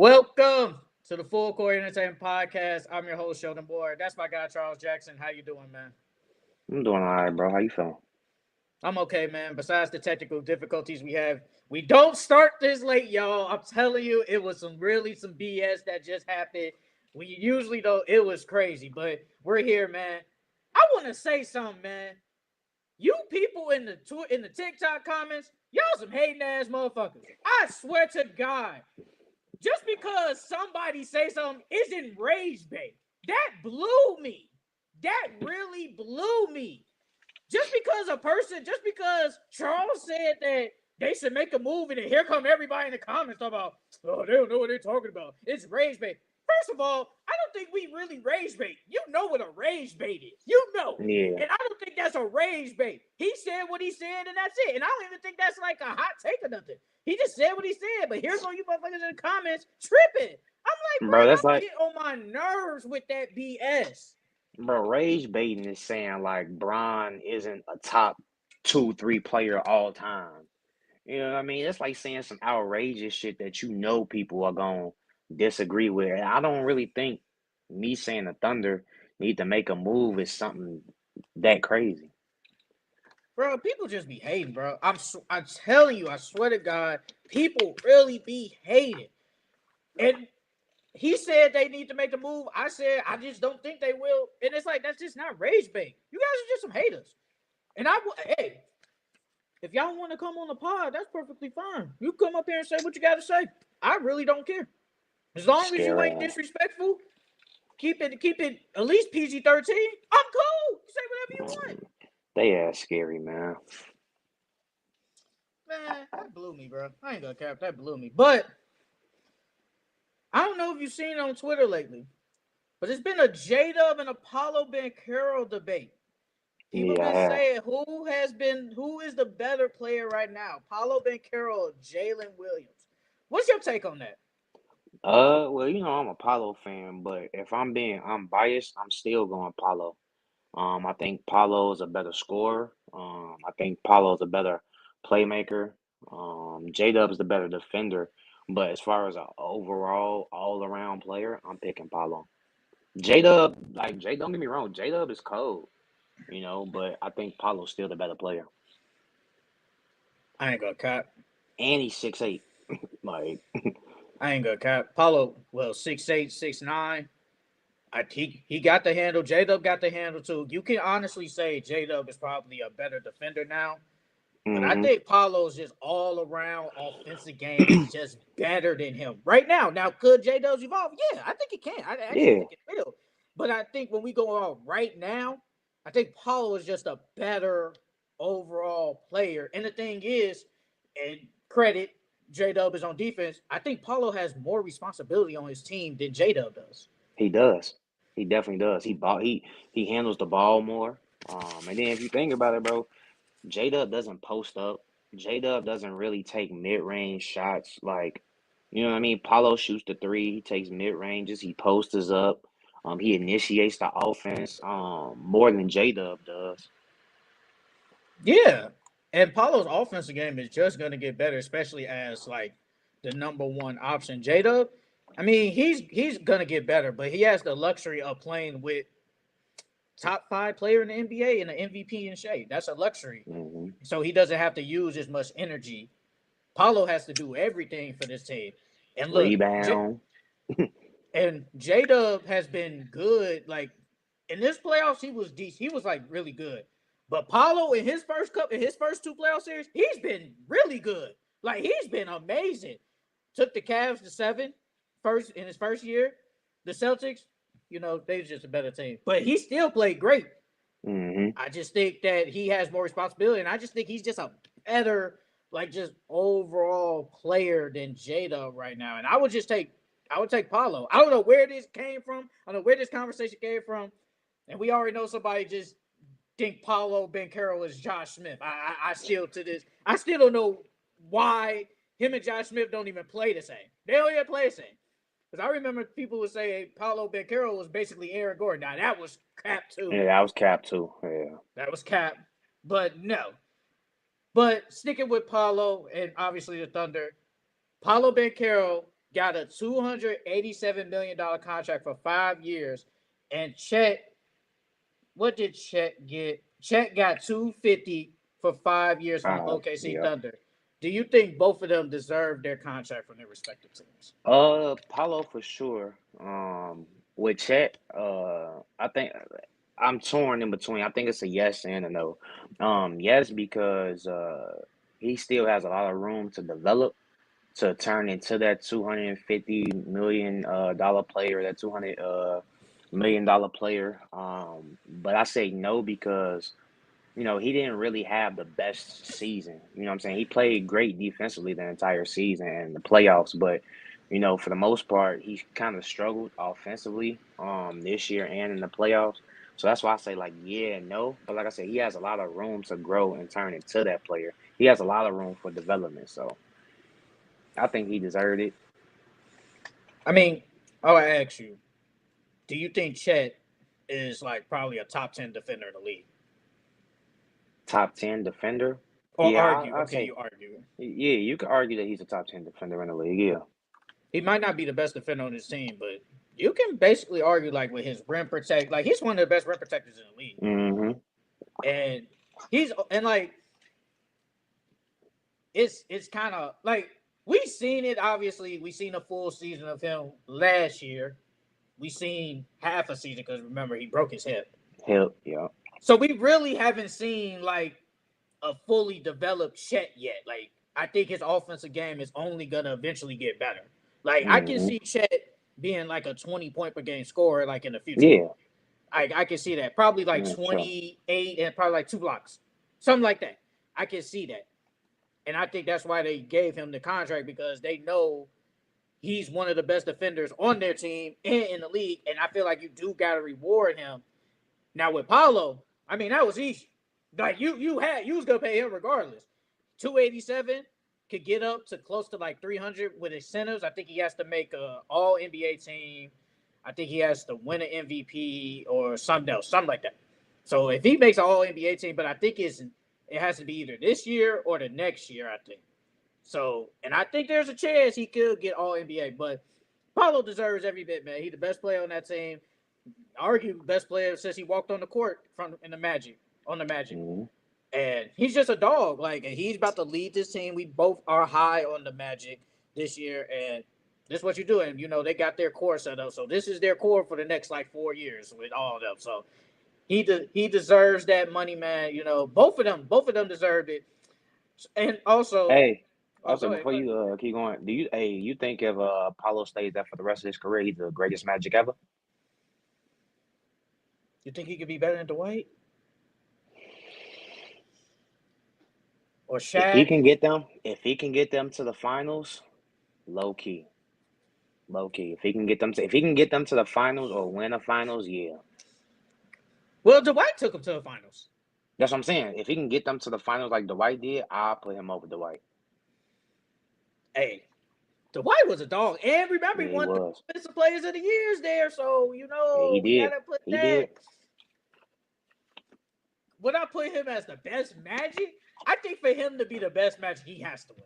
Welcome to the Full Court Entertainment Podcast. I'm your host, Sheldon Boyd. That's my guy, Charles Jackson. How you doing, man? I'm doing all right, bro. How you feeling? I'm okay, man. Besides the technical difficulties we have, we don't start this late, y'all. I'm telling you, it was some BS that just happened. We usually don't. It was crazy, but we're here, man. I want to say something, man. You people in the TikTok comments, y'all some hating ass motherfuckers. I swear to God, just because somebody say something isn't rage bait. That blew me. That really blew me. Just because Charles said that they should make a move, and then here come everybody in the comments talking about, oh, they don't know what they're talking about. It's rage bait. First of all, I don't think we really rage bait. You know what a rage bait is. You know. Yeah, And I don't think that's a rage bait. He said what he said, and that's it. And I don't even think that's like a hot take or nothing. He just said what he said. But here's all you motherfuckers in the comments tripping. I'm like, bro, bro. That's y'all like, get on my nerves with that BS. bro. Rage baiting is saying like Bron isn't a top two, three player all time. You know what I mean? It's like saying some outrageous shit that you know people are gonna disagree with. And I don't really think me saying the Thunder need to make a move is something that crazy. Bro, people just be hating, bro. I'm telling you, I swear to God, people really be hating. And he said they need to make the move. I said I just don't think they will. And it's like that's just not rage bait. You guys are just some haters. And hey, if y'all want to come on the pod, that's perfectly fine. You come up here and say what you got to say. I really don't care. As long as you Scary ain't ass. disrespectful, keep it at least PG-13. I'm cool. Say whatever you want. They ass scary, man. Man, that blew me, bro. I ain't gonna cap. That blew me. But I don't know if you've seen it on Twitter lately, but it's been a J Dub and Apollo Banchero debate. People Yeah, I been have. saying who is the better player right now, Paolo Banchero or Jalen Williams? What's your take on that? Well, I'm a Paulo fan, but if I'm being unbiased, I'm still going Paulo. I think Paulo is a better scorer. I think Paulo is a better playmaker. J Dub is the better defender. But as far as an overall, all around player, I'm picking Paulo. J Dub, like don't get me wrong, J Dub is cold, but I think Paulo's still the better player. I ain't gonna cap. And he's 6'8". Like, I ain't gonna cap. Paulo, well, 6'8", 6'9". He got the handle. J Dub got the handle too. You can honestly say J Dub is probably a better defender now. But I mm-hmm. think Paulo's just all around offensive game is just better than him right now. Now, could J Dubs evolve? Yeah, I think it can. I actually Yeah. think it will. But I think when we go on right now, I think Paulo is just a better overall player. And the thing is, and credit J Dub is on defense. I think Paulo has more responsibility on his team than J Dub does. He does. He definitely does. He handles the ball more. And then if you think about it, bro, J Dub doesn't post up. J Dub doesn't really take mid range shots. Like, you know what I mean? Paulo shoots the three. He takes mid ranges. He posts up. He initiates the offense. More than J Dub does. Yeah. And Paulo's offensive game is just going to get better, especially as like the number one option. J Dub, I mean, he's going to get better, but he has the luxury of playing with top five player in the NBA and an MVP in shape. That's a luxury. Hmm. So he doesn't have to use as much energy. Paulo has to do everything for this team. And look, Rebound. J Dub has been good. Like in this playoffs, he was decent. He was like really good. But Paulo in his first two playoff series, he's been really good. Like he's been amazing. Took the Cavs to seven first in his first year. The Celtics, they was just a better team. But he still played great. Hmm. I just think that he has more responsibility, and I just think he's just a better, like just overall player than Jada right now. And I would take Paulo. I don't know where this came from. I don't know where this conversation came from, and we already know somebody just think Paolo Banchero is Josh Smith. I still don't know why him and Josh Smith don't even play the same. They don't even play the same. Because I remember people would say Paolo Banchero was basically Aaron Gordon. Now that was cap too. Yeah, that was Cap too. Yeah. That was cap. But no. But sticking with Paulo and obviously the Thunder, Paolo Banchero got a $287 million contract for 5 years, and Chet, what did Chet get? Chet got 250 for 5 years from OKC Yeah. Thunder. Do you think both of them deserve their contract from their respective teams? Paulo for sure. With Chet, I think I'm torn in between. I think it's a yes and a no. Yes, because he still has a lot of room to develop to turn into that $250 million player, that $200 million player. But I say no because he didn't really have the best season. You know what I'm saying? He played great defensively the entire season and the playoffs, but for the most part, he kind of struggled offensively this year and in the playoffs. So that's why I say like yeah, no. But like I said, he has a lot of room to grow and turn into that player. He has a lot of room for development. So I think he deserved it. I mean, I'll ask you, do you think Chet is like probably a top 10 defender in the league? Top 10 defender. Or Yeah, argue? I Okay, say you argue. yeah. You could argue that he's a top 10 defender in the league. Yeah. He might not be the best defender on his team, but you can basically argue like with his rim protect, like he's one of the best rim protectors in the league, Mm-hmm. and like it's kind of like we seen it. Obviously, we seen a full season of him last year. We seen half a season because remember he broke his hip. Help. Yeah. So we really haven't seen like a fully developed Chet yet. Like I think his offensive game is only gonna eventually get better. Like I can Mm-hmm. see Chet being like a 20 point per game scorer like in the future. Yeah. I can see that. Probably like Yeah. Sure. 28 and probably like 2 blocks. Something like that. I can see that. And I think that's why they gave him the contract because they know he's one of the best defenders on their team and in the league. And I feel like you do gotta reward him. Now with Paolo, I mean that was easy. Like you was gonna pay him regardless. 287 could get up to close to like 300 with incentives. I think he has to make a All NBA team. I think he has to win an MVP or something else, something like that. So if he makes an All NBA team, but I think it has to be either this year or the next year. I think so, and I think there's a chance he could get All NBA. But Paulo deserves every bit, man. He's the best player on that team. Argue best player since he walked on the court from in the Magic on the Magic. Mm-hmm. And he's just a dog. Like, and he's about to lead this team. We both are high on the Magic this year, and this is what you're doing. They got their core set up, so this is their core for the next like 4 years with all of them. So he deserves that money, man. Both of them deserved it. And also, Hey, oh, also go ahead, before go ahead. you keep going, you think if Paulo stays there for the rest of his career, he's the greatest Magic ever? You think he could be better than Dwight or If he Shaq? can get them, if he can get them to the finals, low key, low key. If he can get them to the finals or win the finals, yeah. Well, Dwight took him to the finals. That's what I'm saying. If he can get them to the finals like Dwight did, I'll put him over Dwight. Hey, Dwight was a dog, and remember Yeah, he he won was. defensive players of the years there. So Yeah, he we did. gotta put He that. did. Would I put him as the best Magic? I think for him to be the best Magic, he has to win.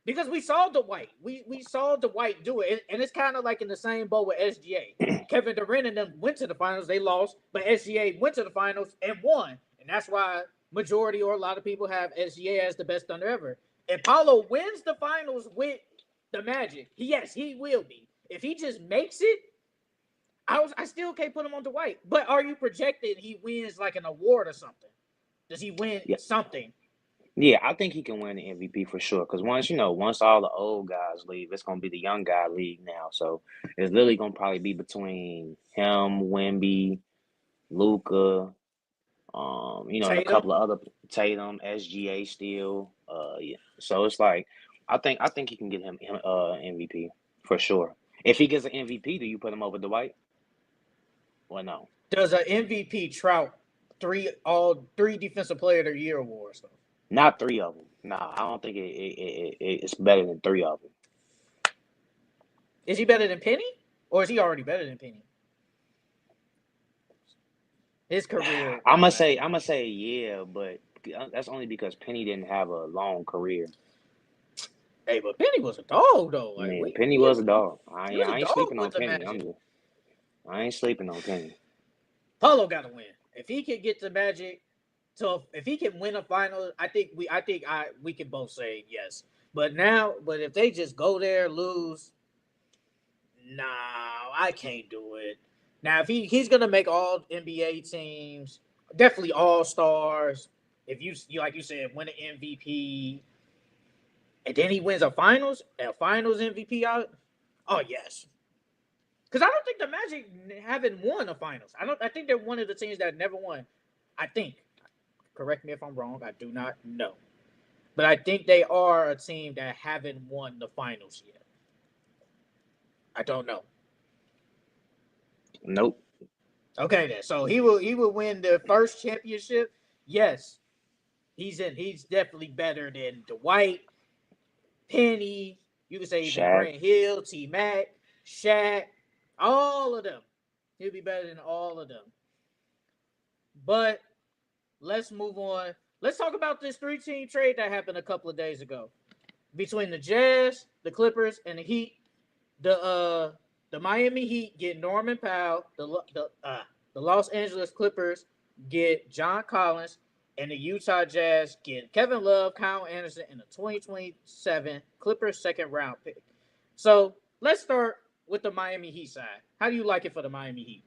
Because we saw Dwight. We saw Dwight do it. And it's kind of like in the same boat with SGA. Kevin Durant and them went to the finals. They lost. But SGA went to the finals and won. And that's why majority or a lot of people have SGA as the best Thunder ever. If Paolo wins the finals with the Magic, yes, he will be. If he just makes it, I still can't put him on Dwight. But are you projecting he wins like an award or something? Does he win Yeah. something? Yeah, I think he can win the MVP for sure. Because once all the old guys leave, it's gonna be the young guy league now. So it's literally gonna probably be between him, Wemby, Luca, and a Tatum? couple of other Tatum, SGA still. Yeah. So it's like I think he can get him MVP for sure. If he gets an MVP, do you put him over Dwight? Well, no, Does an MVP Trout all three defensive player of the year awards though? not three of them. Nah, I don't think it's better than three of them. Is he better than Penny? Or is he already better than Penny? His career. I'm gonna say yeah, but that's only because Penny didn't have a long career. Hey, but Penny was a dog though. Like Man, Penny was a dog. he was a I ain't dog sleeping on with the Penny. Magic. I ain't sleeping on Penny. Paolo got to win. If he can get the Magic, so if he can win a final, we can both say yes. But if they just go there lose, nah, I can't do it. Now if he's gonna make all NBA teams, definitely all stars. If you like you said, win an MVP, and then he wins a finals MVP out. Oh yes, because I don't think the Magic haven't won a finals. I think they're one of the teams that never won. I think. Correct me if I'm wrong. I do not know, but I think they are a team that haven't won the finals yet. I don't know. Nope. Okay, then. So he will win the first championship. Yes, He's definitely better than Dwight, Penny. You could say even Shaq. Grant Hill, T Mac, Shaq, all of them. He'll be better than all of them. But let's move on. Let's talk about this three-team trade that happened a couple of days ago between the Jazz, the Clippers, and the Heat. The Miami Heat get Norman Powell. The Los Angeles Clippers get John Collins, and the Utah Jazz get Kevin Love, Kyle Anderson, and the 2027 Clippers second round pick. So let's start with the Miami Heat side. How do you like it for the Miami Heat?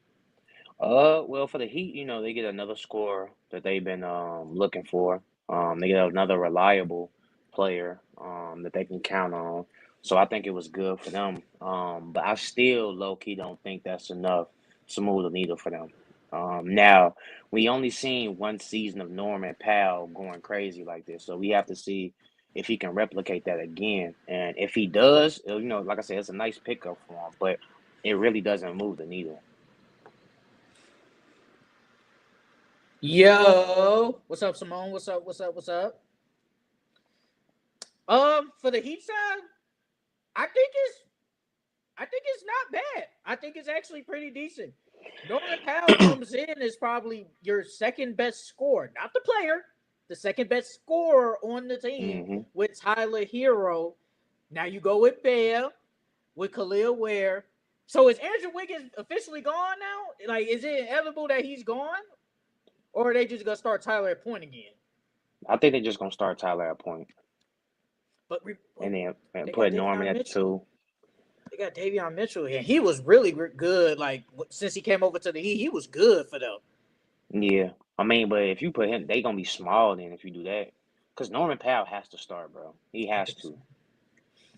Well, for the Heat, they get another scorer that they've been looking for. They get another reliable player that they can count on. So I think it was good for them. But I still low key don't think that's enough to move the needle for them. Now we only seen one season of Norman Powell going crazy like this, so we have to see if he can replicate that again. And if he does, like I said, it's a nice pickup for him, but it really doesn't move the needle. Yo, what's up, Simone? What's up? What's up? What's up? For the Heat side, I think it's I think it's not bad. I think it's actually pretty decent. Norman Powell comes in as probably your second best scorer, not the player, the second best scorer on the team Hmm. with Tyler Hero. Now you go with Bear, with Khalil Ware. So is Andrew Wiggins officially gone now? Like, is it inevitable that he's gone, or are they just gonna start Tyler at point again? I think they're just gonna start Tyler at point, But and then they got put Norman Davion at the Mitchell. two. They got Davion Mitchell here. He was really good. Like since he came over to the Heat, he was good for them. Yeah, I mean, but if you put him, they gonna be small then if you do that, because Norman Powell has to start, bro. He I has think so. to.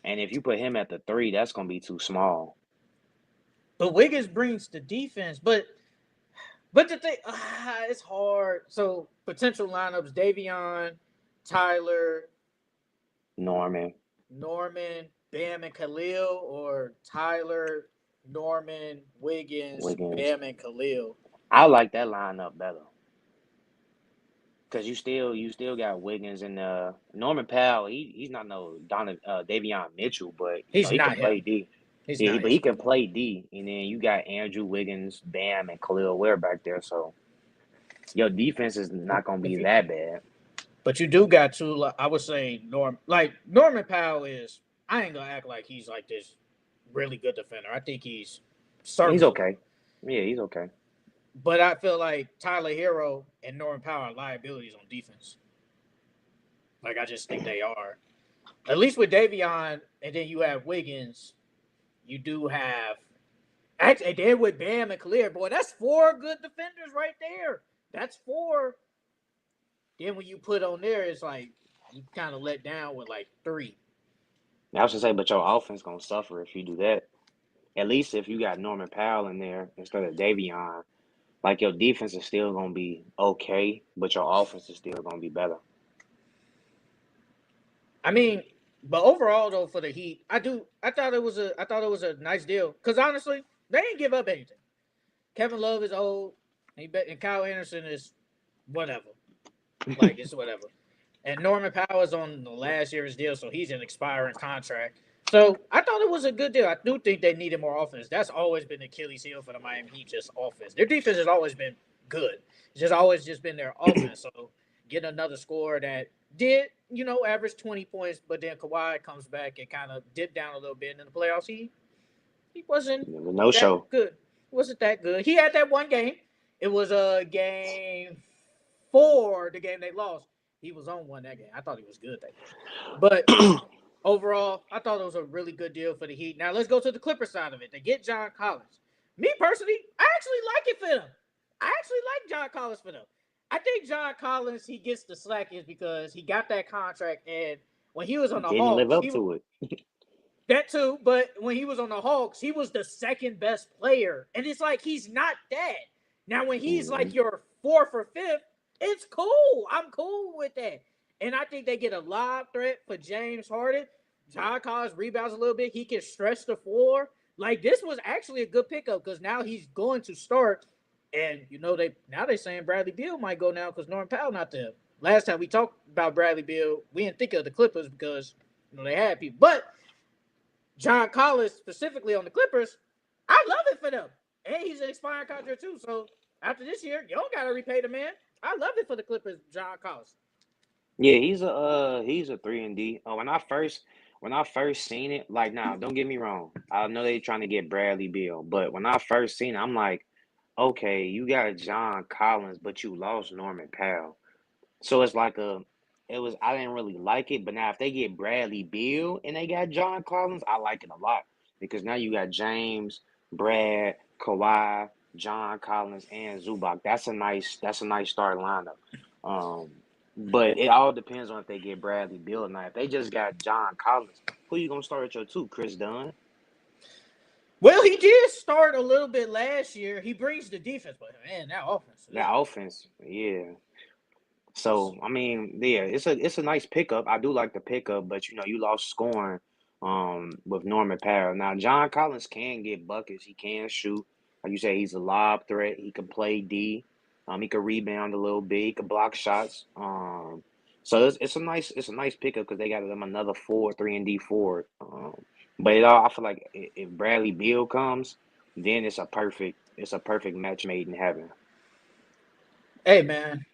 And if you put him at the three, that's gonna be too small. But Wiggins brings the defense. But the thing, it's hard. So potential lineups: Davion, Tyler, Norman, Norman, Bam, and Khalil, or Tyler, Norman, Wiggins, Wiggins. Bam, and Khalil. I like that lineup better. Cause you still got Wiggins and Norman Powell. He's not no Davion Mitchell, but He's he can not him. play D. He's Yeah, not but him. he can play D. And then you got Andrew Wiggins, Bam, and Khalil Ware back there. So your defense is not gonna If be you, that bad. but you do got two. I would say Norman Powell is. I ain't gonna act like he's like this really good defender. I think he's He's serviceable. okay. Yeah, he's okay. But I feel like Tyler Hero and Norman Powell are liabilities on defense. Like I just think they are. At least with Davion, and then you have Wiggins. You do have actually, and then with Bam and Khalil, boy, that's four good defenders right there. That's four. Then when you put on there, it's like you kind of let down with like three. I was gonna say, but your offense gonna suffer if you do that. At least if you got Norman Powell in there instead of Davion, like your defense is still gonna be okay, but your offense is still gonna be better. I mean, but overall though, for the Heat, I thought it was a nice deal because honestly, they didn't give up anything. Kevin Love is old, and Kyle Anderson is whatever. Like it's whatever. And Norman Powell is on the last year's deal, so he's an expiring contract. So I thought it was a good deal. I do think they needed more offense. That's always been the Achilles heel for the Miami Heat, just offense. Their defense has always been good. It's just always just been their offense. So getting another score that did, average 20 points, but then Kawhi comes back and kind of dipped down a little bit. And in the playoffs, he wasn't No that show. good. Wasn't that good. He had that one game. It was a game 4, the game they lost. He was on one that game. I thought he was good that game. But overall, I thought it was a really good deal for the Heat. Now let's go to the Clipper side of it. They get John Collins. Me personally, I actually like it for them. I actually like John Collins for them. I think John Collins, he gets the slack is because he got that contract, and when he was on the Didn't live Hawks, up to it. that too, but when he was on the Hawks, he was the second best player. And it's like he's not that. Now, when he's Mm-hmm. like your 4th or 5th, it's cool. I'm cool with that. And I think they get a lob threat for James Harden. John Collins rebounds a little bit. He can stretch the floor. Like, this was actually a good pickup because now he's going to start. And they're saying Bradley Beal might go now because Norman Powell not there. Last time we talked about Bradley Beal, we didn't think of the Clippers because they had people. But John Collins specifically on the Clippers, I love it for them. And he's an expiring contract too. So after this year, you don't gotta repay the man. I love it for the Clippers, John Collins. Yeah, he's a 3 and D. When I first seen it, like now, don't get me wrong. I know they trying to get Bradley Beal, but when I first seen it, I'm like, okay, you got John Collins, but you lost Norman Powell. So it's like I didn't really like it, but now if they get Bradley Beal and they got John Collins, I like it a lot because now you got James, Brad, Kawhi, John Collins, and Zubac. That's a nice starting lineup. Um, but it all depends on if they get Bradley Beal or not. If they just got John Collins, who you gonna start at your two? Chris Dunn? Well, he did start a little bit last year. He brings the defense, but man, that offense. That offense, yeah. So I mean, yeah, it's a nice pickup. I do like the pickup, but you lost scoring with Norman Powell. Now John Collins can get buckets. He can shoot. Like you say, he's a lob threat. He can play D. He can rebound a little bit. He can block shots. So it's a nice pickup because they got them another 3 and D forward. But I feel like if Bradley Beal comes, then it's a perfect match made in heaven. Hey man,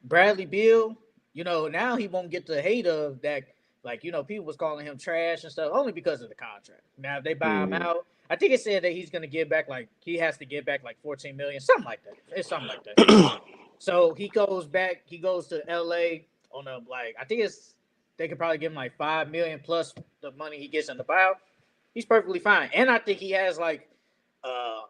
Bradley Beal, now he won't get the hate of that. Like, people was calling him trash and stuff only because of the contract. Now, if they buy him Hmm. out, I think it said that he's going to give back he has to give back like 14 million, something like that. It's something like that. So he goes back, he goes to LA on I think they could probably give him like 5 million plus the money he gets in the buyout. He's perfectly fine. And I think he has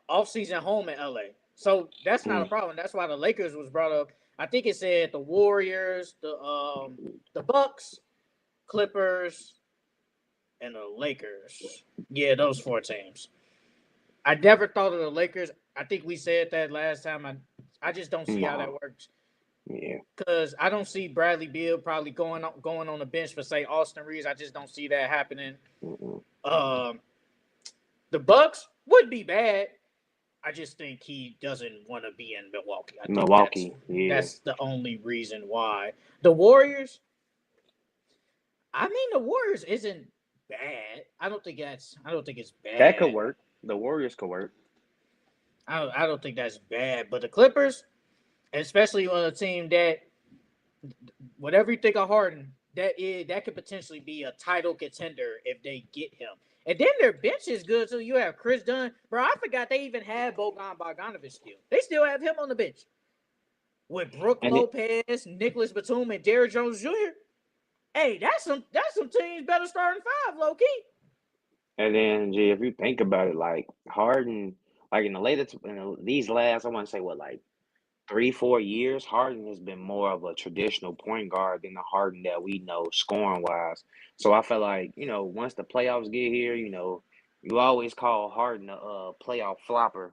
off-season home in LA. So that's not a problem. That's why the Lakers was brought up. I think it said the Warriors, the Bucks, Clippers, and the Lakers. Yeah, those 4 teams. I never thought of the Lakers. I think we said that last time. I just don't see how that No. works Yeah. because I don't see Bradley Beal probably going on the bench for say Austin Reeves. I just don't see that happening. Mm-mm. Um, the Bucks would be bad. I just think he doesn't want to be in Milwaukee. I think that's Milwaukee, yeah. that's the only reason why. The Warriors, I mean, the Warriors isn't bad. I don't think it's That could bad. work. The Warriors could work. I don't think that's bad. But the Clippers, especially on a team that whatever you think of Harden, that could potentially be a title contender if they get him. And then their bench is good too. You have Chris Dunn, bro. I forgot they even have Bogan Bogdanovic still. They still have him on the bench with Brooke And it, Lopez, Nicholas Batum, and Derrick Jones Jr. Hey, that's some teams better starting 5, low key. and then G, if you think about it, like Harden, like these last, I want to say what, like 3, 4 years, Harden has been more of a traditional point guard than the Harden that we know scoring wise. So I feel like once the playoffs get here, you always call Harden a playoff flopper.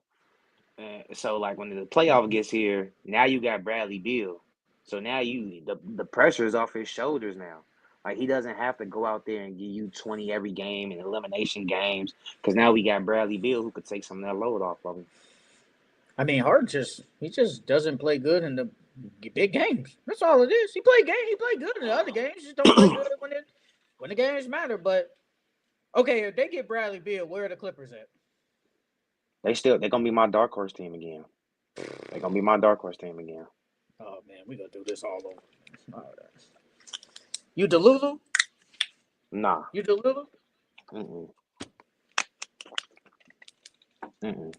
So like when the playoff gets here, now you got Bradley Beal. So now the pressure is off his shoulders now. Like he doesn't have to go out there and give you 20 every game in elimination games because now we got Bradley Beal who could take some of that load off of him. I mean, Harden just doesn't play good in the big games. That's all it is. He played good in the other games. He just don't play good when the games matter. But okay, if they get Bradley Beal, where are the Clippers at? They're gonna be my dark horse team again. They're gonna be my dark horse team again. Oh man, we gonna do this all over. All right. You Delulu? Nah. You Delulu? Mm-mm. Mm-mm.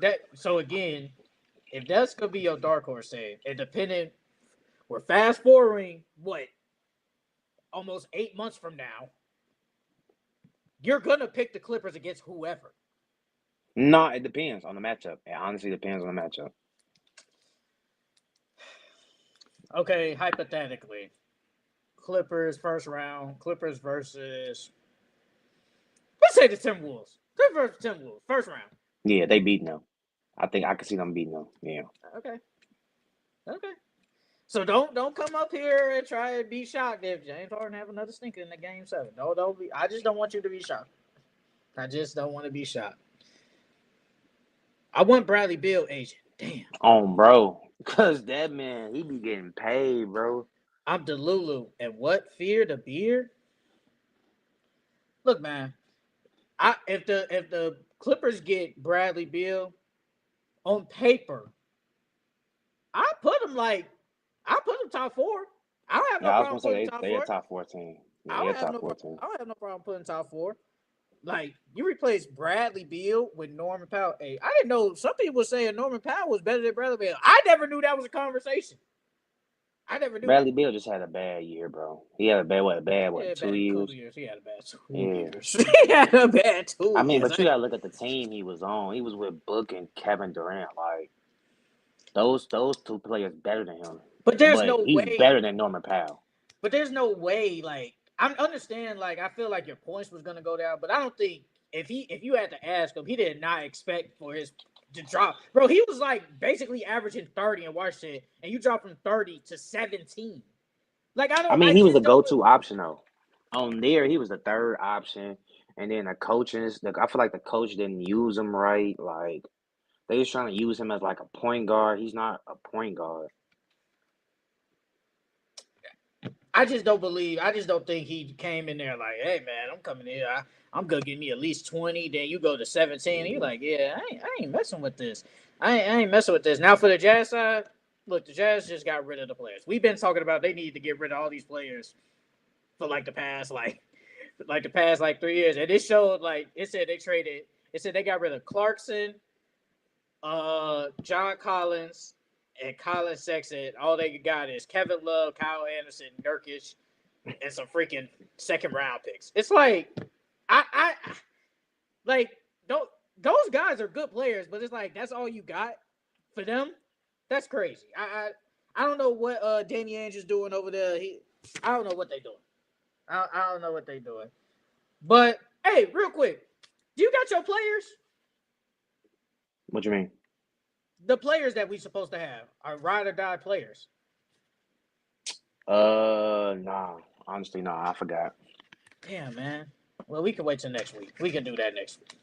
That so again, if that's gonna be your dark horse say, it depending we're fast forwarding what almost 8 months from now, you're gonna pick the Clippers against whoever. No, it depends on the matchup. It honestly depends on the matchup. Okay, hypothetically. Clippers first round, Clippers versus let's say the Timberwolves. Clippers versus Timberwolves, first round. Yeah, they beating them. I think I can see them beating them. Yeah. Okay. Okay. So don't come up here and try to be shocked if James Harden have another stinker in the game 7. No, don't be. I just don't want you to be shocked. I just don't want to be shocked. I want Bradley Beal agent. Damn. Bro. Cause that man, he be getting paid, bro. I'm Delulu. And what? Fear the beard? Look, man. If the Clippers get Bradley Beal on paper, I put him top 4. I don't have no Yeah, I was problem gonna putting say top they a 4. top 14. Yeah, I they a don't have top no 14. I don't have no problem putting top 4. Like you replace Bradley Beal with Norman Powell. Hey, I didn't know some people were saying Norman Powell was better than Bradley Beal. I never knew that was a conversation. I never knew that. Bradley Beal just had a bad year, bro. He had a bad, Yeah, 2 bad couple years? years. He had a bad 2 Yeah. years. He had a bad two I mean, years. but you gotta look at the team he was on. He was with Book and Kevin Durant. Like those two players better than him. But there's But no he's way. better than Norman Powell. But there's no way. Like I understand. Like I feel like your points was gonna go down, but I don't think if you had to ask him, he did not expect for his to drop. Bro, he was like basically averaging 30 in Washington, and you dropped from 30 to 17. Like I I mean, he was a just don't. go-to option though. On there, he was the third option, and then the coaches. I feel like the coach didn't use him right. Like they was trying to use him as like a point guard. He's not a point guard. I just don't believe. I just don't think he came in there like, "Hey man, I'm coming here. I'm gonna give me at least 20." Then you go to 17. And you're like, "Yeah, I ain't messing with this. I ain't messing with this." Now for the Jazz side, look, the Jazz just got rid of the players. We've been talking about they need to get rid of all these players for like the past the past 3 years, and it showed like it said they traded. It said they got rid of Clarkson, John Collins, and Colin Sexton. All they got is Kevin Love, Kyle Anderson, Nurkic, and some freaking second round picks. It's like I like don't those guys are good players, but it's like that's all you got for them. That's crazy. I don't know what Danny Ainge is doing over there. I don't know what they're doing. I don't know what they're doing. But hey, real quick, do you got your players? What you mean? The players that we supposed to have are ride or die players. Nah. Honestly, nah. I forgot. Damn, man. Well, we can wait till next week. We can do that next week.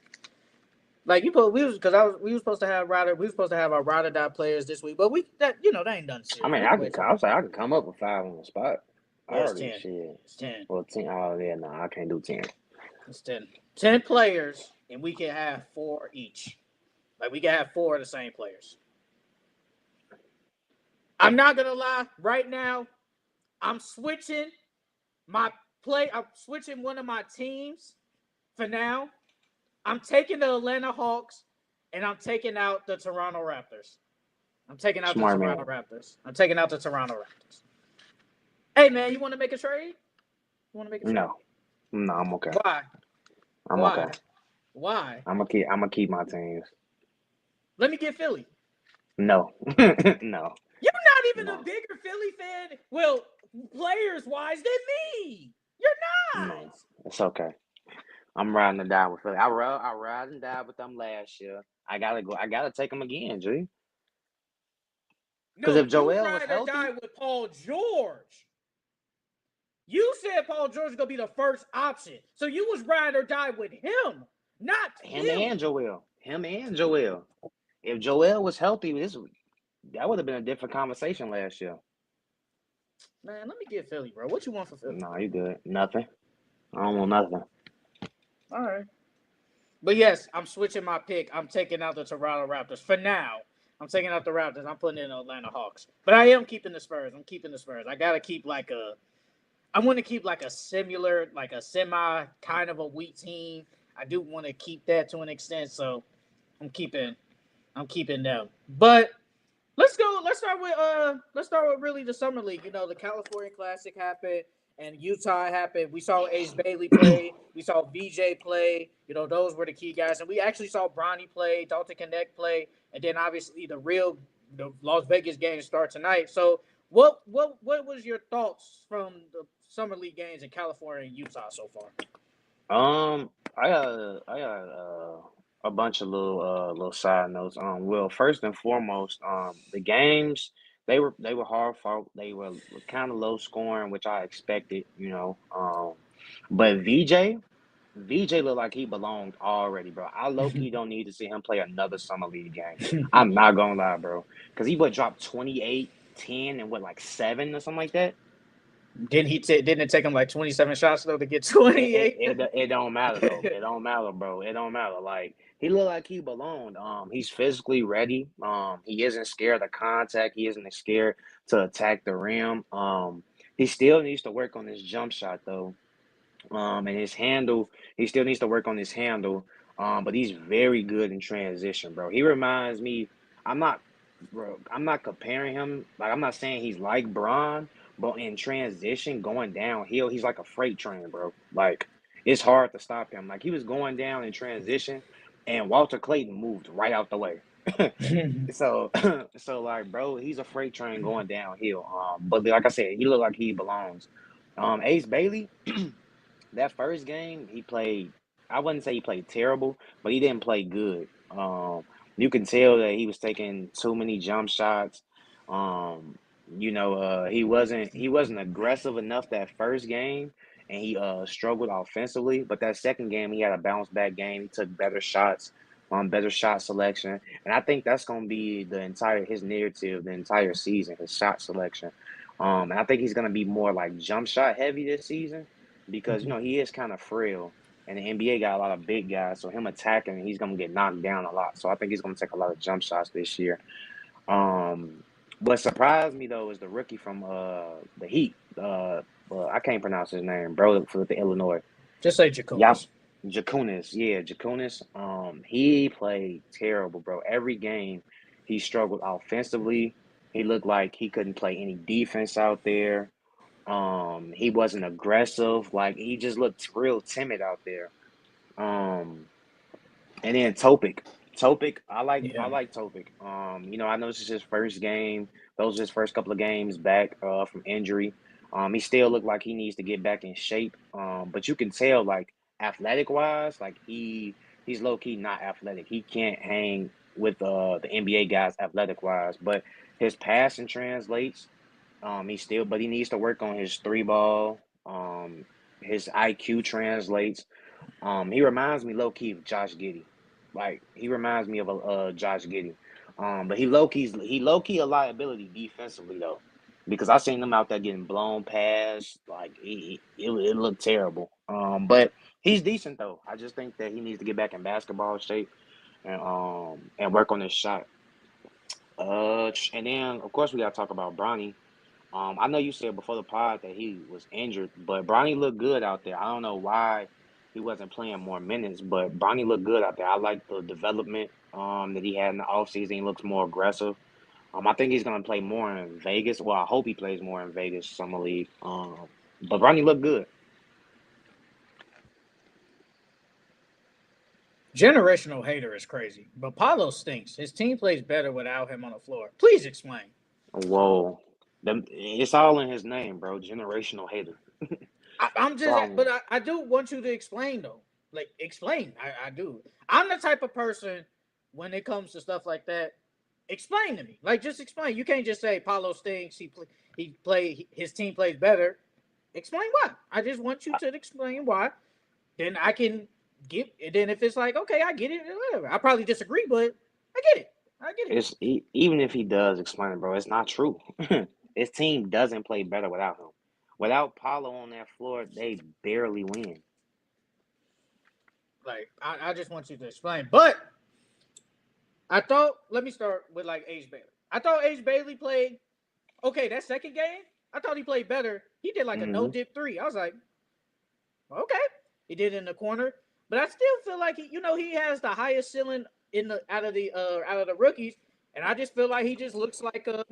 Like you put, we was supposed to have we were supposed to have our ride or die players this week, but that ain't done I serious. mean, We can wait till I was like, I could come up with 5 on the spot. I yeah, it's already 10. shit. It's 10. Well, 10. Oh yeah, no, I can't do 10. It's 10. 10 players, and we can have 4 each. Like we can have 4 of the same players. I'm not gonna lie. Right now, I'm switching I'm switching one of my teams for now. I'm taking the Atlanta Hawks, and I'm taking out the Toronto Raptors. I'm taking out the Smart Toronto man. Raptors. I'm taking out the Toronto Raptors. Hey man, you want to make a trade? You want to make a trade? No, no, I'm okay. Why? I'm okay. Why? I'm gonna keep my teams. Let me get Philly. No, no, You're not even a no, bigger Philly fan. Well, players wise than me. You're not. no. It's okay. I'm riding or die with Philly. I ride and die with them last year. I gotta go. I gotta take them again, G. Because No, if you Joel was ride or healthy, die with Paul George. You said Paul George is gonna be the first option, so you was ride or die with him, not him and Philly. Joel, him and Joel. If Joel was healthy, that would have been a different conversation last year. Man, let me get Philly, bro. What you want for Philly? No, you good. Nothing. I don't want nothing. All right. But yes, I'm switching my pick. I'm taking out the Toronto Raptors for now. I'm taking out the Raptors. I'm putting in Atlanta Hawks. But I am keeping the Spurs. I'm keeping the Spurs. I gotta keep like a. I want to keep like a similar, like a semi kind of a weak team. I do want to keep that to an extent, so I'm keeping. I'm keeping them. But let's go. Let's start with really the summer league. You know, the California Classic happened and Utah happened. We saw Ace Bailey play. We saw VJ play. You know, those were the key guys, and we actually saw Bronny play, Dalton Connect play, and then obviously the Las Vegas games start tonight. So, what was your thoughts from the summer league games in California and Utah so far? I got a bunch of little side notes. Well, first and foremost, the games they were hard fought. They were kind of low scoring, which I expected, you know. But VJ looked like he belonged already, bro. I low key don't need to see him play another summer league game. I'm not gonna lie, bro, because he would drop 28, 10, and what like 7 or something like that. Didn't it take him like 27 shots though to get It, it, 28? it, it don't matter though. It don't matter, bro. It don't matter. Like he looked like he belonged. He's physically ready. He isn't scared of contact. He isn't scared to attack the rim. He still needs to work on his jump shot though. And his handle, he still needs to work on his handle. But he's very good in transition, bro. He reminds me. I'm not, bro. I'm not comparing him. Like I'm not saying he's like Bron, but in transition, going downhill, he's like a freight train, bro. Like it's hard to stop him. Like he was going down in transition, and Walter Clayton moved right out the way. So, so like, bro, he's a freight train going downhill. But like I said, he looked like he belongs. Ace Bailey. That first game, he played. I wouldn't say he played terrible, but he didn't play good. You can tell that he was taking too many jump shots. Um, he wasn't aggressive enough that first game, and he struggled offensively. But that second game, he had a bounce back game. He took better shots, better shot selection, and I think that's gonna be the entire his narrative, the entire season, his shot selection. And I think he's gonna be more like jump shot heavy this season because he is kind of frail, and the NBA got a lot of big guys, so him attacking, he's gonna get knocked down a lot. So I think he's gonna take a lot of jump shots this year. Um, what surprised me though is the rookie from the Heat. Well, I can't pronounce his name, bro, for the Illinois. Just say Yep, Jakunas. Jakunis. Yeah, Jakunis. He played terrible, bro. Every game he struggled offensively. He looked like he couldn't play any defense out there. He wasn't aggressive. Like he just looked real timid out there. Um, and then Topic. Topic, I Yeah. like Topic. I know this is his first game. Those are his first couple of games back from injury. He still looked like he needs to get back in shape. But you can tell like athletic wise, like he's low key not athletic. He can't hang with the NBA guys athletic wise, but his passing translates. But he needs to work on his three ball. His IQ translates. He reminds me low key of Josh Giddey. Like he reminds me of a Josh Giddey. But he low key a liability defensively though, because I seen him out there getting blown past. Like it looked terrible. But he's decent though. I just think that he needs to get back in basketball shape and work on his shot. And then of course we gotta talk about Bronny. I know you said before the pod that he was injured, but Bronny looked good out there. I don't know why he wasn't playing more minutes, but Bronny looked good out there. I like the development that he had in the offseason. He looks more aggressive. I think he's gonna play more in Vegas. Well, I hope he plays more in Vegas summer league. But Bronny looked good. Generational hater is crazy, but Paolo stinks. His team plays better without him on the floor. Please explain. Whoa, it's all in his name, bro. Generational hater. I'm It's just, all but in. I do want you to explain though. Like explain. I do. I'm the type of person when it comes to stuff like that. Explain to me. Like just explain. You can't just say Paulo stinks. His team plays better. Explain why. I just want you to explain why. Then I can give. And then if it's like okay, I get it. Whatever. I probably disagree, but I get it. I get it. Even if he does explain it, bro, it's not true. His team doesn't play better without him. Without Paulo on that floor, they barely win. Like I just want you to explain. But I thought. Let me start with like Ace Bailey. I thought Ace Bailey played okay. That second game, I thought he played better. He did like a no Hmm. dip three. I was like, okay, he did it in the corner, but I still feel like he has the highest ceiling in the out of the rookies, and I just feel like he just looks like a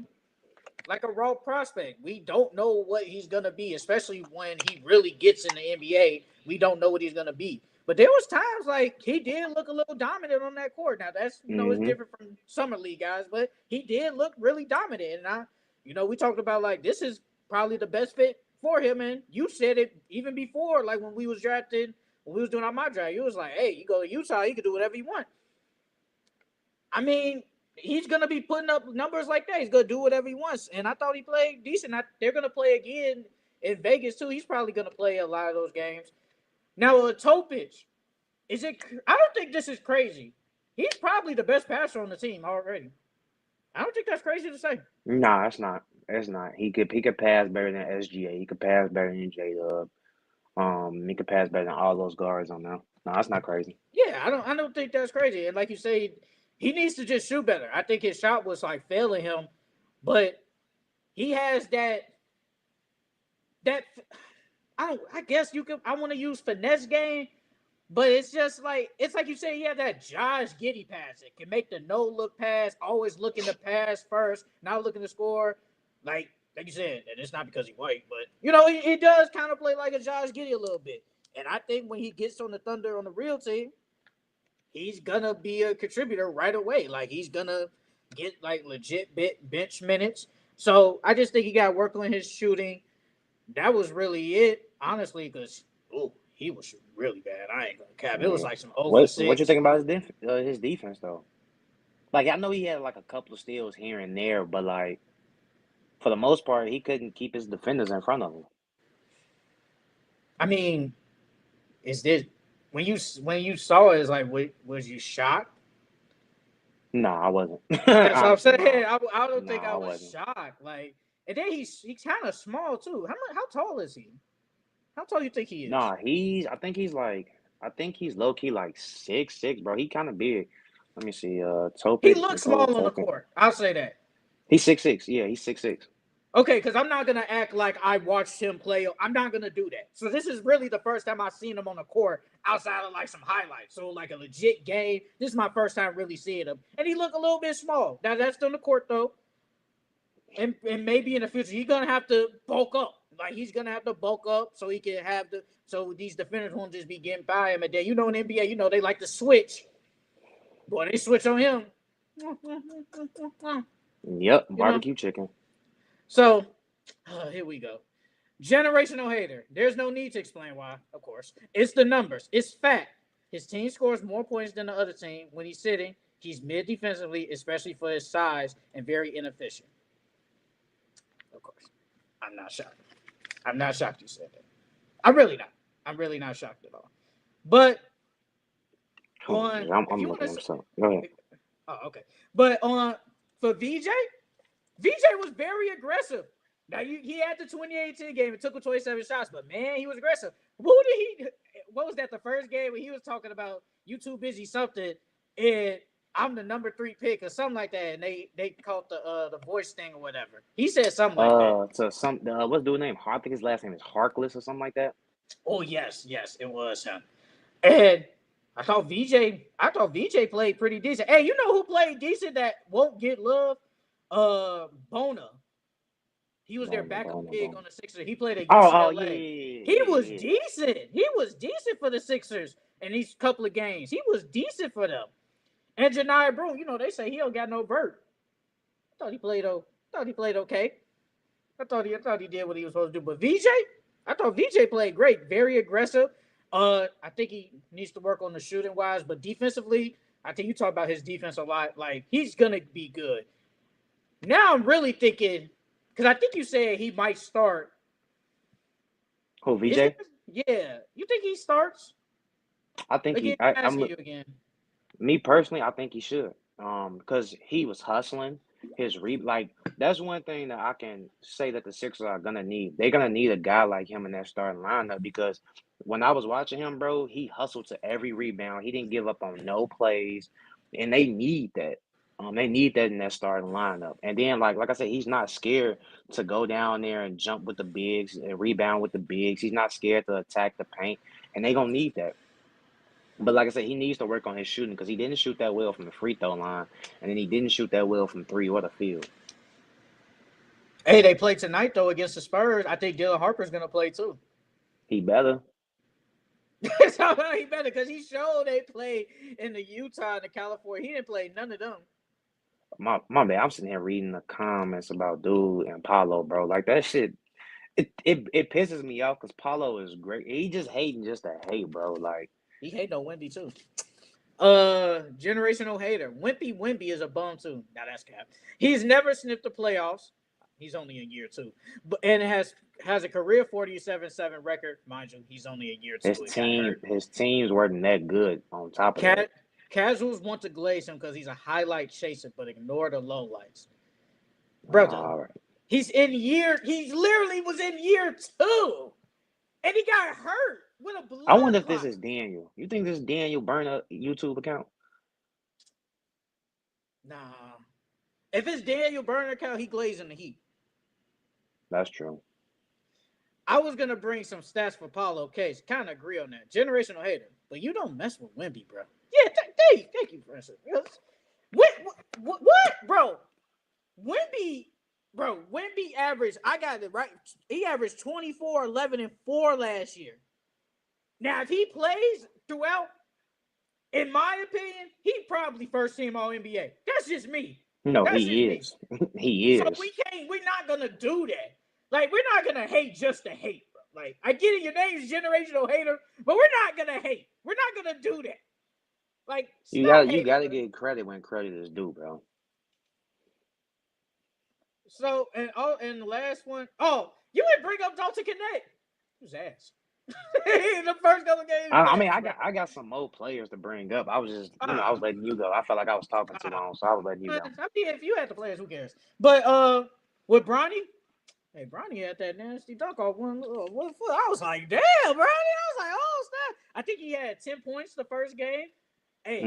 raw prospect. We don't know what he's gonna be, especially when he really gets in the NBA. We don't know what he's gonna be. But there was times like he did look a little dominant on that court. Now that's it's Hmm. different from summer league guys, but he did look really dominant. And we talked about like this is probably the best fit for him. And you said it even before, like when we was drafted, when we was doing our mock draft, you was like, hey, you go to Utah, you can do whatever you want. I mean, he's gonna be putting up numbers like that. He's gonna do whatever he wants. And I thought he played decent. They're gonna play again in Vegas too. He's probably gonna play a lot of those games. Now, Topic, is it? I don't think this is crazy. He's probably the best passer on the team already. I don't think that's crazy to say. Nah, it's not. It's not. He could pass better than SGA. He could pass better than J Dub. He could pass better than all those guards on there. No, that's not crazy. Yeah, I don't think that's crazy. And like you say, he needs to just shoot better. I think his shot was like failing him, but he has that. I guess you could. I want to use finesse game. But it's like you say, he had that Josh Giddey pass. It can make the no look pass, always looking to pass first, not looking to score. Like you said, and it's not because he's white, but he does kind of play like a Josh Giddey a little bit. And I think when he gets on the Thunder on the real team, he's gonna be a contributor right away. Like he's gonna get like legit bench minutes. So I just think he got to work on his shooting. That was really it, honestly, because he was shooting really bad. I ain't gonna cap. It was Yeah. like some 0 for What you 6. think about his defense though? Like I know he had like a couple of steals here and there, but like for the most part, he couldn't keep his defenders in front of him. I mean, is this when you saw it? Is like, was you shocked? No, I wasn't. That's what I'm saying. No, I don't no, think I I was wasn't. shocked. Like, and then he's kind of small too. How tall is he? How tall you think he is? Nah, I think he's low key like 6'6", bro. He kind of big. Let me see. He Topic, looks Nikola small on the Topic. court. I'll say that. He's 6'6". Yeah, he's 6'6". Okay, because I'm not gonna act like I watched him play. I'm not gonna do that. So this is really the first time I've seen him on the court outside of like some highlights. So like a legit game. This is my first time really seeing him, and he looked a little bit small. Now that's on the court though, and maybe in the future he's gonna have to bulk up. Like he's gonna have to bulk up so he can have so these defenders won't just be getting by him. And then in the NBA, they like to switch. Boy, they switch on him. Yep, You know. barbecue chicken. So here we go. Generational hater. There's no need to explain why, of course. It's the numbers. It's fact. His team scores more points than the other team when he's sitting. He's mid defensively, especially for his size, and very inefficient. Of course. I'm not shocked. I'm not shocked you said that. I'm really not. I'm really not shocked at all. But Hold on, if I'm you want looking to him say, so. Go ahead. oh, okay. But for VJ was very aggressive. Now he had the 2018 game. It took him 27 shots, but man, he was aggressive. What was that? The first game when he was talking about you too busy something, and I'm the number 3 pick or something like that, and they caught the voice thing or whatever. He said something like that. So what's the dude's name? I think his last name is Harkless or something like that. Oh yes, it was him. And I thought VJ played pretty decent. Hey, you know who played decent that won't get love? Bona. He was their Boom, backup boom, big boom. on the Sixers. He played at Yeah, UCLA. yeah, He yeah, was yeah, decent. He was decent for the Sixers in these couple of games. He was decent for them. And Janai Broom, they say he don't got no vert. I thought he played. Thought he played okay. I thought he did what he was supposed to do. But VJ, I thought VJ played great. Very aggressive. I think he needs to work on the shooting wise, but defensively, I think you talk about his defense a lot. Like he's gonna be good. Now I'm really thinking because I think you said he might start. Who, Is there? VJ? Yeah, you think he starts? I think Again, he. I, I'm I'm asking you again. Me personally. I think he should. Because he was hustling like that's one thing that I can say that the Sixers are gonna need. They're gonna need a guy like him in that starting lineup because when I was watching him, bro, he hustled to every rebound. He didn't give up on no plays. and they need that. They need that in that starting lineup. And then, like I said, he's not scared to go down there and jump with the bigs and rebound with the bigs. He's not scared to attack the paint, and they gonna need that. But like I said, he needs to work on his shooting because he didn't shoot that well from the free throw line, and then he didn't shoot that well from three or the field. Hey, they play tonight though against the Spurs. I think Dylan Harper's gonna play too. He better. So he better because he showed they played in the Utah and the California. He didn't play none of them. My bad. I'm sitting here reading the comments about dude and Paolo, bro. Like that shit. It pisses me off because Paolo is great. He just hating just to hate, bro. Like He hate no Wemby too. Generational hater. Wimpy is a bum too. Now that's cap. He's never sniffed the playoffs. He's only in year two, but and has a career 47-7 record, mind you. He's only a year two. his teams weren't that good. On top of that, Casuals want to glaze him because he's a highlight chaser, but ignore the low lights, brother. right. He literally was in year two, and he got hurt with a blood. I wonder if this is Daniel. You think this is Daniel burn a YouTube account? Nah. If it's Daniel Burner account, he glazing the Heat. That's true. I was gonna bring some stats for Paolo Case. Kind of agree on that. Generational hater, but you don't mess with Wemby, bro. Yeah, thank you, Francis. What, bro? Wemby averaged. I got it right. He averaged 24, 11, and 4 last year. Now, if he plays throughout, in my opinion, he probably first team All NBA. That's just me. No, he is. He is. So we're not gonna do that. Like, we're not gonna hate just to hate, bro. Like, I get it, your name's generational hater, but we're not gonna hate. We're not gonna do that. Like, you gotta get credit when credit is due, bro. So and the last one, you would bring up Dalton Connect. Who's ass? The first couple games. I got some more players to bring up. I was just, I was letting you go. I felt like I was talking too long, so I was letting you go. I mean, if you had the players, who cares? But with Bronny, Bronny had that nasty dunk off one foot. I was like, damn, Bronny. I was like, oh snap. I think he had 10 points the first game. Hey,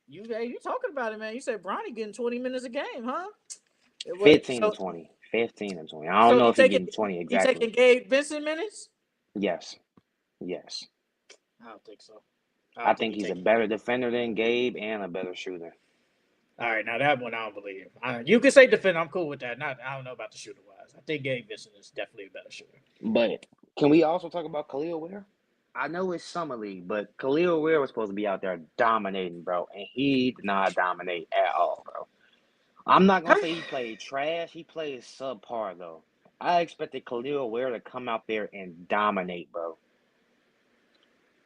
you talking about it, man? You said Bronny getting 20 minutes a game, huh? 15 and 20. 15 and 20. I don't know if he's getting 20 exactly. You taking Gabe Vincent minutes? Yes. I don't think so. I think he's a better defender than Gabe and a better shooter. All right, now that one I don't believe. You can say defender. I'm cool with that. I don't know about the shooter wise. I think Gabe Vincent is definitely a better shooter. But can we also talk about Khalil Ware? I know it's summer league, but Khalil Ware was supposed to be out there dominating, bro, and he did not dominate at all, bro. I'm not gonna say he played trash. He played subpar though. I expected Khalil Ware to come out there and dominate, bro.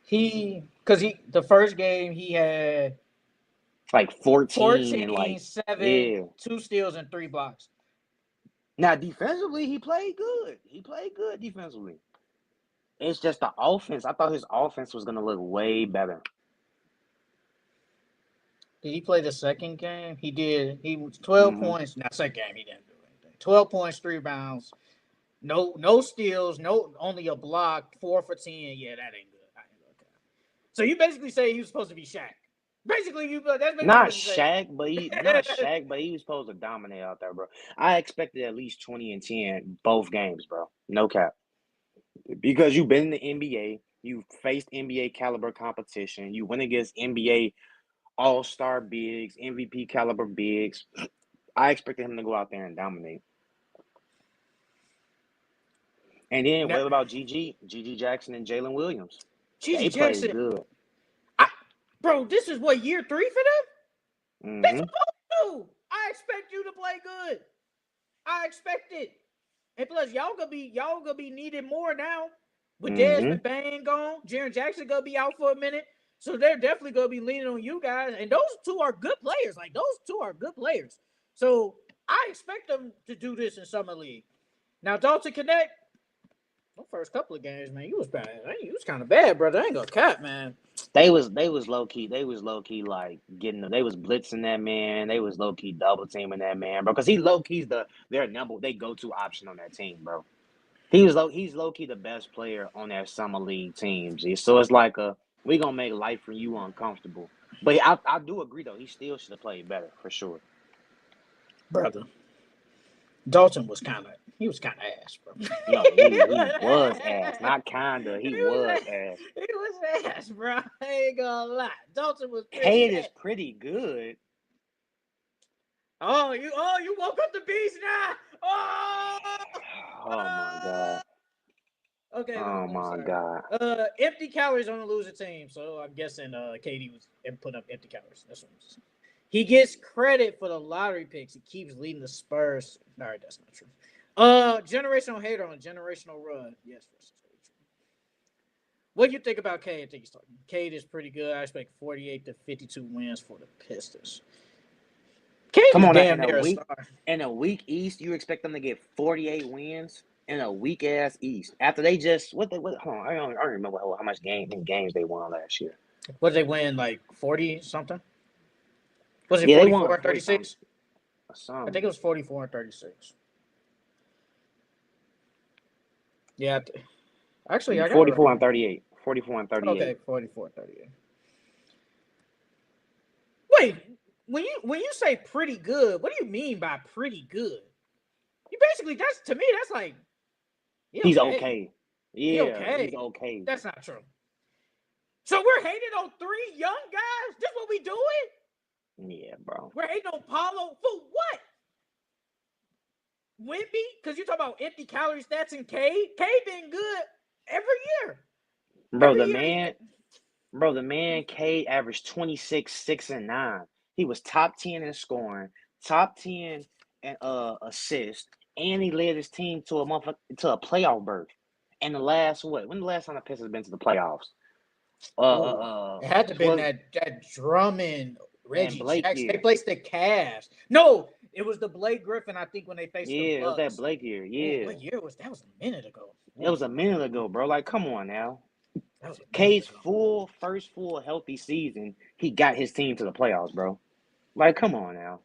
The first game he had like 14 and like 7, 2 steals and 3 blocks. Now defensively, he played good. Defensively. It's just the offense. I thought his offense was gonna look way better. Did he play the second game? He did. He was 12 points. Now, second game, he didn't do anything. 12 points, 3 rebounds. No steals, only a block, 4 for 10. Yeah, that ain't good. Okay. So you basically say he was supposed to be Shaq. Basically, that's not Shaq, but he was supposed to dominate out there, bro. I expected at least 20 and 10 both games, bro. No cap. Because you've been in the NBA, you faced NBA caliber competition, you went against NBA all-star bigs, MVP caliber bigs. I expected him to go out there and dominate. And then what about Gigi Jackson and Jalen Williams? They played good. Bro, this is what, year 3 for them? They're supposed to. I expect you to play good. I expect it. And plus, y'all gonna be needed more now. With Desmond Bain gone, Jaren Jackson gonna be out for a minute. So they're definitely gonna be leaning on you guys. And those two are good players. Like, those two are good players. So I expect them to do this in Summer League. Now, Dalton Connect, the first couple of games, man, you was bad. You was kind of bad, brother. I ain't gonna cap, man. They was low key. They was low key like getting them. They was blitzing that man. They was low key double teaming that man, bro. Because he low key's their go-to option on that team, bro. He's low key the best player on that Summer League team, G. So it's like we gonna make life for you uncomfortable. But I do agree though. He still should have played better for sure. Brother. Dalton was kind of ass, bro. No, he was ass, ass. not kinda. He He was was ass. ass. He was ass, bro. I ain't gonna lie. Dalton was pretty Cade is ass. pretty good. You woke up the beast now. Oh, Oh my god. okay, Oh I'm my sorry. god. Empty calories on a losing team, so I'm guessing KD was putting up empty calories. That's what I'm saying. He gets credit for the lottery picks. He keeps leading the Spurs. All right, that's not true. Generational hater on a generational run. Yes, that's true. What do you think about Cade? I think he's talking. Cade is pretty good. I expect 48 to 52 wins for the Pistons. Cade Come is on now, damn near a star. in a weak East, you expect them to get 48 wins in a weak ass East after they just what hold on, I don't remember how much games they won last year. What did they win? Like 40 something? Was it Yeah, they won 44 like and 40 something 36? or I think something. it was 44 and 36. Yeah. Actually, I got it right 44 here. and 38. 44 and 38. Okay, 44 and 38. Wait, when you say pretty good, what do you mean by pretty good? You basically that's to me that's like he He's okay. okay. He Yeah, he's okay. okay. That's not true. So we're hating on three young guys. This what we doing? Yeah, bro. We're hating on Paolo for what? Wimby? Because you talk about empty calorie stats and Cade. Cade been good every year. Bro, Every the year he's man, bro, the man K averaged 26, 6, and 9. He was top 10 in scoring, top 10 in assist, and he led his team to a playoff berth. And the last what? When the last time the Pistons been to the playoffs? Ooh, it had to have been 12 that Drummond, and Reggie Blake Jackson. They year. placed the Cavs. No, it was the Blake Griffin. I think when they faced the Yeah, it was that Bucks. Blake year. Oh, Yeah. what year was that? That was a minute ago. It Ooh, was a minute ago, bro. Like, come on now. that was a minute K's ago. first full healthy season, he got his team to the playoffs, bro. Like, come on now.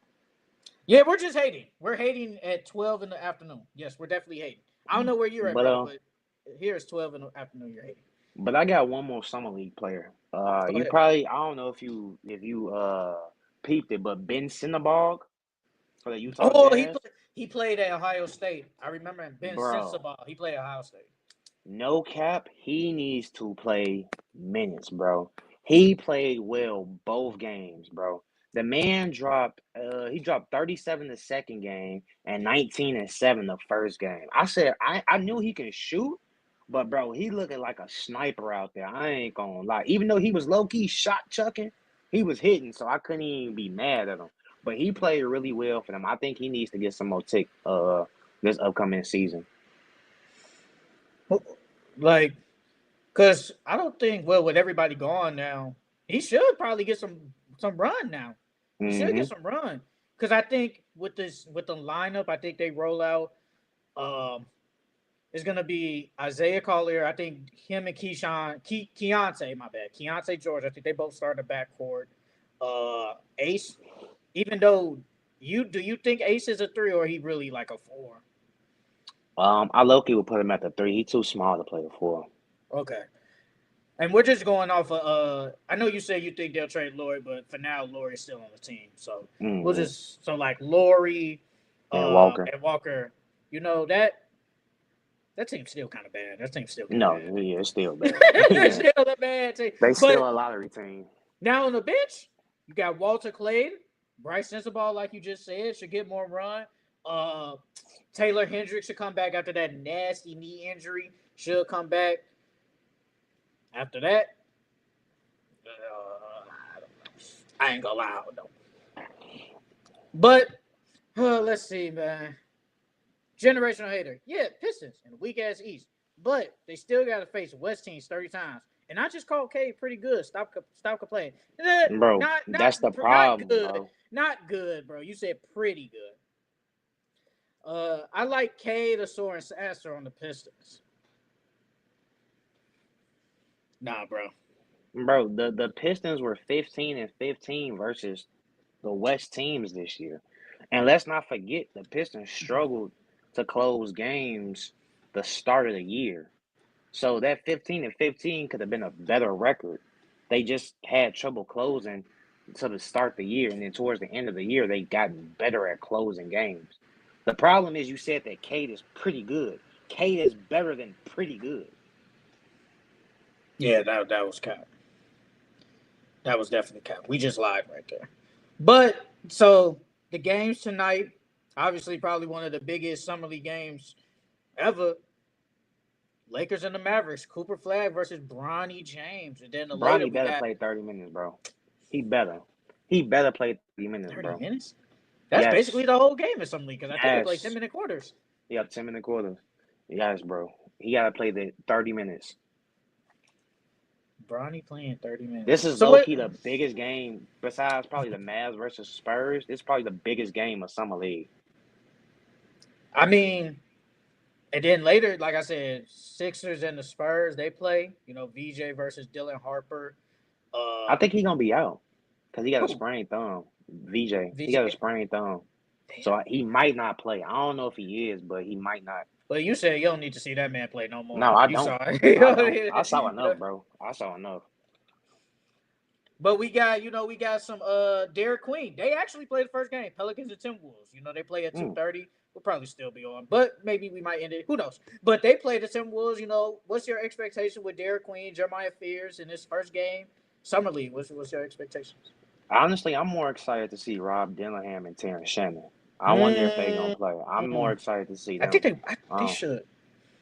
Yeah, we're just hating. We're hating at 12 in the afternoon. Yes, we're definitely hating. I don't know where you're at, But brother, but here it's 12 in the afternoon. You're hating. but I got one more summer league player. Go You ahead. probably I don't know if you peeped it, but Ben Sinnebog for the Utah Oh, Jazz, he played at Ohio State. I remember him. Ben bro. Sensabaugh. He played at Ohio State. No cap, he needs to play minutes, bro. He played well both games, bro. The man dropped 37 the second game and 19 and 7 the first game. I said I knew he can shoot, but bro, he looking like a sniper out there. I ain't gonna lie. Even though he was low key shot chucking, he was hitting, so I couldn't even be mad at him. But he played really well for them. I think he needs to get some more tick this upcoming season. Like, because I don't think, well, with everybody gone now, he should probably get some run now. He should get Hmm. some run. Because I think with the lineup, I think they roll out. It's gonna be Isaiah Collier. I think him and Keontae, my bad, Keontae George. I think they both start in the backcourt. Ace, even though you think Ace is a three or he really like a four? I low-key would put him at the 3. He too small to play the 4. Okay, and we're just going off of. I know you said you think they'll trade Laurie, but for now Laurie's still on the team, so we'll Hmm. just like Laurie, And Walker. and Walker. You know that team's still kind of bad. That team's still kind of No, bad. yeah, it's still bad. It's Yeah. still a bad team. They But still a lottery team. now on the bench, you got Walter Clayton, Bryce Sensabaugh, like you just said, should get more run. Uh, Taylor Hendricks should come back after that nasty knee injury. Should come back after that. I don't know. I ain't gonna lie, I don't know. But let's see, man. Generational hater. Yeah, Pistons and weak ass East. But they still got to face West teams 30 times. And I just called Cade pretty good. Stop complaining. Bro, that's the Not problem, good. bro. Not good, bro. You said pretty good. I like Cade, Asor, and Sasser on the Pistons. Nah, bro. Bro, the Pistons were 15 and 15 versus the West teams this year. And let's not forget the Pistons struggled to close games the start of the year. So that 15 and 15 could have been a better record. They just had trouble closing to the start of the year, and then towards the end of the year, they gotten better at closing games. The problem is you said that Cade is pretty good. Cade is better than pretty good. Yeah, that was cap. That was definitely cap. We just lied right there. But so the games tonight, obviously, probably one of the biggest summer league games ever. Lakers and the Mavericks. Cooper Flag versus Bronny James, and then later Bronny we better got play 30 minutes, bro. He better. He better play 30 minutes, 30 bro. minutes. That's basically Yes. the whole game in some league because I think they play Yes. 10-minute quarters. He up 10 minute quarters. Yes, bro. He gotta play the 30 minutes. Bronny playing 30 This minutes. is So low what? key the biggest game besides probably the Mavs versus Spurs. It's probably the biggest game of summer league. I mean, and then later, like I said, Sixers and the Spurs they play. VJ versus Dylan Harper. I Uh, think he gonna be out because he got a who? sprained thumb. VJ, he got a VJ. sprained thumb, Damn. so he might not play. I don't know if he is, but he might not. But you said you don't need to see that man play no more. No, I You don't. saw it. I don't. I saw enough, bro. I saw enough. But we got some Derek Queen. They actually played the first game. Pelicans and Timberwolves. They play at Mm. 2:30. We'll probably still be on, but maybe we might end it. Who knows? But they played the Timberwolves. What's your expectation with Derek Queen, Jeremiah Fears in this first game? Summer League. What's your expectations? Honestly, I'm more excited to see Rob Dillingham and Terrence Shannon. I wonder if they gonna Mm, play. I'm more excited to see I think them. they Um, should.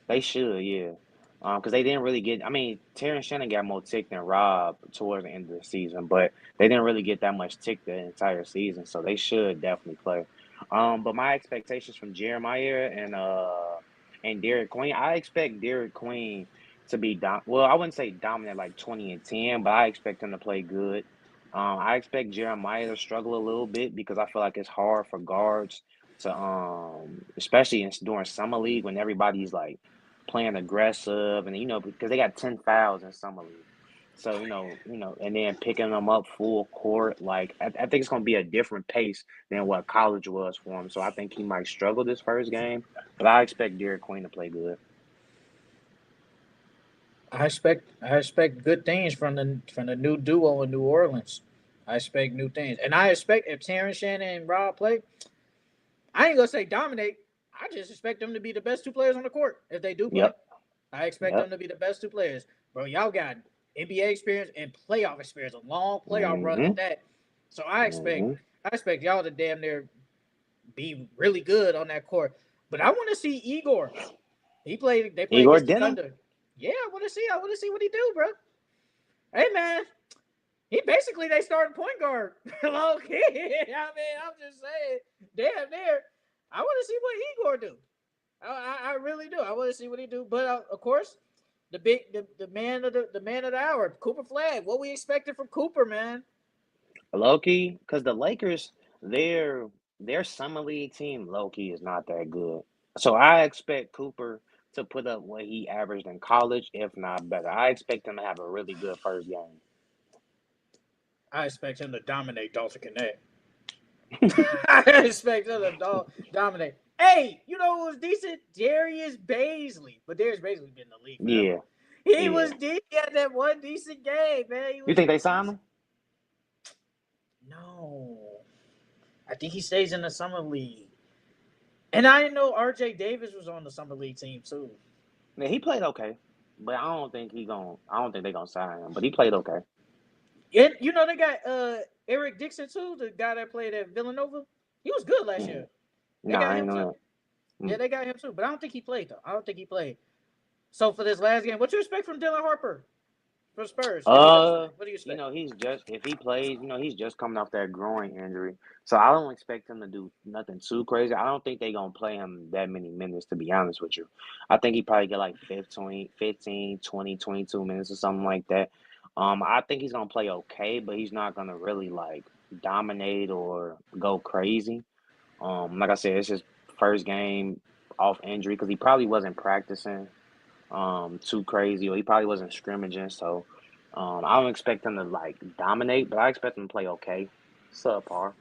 they should, yeah. Because they didn't really get. I mean, Terrence Shannon got more tick than Rob towards the end of the season, but they didn't really get that much tick the entire season, so they should definitely play. But my expectations from Jeremiah and Derek Queen, I expect Derek Queen to be well, I wouldn't say dominant like 20 and 10, but I expect him to play good. I expect Jeremiah to struggle a little bit because I feel like it's hard for guards to especially during summer league when everybody's like playing aggressive and because they got 10 fouls in summer league. So and then picking them up full court, like I think it's gonna be a different pace than what college was for him. So I think he might struggle this first game, but I expect Derek Queen to play good. I expect good things from the new duo in New Orleans. I expect new things, and I expect if Terrence Shannon and Rob play, I ain't gonna say dominate. I just expect them to be the best two players on the court if they do play. Yep, I expect yep. them to be the best two players. Bro, y'all got NBA experience and playoff experience, a long playoff run Mhm, at that. So I expect mhm. I expect y'all to damn near be really good on that court. But I want to see Igor. They play Igor against the Denham. Thunder. Yeah, I want to see what he do, bro. Hey man, he basically they starting point guard. Low key. I mean, I'm just saying, damn near. I want to see what Igor do. I really do. I want to see what he do. But of course, the man of the hour, Cooper Flag. What we expected from Cooper, man? Loki, because the Lakers, their their summer league team, Loki is not that good. So I expect Cooper to put up what he averaged in college, if not better. I expect him to have a really good first game. I expect him to dominate Dalton Connect. I expect him to dominate. Hey, you know who was decent? Darius Baisley. But Darius Baisley been in the league forever. Yeah, He yeah. was decent. He had that one decent game, man. He You was think they signed decent. him? No. I think he stays in the summer league. And I didn't know RJ Davis was on the summer league team too. Yeah, he played okay, but I don't think they gonna sign him. But he played okay. And they got Eric Dixon too, the guy that played at Villanova. He was good last Mm. year. They Nah, got I ain't him too. know that. Yeah, Mm. they got him too. But I don't think he played though. I don't think he played. So for this last game, what you expect from Dylan Harper for Spurs if he does play? Uh, What do you expect? he's just if he plays, he's just coming off that groin injury. So I don't expect him to do nothing too crazy. I don't think they're gonna play him that many minutes, to be honest with you. I think he probably get like 15, 20, 22 minutes or something like that. I think he's gonna play okay, but he's not gonna really like dominate or go crazy. Like I said, it's his first game off injury because he probably wasn't practicing too crazy, or he probably wasn't scrimmaging. So I don't expect him to like dominate, but I expect him to play okay, subpar.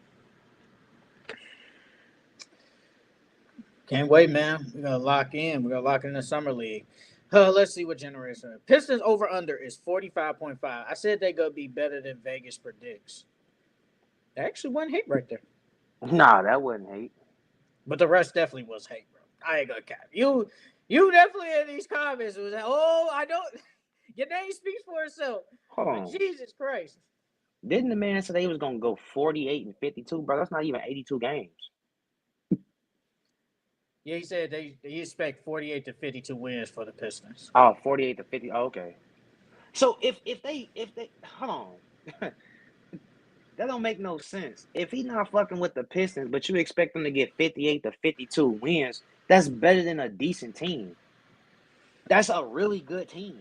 Can't wait, man. We're gonna lock in. We're gonna lock in the summer league. Let's see what generation. Pistons over under is 45.5. I said they gonna be better than Vegas predicts. That actually wasn't hate right there. Nah, that wasn't hate. But the rest definitely was hate, bro. I ain't gonna cap. You definitely in these comments was like, oh, I don't. Your name speaks for itself. Hold But on. Jesus Christ. Didn't the man say they was gonna go 48-52, bro? That's not even 82 games. Yeah, he said they expect 48 to 52 wins for the Pistons. Oh, 48-50. Oh, okay. So if they hold on. That don't make no sense. If he not fucking with the Pistons, but you expect them to get 58-52 wins, that's better than a decent team. That's a really good team.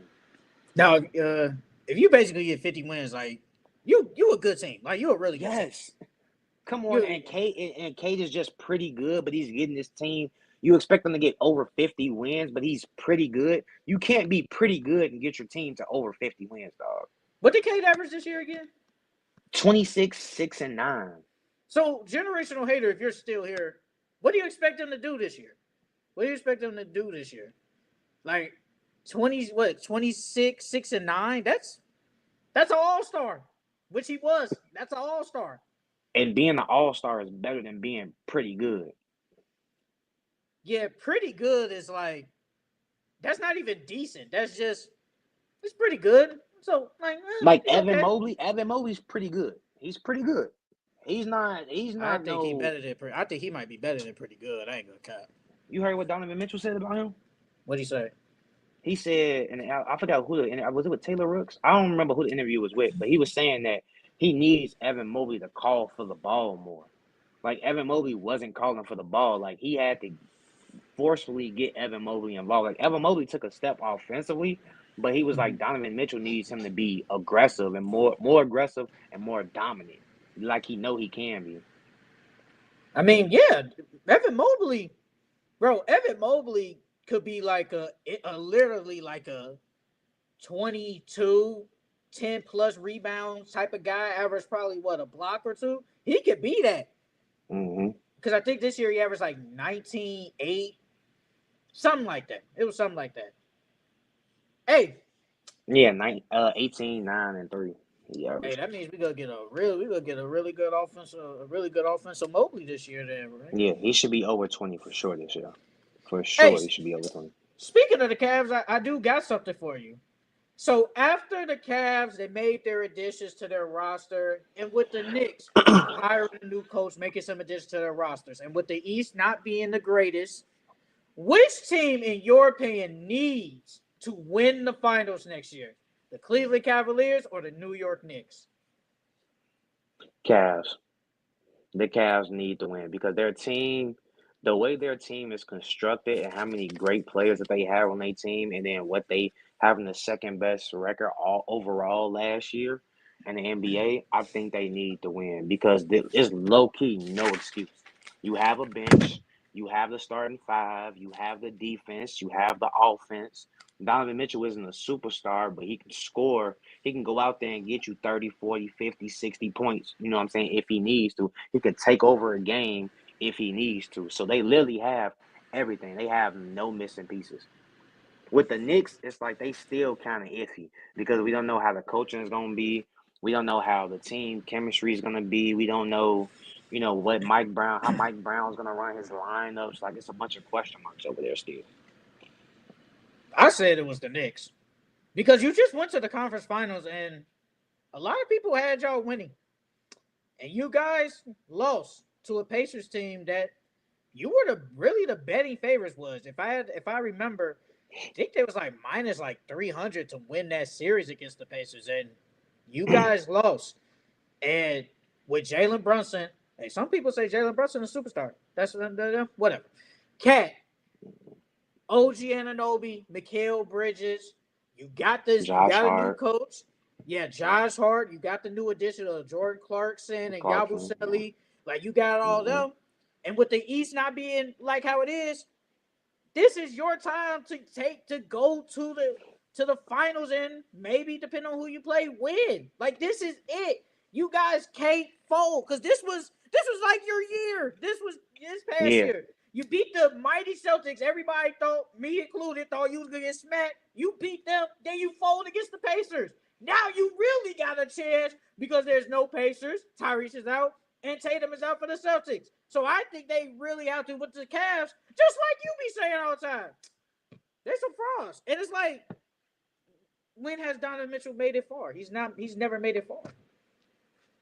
Now, if you basically get 50 wins, like you a good team. Like you a really good team. Yes. Come on, You and Kate is just pretty good, but he's getting this team. You expect them to get over 50 wins, but he's pretty good. You can't be pretty good and get your team to over 50 wins, dog. what did Cade average this year again? 26, 6, and 9. So generational hater, if you're still here, what do you expect them to do this year? What do you expect them to do this year? Like 26, 6, and 9? That's an all-star. Which he was. That's an all-star. And being an all-star is better than being pretty good. Yeah, pretty good is like that's not even decent. That's just it's pretty good. So Like okay. Evan Mobley's pretty good. He's pretty good. He's not I think he no. better than I think he might be better than pretty good. I ain't gonna cap. You heard what Donovan Mitchell said about him? What'd he say? He said, and I forgot who was it with Taylor Rooks? I don't remember who the interview was with, but he was saying that he needs Evan Mobley to call for the ball more. Like Evan Mobley wasn't calling for the ball. Like he had to forcefully get Evan Mobley involved. Like Evan Mobley took a step offensively, but he was like Donovan Mitchell needs him to be aggressive and more aggressive and more dominant, like he can be. I mean, yeah, Evan Mobley, bro. Evan Mobley could be like a literally like a 22, 10 plus rebounds type of guy. Average probably what a block or two. He could be that. Mm-hmm. Because I think this year he averaged like 19, 8, something like that. It was something like that. Hey, Yeah, 18, 9, and 3. Yeah, hey, that means we gonna get a really good offensive Mobley this year, then, right? yeah, he should be over 20 for sure this year. For Hey, sure, he should be over 20. speaking of the Cavs, I do got something for you. So after the Cavs, they made their additions to their roster, and with the Knicks hiring a new coach, making some additions to their rosters, and with the East not being the greatest, which team, in your opinion, needs to win the finals next year? The Cleveland Cavaliers or the New York Knicks? Cavs. The Cavs need to win because the way their team is constructed and how many great players that they have on their team, and then what they having the second best record all overall last year in the NBA, I think they need to win because it's low key no excuse. You have a bench, you have the starting five, you have the defense, you have the offense. Donovan Mitchell isn't a superstar, but he can score. He can go out there and get you 30, 40, 50, 60 points. You know what I'm saying? If he needs to, he could take over a game if he needs to. So they literally have everything. They have no missing pieces. With the Knicks, it's like they still kind of iffy because we don't know how the coaching is going to be. We don't know how the team chemistry is going to be. We don't know, what how Mike Brown's going to run his lineups. Like it's a bunch of question marks over there still. I said it was the Knicks because you just went to the conference finals and a lot of people had y'all winning, and you guys lost to a Pacers team that you were the betting favorites. Was if I remember, I think there was like minus like 300 to win that series against the Pacers, and you guys lost. And with Jalen Brunson, hey, some people say Jalen Brunson is a superstar. That's whatever. Cat, OG Anunoby, Mikal Bridges. You got this. You Josh got a new Hart, coach. Yeah, Josh Hart. You got the new addition of Jordan Clarkson and Clarkson. Yeah. Yabusele. Like you got all Mm-hmm. them. And with the East not being like how it is, this is your time to go to the finals and maybe depending on who you play, win. Like this is it. You guys can't fold because this was like your year. This was this past Yeah. year. You beat the mighty Celtics. Everybody thought, me included, thought you was gonna get smacked. You beat them, then you fold against the Pacers. Now you really got a chance because there's no Pacers. Tyrese is out. and Tatum is out for the Celtics. So I think they really have to with the Cavs, just like you be saying all the time. They're some frauds. And it's like, when has Donovan Mitchell made it far? He's never made it far.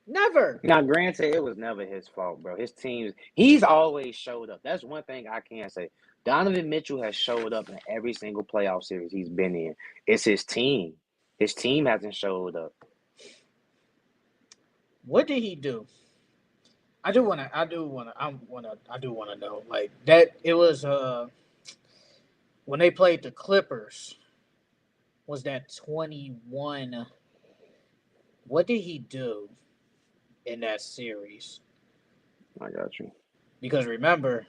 Never. Now, granted, it was never his fault, bro. His teams, he's always showed up. That's one thing I can say. Donovan Mitchell has showed up in every single playoff series he's been in. It's his team. His team hasn't showed up. What did he do? I do wanna know. Like that it was when they played the Clippers, was that 21? What did he do in that series? I got you. Because remember,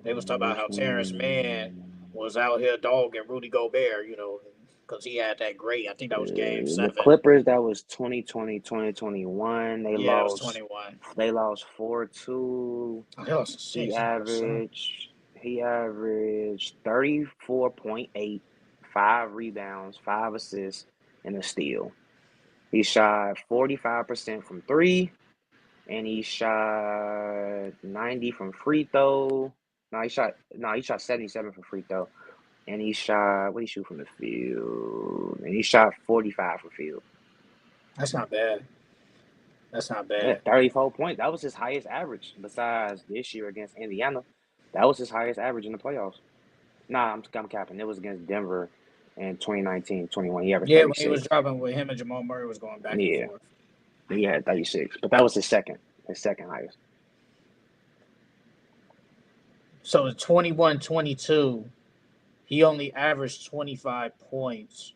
they was talking about how Terrence Mann was out here dogging Rudy Gobert, because he had that great. I think that was Game The 7. Clippers, that was 2020, 2021. It was 21. They lost 4-2. Oh, they lost 6. He averaged 34.8, 5 rebounds, 5 assists, and a steal. He shot 45% from 3, and he shot 90 from free throw. He shot 77 from free throw. And he shot, what did he shoot from the field? And he shot 45 from field. That's not bad. Yeah, 34 points. That was his highest average besides this year against Indiana. That was his highest average in the playoffs. Nah, I'm capping. It was against Denver in 2019-21. He averaged 36. When he was dropping with him and Jamal Murray was going back and forth. He had 36. But that was his second highest. So it's 21-22. He only averaged 25 points.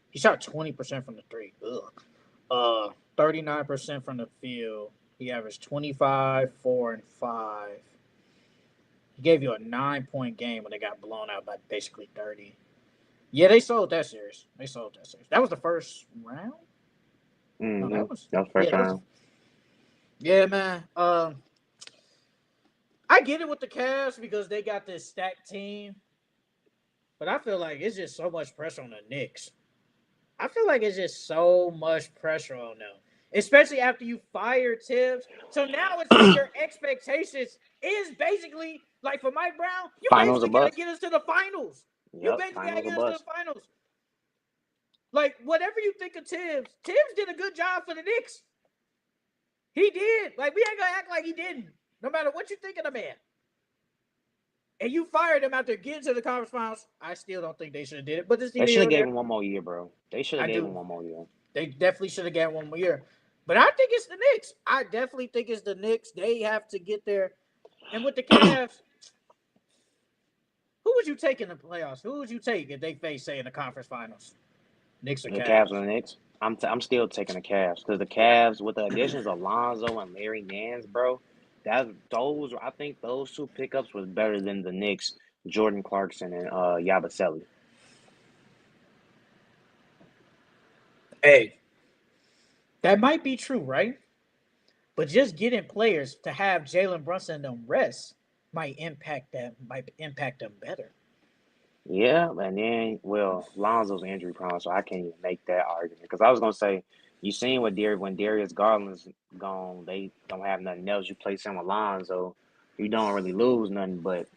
He shot 20% from the 3. 39% from the field. He averaged 25, 4, and 5. He gave you a 9-point game when they got blown out by basically 30. Yeah, they sold that series. That was the first round? Mm-hmm. No, that was first round. Yeah, man. I get it with the Cavs because they got this stacked team. But I feel like it's just so much pressure on the Knicks. I feel like it's just so much pressure on them. Especially after you fire Tibbs. So now it's like your expectations is basically, like for Mike Brown, you basically got to get us to the finals. Yep, you basically got to get us to the finals. Like, whatever you think of Tibbs did a good job for the Knicks. He did. Like, we ain't going to act like he didn't. No matter what you think of the man. And you fired him after getting to the conference finals. I still don't think they should have did it. But they should have gave him one more year, bro. They should have gave him one more year. They definitely should have got one more year. But I think it's the Knicks. I definitely think it's the Knicks. They have to get there. And with the Cavs, who would you take in the playoffs? Who would you take if they face, say, in the conference finals? Knicks or Cavs? The Cavs or the Knicks? I'm still taking the Cavs because the Cavs, with the additions of Lonzo and Larry Nance, bro, I think those 2 pickups was better than the Knicks, Jordan Clarkson and Yabusele. Hey, that might be true, right? But just getting players to have Jalen Brunson and them rest might impact them better. Yeah, and then Lonzo's injury prone, so I can't even make that argument. Because I was gonna say, you seen when Darius Garland's gone, they don't have nothing else. You place him with Lonzo, you don't really lose nothing. But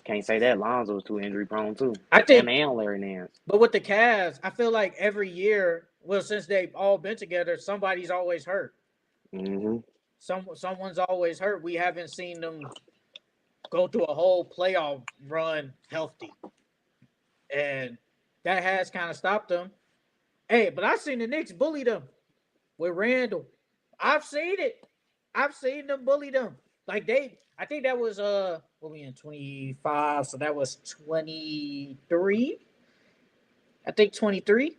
can't say that Lonzo's too injury prone too. I think, and Larry Nance. But with the Cavs, I feel like every year, since they've all been together, somebody's always hurt. Mm-hmm. Someone's always hurt. We haven't seen them go through a whole playoff run healthy. And that has kind of stopped them. Hey, but I've seen the Knicks bully them with Randall. I've seen it. I've seen them bully them. Like I think that was what we in 25, so that was 23. I think 23.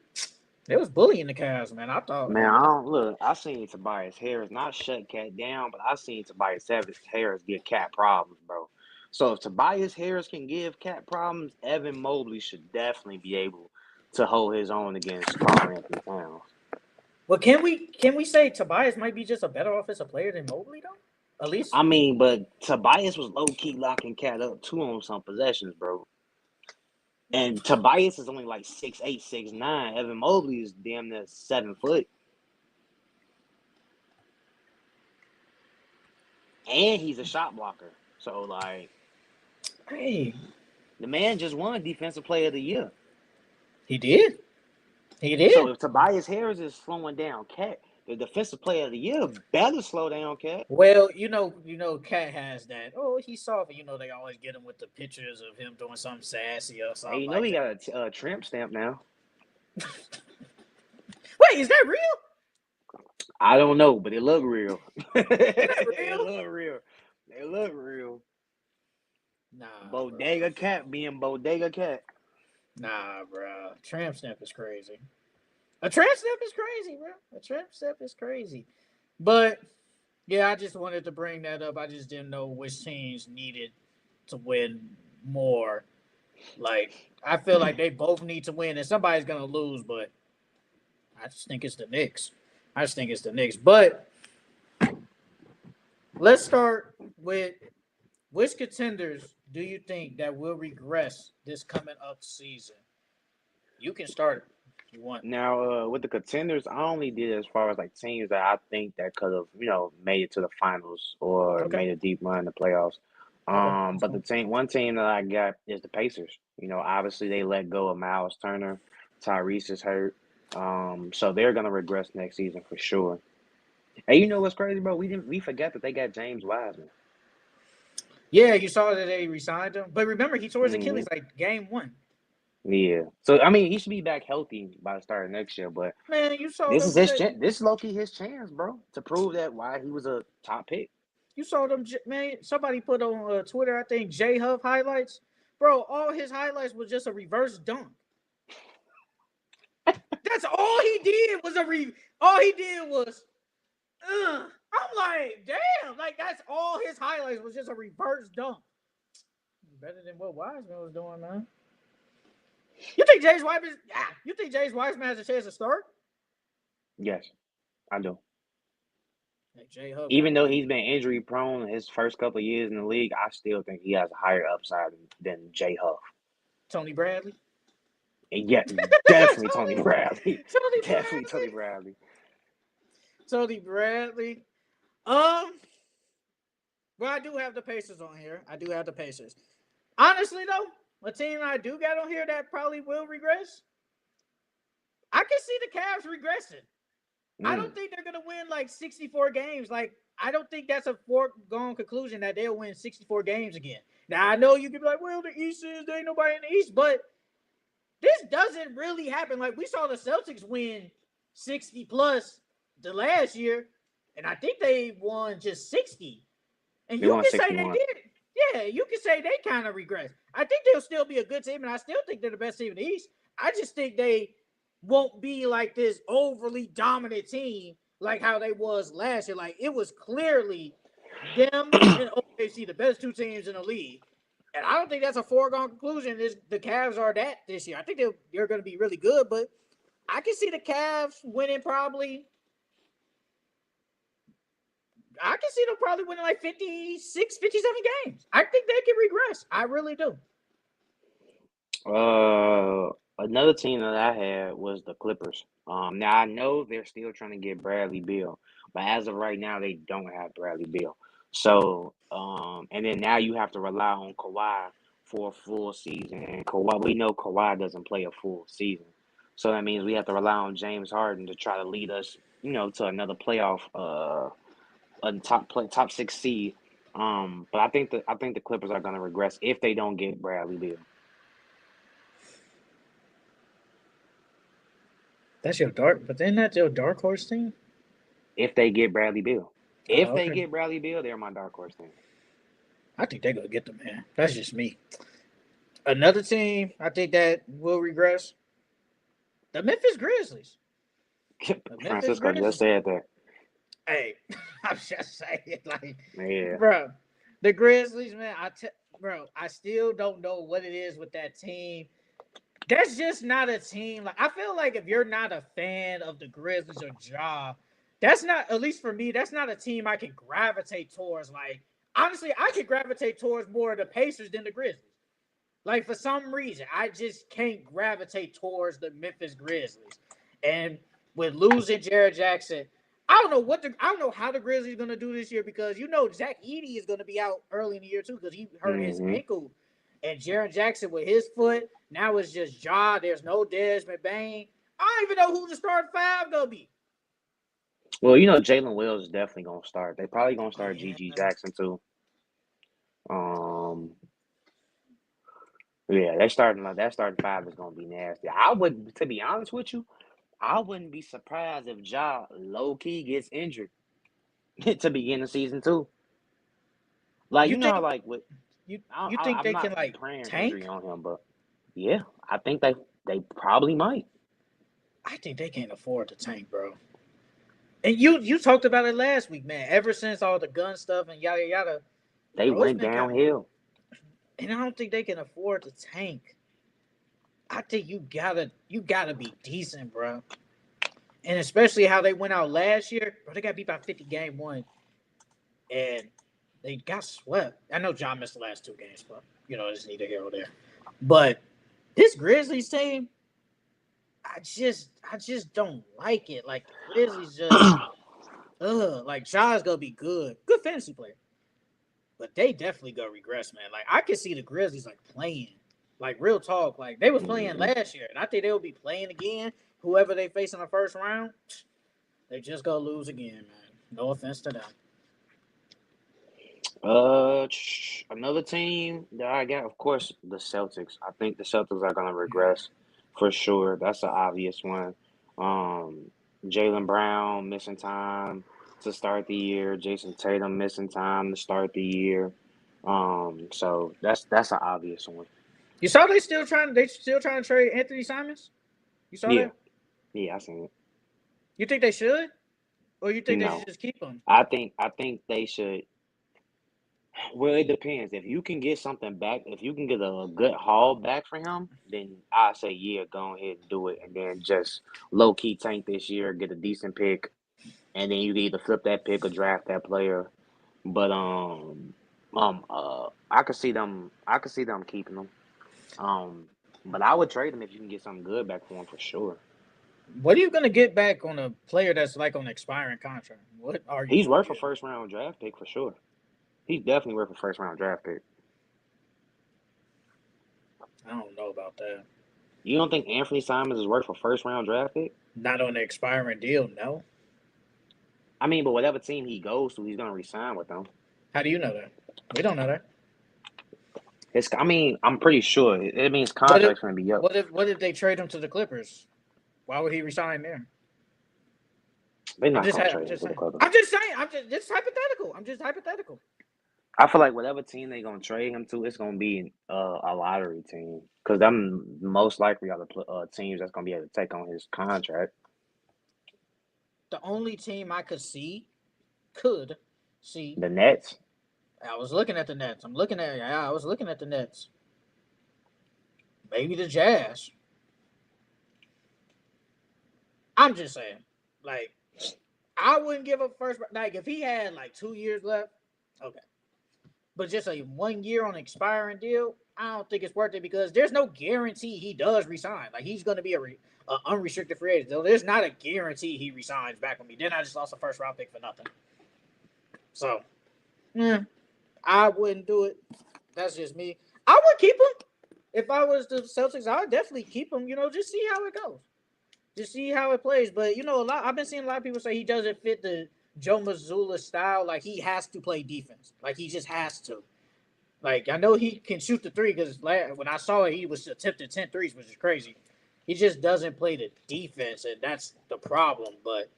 They was bullying the Cavs, man. I thought. Man, I seen Tobias Harris not shut Cat down, but I seen Tobias Harris get Cat problems, bro. So if Tobias Harris can give Cat problems, Evan Mobley should definitely be able to hold his own against Karl-Anthony Towns. Well, can we say Tobias might be just a better offensive player than Mobley though? At least. I mean, but Tobias was low key locking Cat up too on some possessions, bro. And Tobias is only like 6'8", 6'9". Evan Mobley is damn near 7 foot. and he's a shot blocker. So like Hey, the man just won Defensive Player of the Year. he did. He So did. if Tobias Harris is slowing down Cat, the Defensive Player of the Year better slow down Cat. Well, Cat has that. Oh, he's soft. They always get him with the pictures of him doing something sassy or Hey, something you know like he that. got a tramp stamp now. Wait, is that real? I don't know, but it look real. Is that It real? look real. It look real. Nah, bro. Bodega Cat being Bodega Cat. Nah, bro. Tramp stamp is crazy. A tramp stamp is crazy, bro. A tramp stamp is crazy. But yeah, I just wanted to bring that up. I just didn't know which teams needed to win more. Like, I feel like they both need to win, and somebody's gonna lose. But I just think it's the Knicks. But let's start with which contenders do you think that will regress this coming up season? You can start if you want. Now, with the Contenders, I only did as far as like teams that I think that could have, made it to the finals or Okay. made a deep run in the playoffs. Okay. But one team that I got is the Pacers. Obviously they let go of Miles Turner, Tyrese is hurt, so they're gonna regress next season for sure. And you know what's crazy, bro? We forgot that they got James Wiseman. Yeah, you saw that they resigned him, but remember he tore his Hmm. Achilles like game one. Yeah. So I mean, he should be back healthy by the start of next year, but Man, you saw this is them. his chance. This is low key his chance, bro, to prove that why he was a top pick. You saw them, man. Somebody put on Twitter, I think J Huff highlights. Bro, all his highlights was just a reverse dunk. That's all he did was All he did was. I'm like, damn, like that's all his highlights was just a reverse dunk. Better than what Wiseman was doing, man. You think James Wiseman? You think James Wiseman has a chance to start? Yes, I do. Like J Huff got Even the though lead. he's been injury prone his first couple of years in the league, I still think he has a higher upside than Jay Huff. Tony Bradley. And yeah, definitely Tony Tony, Bradley. Tony Definitely Tony Bradley. Bradley. Tony Bradley. Um, well, I do have the Pacers on here. I do have the Pacers. Honestly, though, a team I do got on here that probably will regress. I can see the Cavs regressing. I don't Mm. think they're gonna win like 64 games. Like, I don't think that's a foregone conclusion that they'll win 64 games again. Now I know you could be like, well, the East is there ain't nobody in the East, but this doesn't really happen. Like we saw the Celtics win 60 plus the last year, and I think they won just 60. And They you won can say they 61. did. Yeah, you can say they kind of regress. I think they'll still be a good team, and I still think they're the best team in the East. I just think they won't be like this overly dominant team like how they was last year. Like it was clearly them and OKC, the best two teams in the league. And I don't think that's a foregone conclusion. Is the Cavs are that this year? I think they're going to be really good, but I can see the Cavs winning probably. I can see them probably winning like 56, 57 games. I think they can regress. I really do. Another team that I had was the Clippers. Now I know they're still trying to get Bradley Beal, but as of right now, they don't have Bradley Beal. So, and then now you have to rely on Kawhi for a full season, and Kawhi, we know Kawhi doesn't play a full season, so that means we have to rely on James Harden to try to lead us, to another playoff, a top six seed. But I think the Clippers are going to regress if they don't get Bradley Beal. That's your dark, but then that's your dark horse team. If they get Bradley Beal. If Oh, they okay. get Bradley Beal, they're my dark horse team. I think they're gonna get them, man. That's just me. Another team I think that will regress. The Memphis Grizzlies. The Memphis Francisco just Grizzlies. said that. Hey, I'm just saying, like, Yeah. bro, the Grizzlies, man. Bro, I still don't know what it is with that team. That's just not a team. Like I feel like if you're not a fan of the Grizzlies or Ja, that's not, at least for me, that's not a team I can gravitate towards. Like honestly, I could gravitate towards more of the Pacers than the Grizzlies. Like for some reason, I just can't gravitate towards the Memphis Grizzlies. And with losing Jared Jackson, I don't know how the Grizzlies are gonna do this year because Zach Edey is gonna be out early in the year too because he hurt his Mm-hmm. ankle, and Jaren Jackson with his foot. Now it's just Ja. There's no Desmond Bain. I don't even know who the starting five gonna be. Well, Jalen Wells is definitely gonna start. They probably gonna Oh start yeah, GG Jackson too. Um, yeah, that starting five is gonna be nasty. I would, to be honest with you, I wouldn't be surprised if Ja low key gets injured to begin the season too. Like you how think like with you think I'm they can not like praying injury tank? on him, but yeah, I think they probably might. I think they can't afford to tank, bro. And you talked about it last week, man. Ever since all the gun stuff and yada yada, They bro, it's went been kind of. downhill. And I don't think they can afford to tank. I think you gotta be decent, bro. And especially how they went out last year, bro. They got beat by 50 game one, and they got swept. I know John missed the last two games, but it's neither here or there. But this Grizzlies team, I just don't like it. Like the Grizzlies just, like Ja's gonna be good fantasy player, but they definitely gonna regress, man. Like I could see the Grizzlies like playing, like real talk, like they was playing Hmm. last year, and I think they'll be playing again. Whoever they face in the first round, they just gonna lose again, man. No offense to them. Another team that I got, of course, the Celtics. I think the Celtics are gonna regress for sure. That's an obvious one. Um, Jalen Brown missing time to start the year. Jason Tatum missing time to start the year. So that's an obvious one. You saw they still trying to trade Anthony Simons. You saw Yeah, that? yeah, I seen it. You think they should, or you think they should No, just keep him? I think they should. Well, it depends. If you can get something back, if you can get a good haul back for him, then I say yeah, go ahead and do it, and then just low key tank this year, get a decent pick, and then you can either flip that pick or draft that player. But I could see them keeping them. Um, but I would trade him if you can get something good back for him for sure. What are you gonna get back on a player that's like on an expiring contract? What are you He's gonna worth a get? first round draft pick for sure. He's definitely worth a first round draft pick. I don't know about that. You don't think Anthony Simons is worth a first round draft pick? Not on the expiring deal, no. I mean, but whatever team he goes to, he's gonna resign with them. How do you know that? We don't know that. I mean, I'm pretty sure it means What if contract's gonna be up. what if they trade him to the Clippers? Why would he resign there? They're I'm not just gonna I'm trade him just to the saying. Clippers. I'm just saying. I'm just hypothetical. I'm just hypothetical. I feel like whatever team they gonna trade him to, it's gonna be a lottery team because them most likely are the teams that's gonna be able to take on his contract. The only team I could see. The Nets. I was looking at the Nets. I was looking at the Nets. Maybe the Jazz. I'm just saying. Like I wouldn't give up first. Like if he had like 2 years left, okay. But just a 1 year on expiring deal, I don't think it's worth it because there's no guarantee he does resign. Like he's going to be a unrestricted free agent. So there's not a guarantee he resigns back with me. Then I just lost a first round pick for nothing. So, yeah, I wouldn't do it. That's just me. I would keep him if I was the Celtics. I would definitely keep him. Just see how it goes. Just see how it plays. But a lot. I've been seeing a lot of people say he doesn't fit the Joe Mazzulla style. Like he has to play defense. Like he just has to. Like I know he can shoot the three because when I saw it, he was attempting 10 threes, which is crazy. He just doesn't play the defense, and that's the problem. But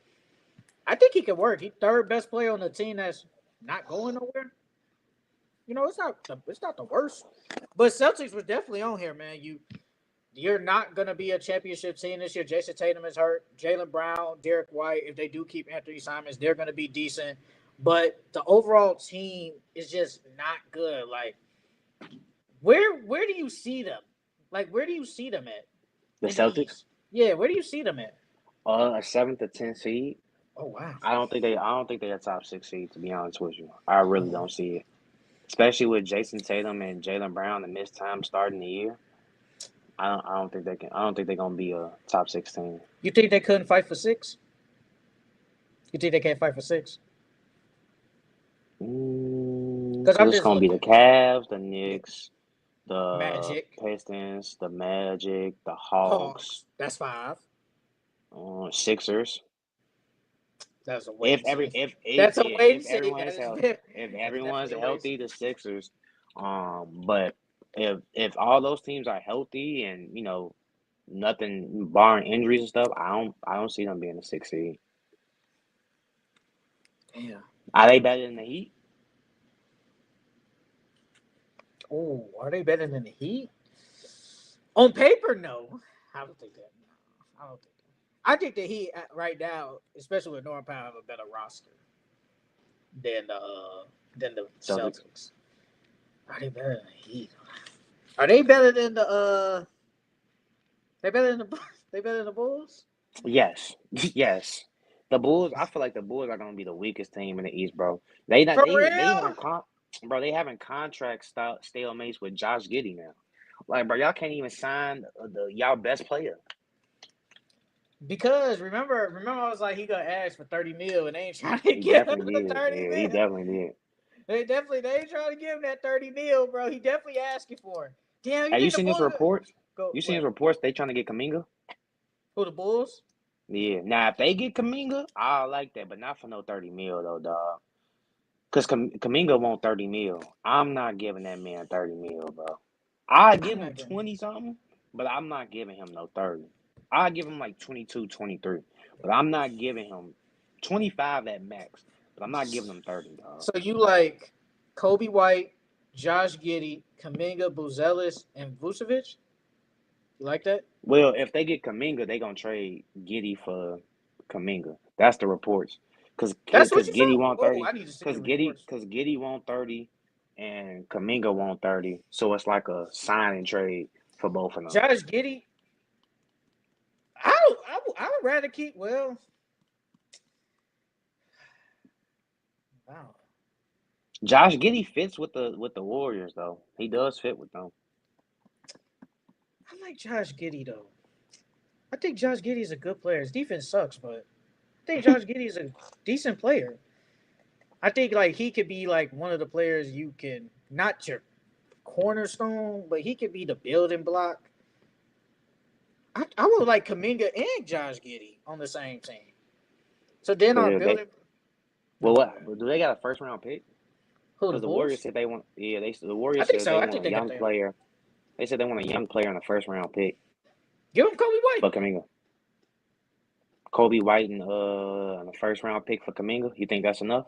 I think he can work. He's third best player on the team that's not going nowhere. It's not the worst. But Celtics was definitely on here, man. You're not gonna be a championship team this year. Jason Tatum is hurt. Jalen Brown, Derek White. If they do keep Anthony Simons, they're gonna be decent. But the overall team is just not good. Like where do you see them? Like where do you see them at The in the Celtics. East? Yeah, where do you see them at? A 7th to 10th seed. Oh wow. I don't think they a top 6 seed to be honest with you. I really Oh. don't see it. Especially with Jason Tatum and Jalen Brown and missed time starting the year. I don't think they can. I don't think they're gonna be a top 16. You think they couldn't fight for six? You think they can't fight for 6? Because So I'm it's just gonna be the looking. Cavs, the Yeah. Knicks, the Magic, Pistons, the Magic, the Hawks, Hawks. That's 5. Sixers. That's a wait If and every see. That's a wait and if see. everyone That is is healthy, very, if that's everyone's definitely a wait and healthy, see. the Sixers. But if all those teams are healthy and nothing barring injuries and stuff, I don't see them being a 6 seed. Damn. Are they better than the Heat? Oh, are they better than the Heat? On paper, no. I don't think that. No, I don't think that. I think the Heat right now, especially with Norman Powell, have a better roster than the Celtics. Celtics. Are they better than the Heat? Are they better than the They better than the they better than the Bulls? Yes, yes. The Bulls. I feel like the Bulls are gonna be the weakest team in the East, bro. They not For they real? having bro. They having contract stalemates with Josh Giddey now. Like, bro, y'all can't even sign y'all best player. Because remember, I was like he gonna ask for 30 mil and they ain't trying to He give him definitely the did. 30 Yeah, he mil. definitely did. They ain't trying to give him that 30 mil, bro. He definitely asking for it. Damn, you Hey, you think the seen his Bulls reports? go You seen his what? reports? They trying to get Kaminga. Who the Bulls? Yeah. Now, if they get Kaminga, I like that, but not for no 30 mil though, dog. Cause Kaminga want 30 mil. I'm not giving that man 30 mil, bro. I give I'm him not getting 20 something, but I'm not giving him no 30. I give him like 22, 23, but I'm not giving him 25 at max. But I'm not giving him 30, dog. So you like Kobe White, Josh Giddey, Kaminga, Buzelis, and Vucevic? You like that? Well, if they get Kaminga, they gonna trade Giddy for Kaminga. That's the reports. Cause That's what cause you saw. Giddy want Oh, 30. I need to see Cause the Giddy reports. cause Giddy want 30, and Kaminga want 30. So it's like a sign and trade for both of them. Josh Giddey, I would rather keep. Well, wow. Josh Giddy fits with the Warriors though. He does fit with them. I like Josh Giddey though. I think Josh Giddey is a good player. His defense sucks, but I think Josh Giddey is a decent player. I think like he could be like one of the players you can not your cornerstone, but he could be the building block. I would like Kaminga and Josh Giddey on the same team. So then So our they building. well, No, go ahead. do they got a first round pick? Who the Because the Warriors Bulls? said they want. Yeah, the I Warriors think said so. they I want think a they got young that. player. They said they want a young player in the first round pick Give him Kobe White. for Kaminga. Kobe White and a first round pick for Kaminga. You think that's enough?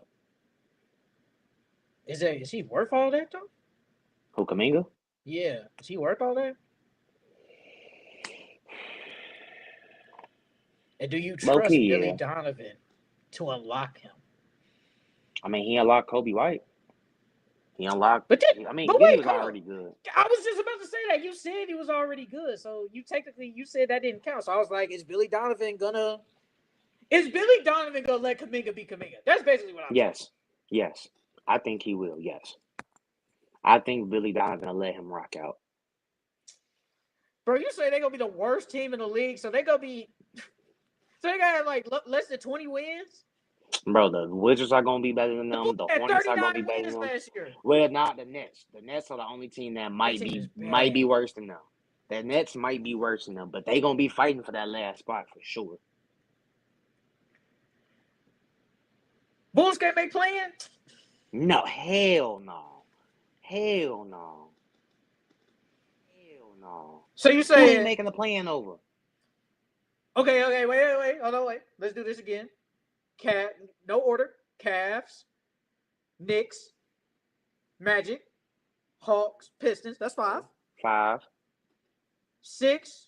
Is he worth all that though? Who Kaminga? Yeah, is he worth all that? And do you Low trust key, Billy yeah. Donovan to unlock him? I mean, he unlocked Kobe White. He unlocked. But then, I mean, but Giddy wait, was hold on. already good. I was just about to say that you said he was already good, so you said that didn't count. So I was like, is Billy Donovan gonna let Kaminga be Kaminga? That's basically what I'm saying. Yes, yes. I think he will. Yes, I think Billy Donovan will let him rock out. Bro, you say they're gonna be the worst team in the league, so they gotta have like less than 20 wins. Bro, the Wizards are gonna be better than The Bulls them. The had Hornets are 39 gonna be better than wins them. last year. Well, not the Nets. The Nets are the only team that That might team is be bad. worse than them. The Nets might be worse than them, but they gonna be fighting for that last spot for sure. Bulls can't make playing. No, hell no, hell no, hell no. So you Who they saying making the plan over? okay, wait, hold on, wait. Let's do this again. No order. Cavs, Knicks, Magic, Hawks, Pistons. That's 5. 5, 6.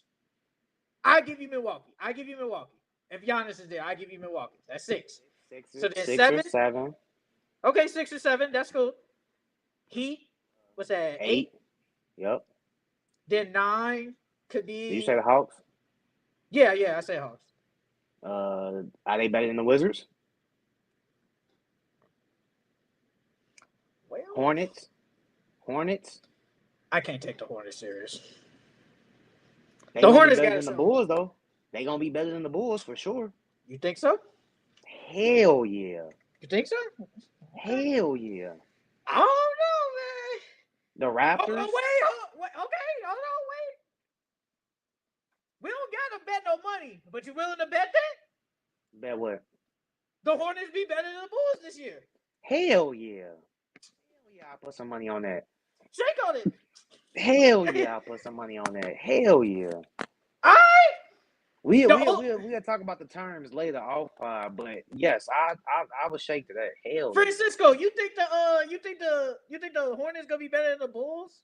I give you Milwaukee. If Giannis is there, I give you Milwaukee. That's 6. So then six or 7. seven, Okay, 6 or 7. That's cool. Heat. What's that? 8. 8. Yep. Then 9 could Did you say be. the Hawks? Yeah. I say Hawks. Are they better than the Wizards? Well, Hornets? Hornets? I can't take the Hornets serious. They The gonna be Hornets better got to than the show. Bulls though. They gonna be better than the Bulls for sure. You think so? Hell yeah. You think so? Hell yeah. I don't know, man. The Oh, Raptors? wait. Okay, hold on, wait. We don't gotta bet no money, but you willing to bet that? Bet what? The Hornets be better than the Bulls this year. Hell yeah. Hell yeah, I'll put some money on that. Shake on it. Hell yeah, I'll put some money on that. Hell yeah. All right. We'll talk about the terms later off, but yes, I would shake to that. Hell yeah. Francisco, you think the Hornets gonna be better than the Bulls?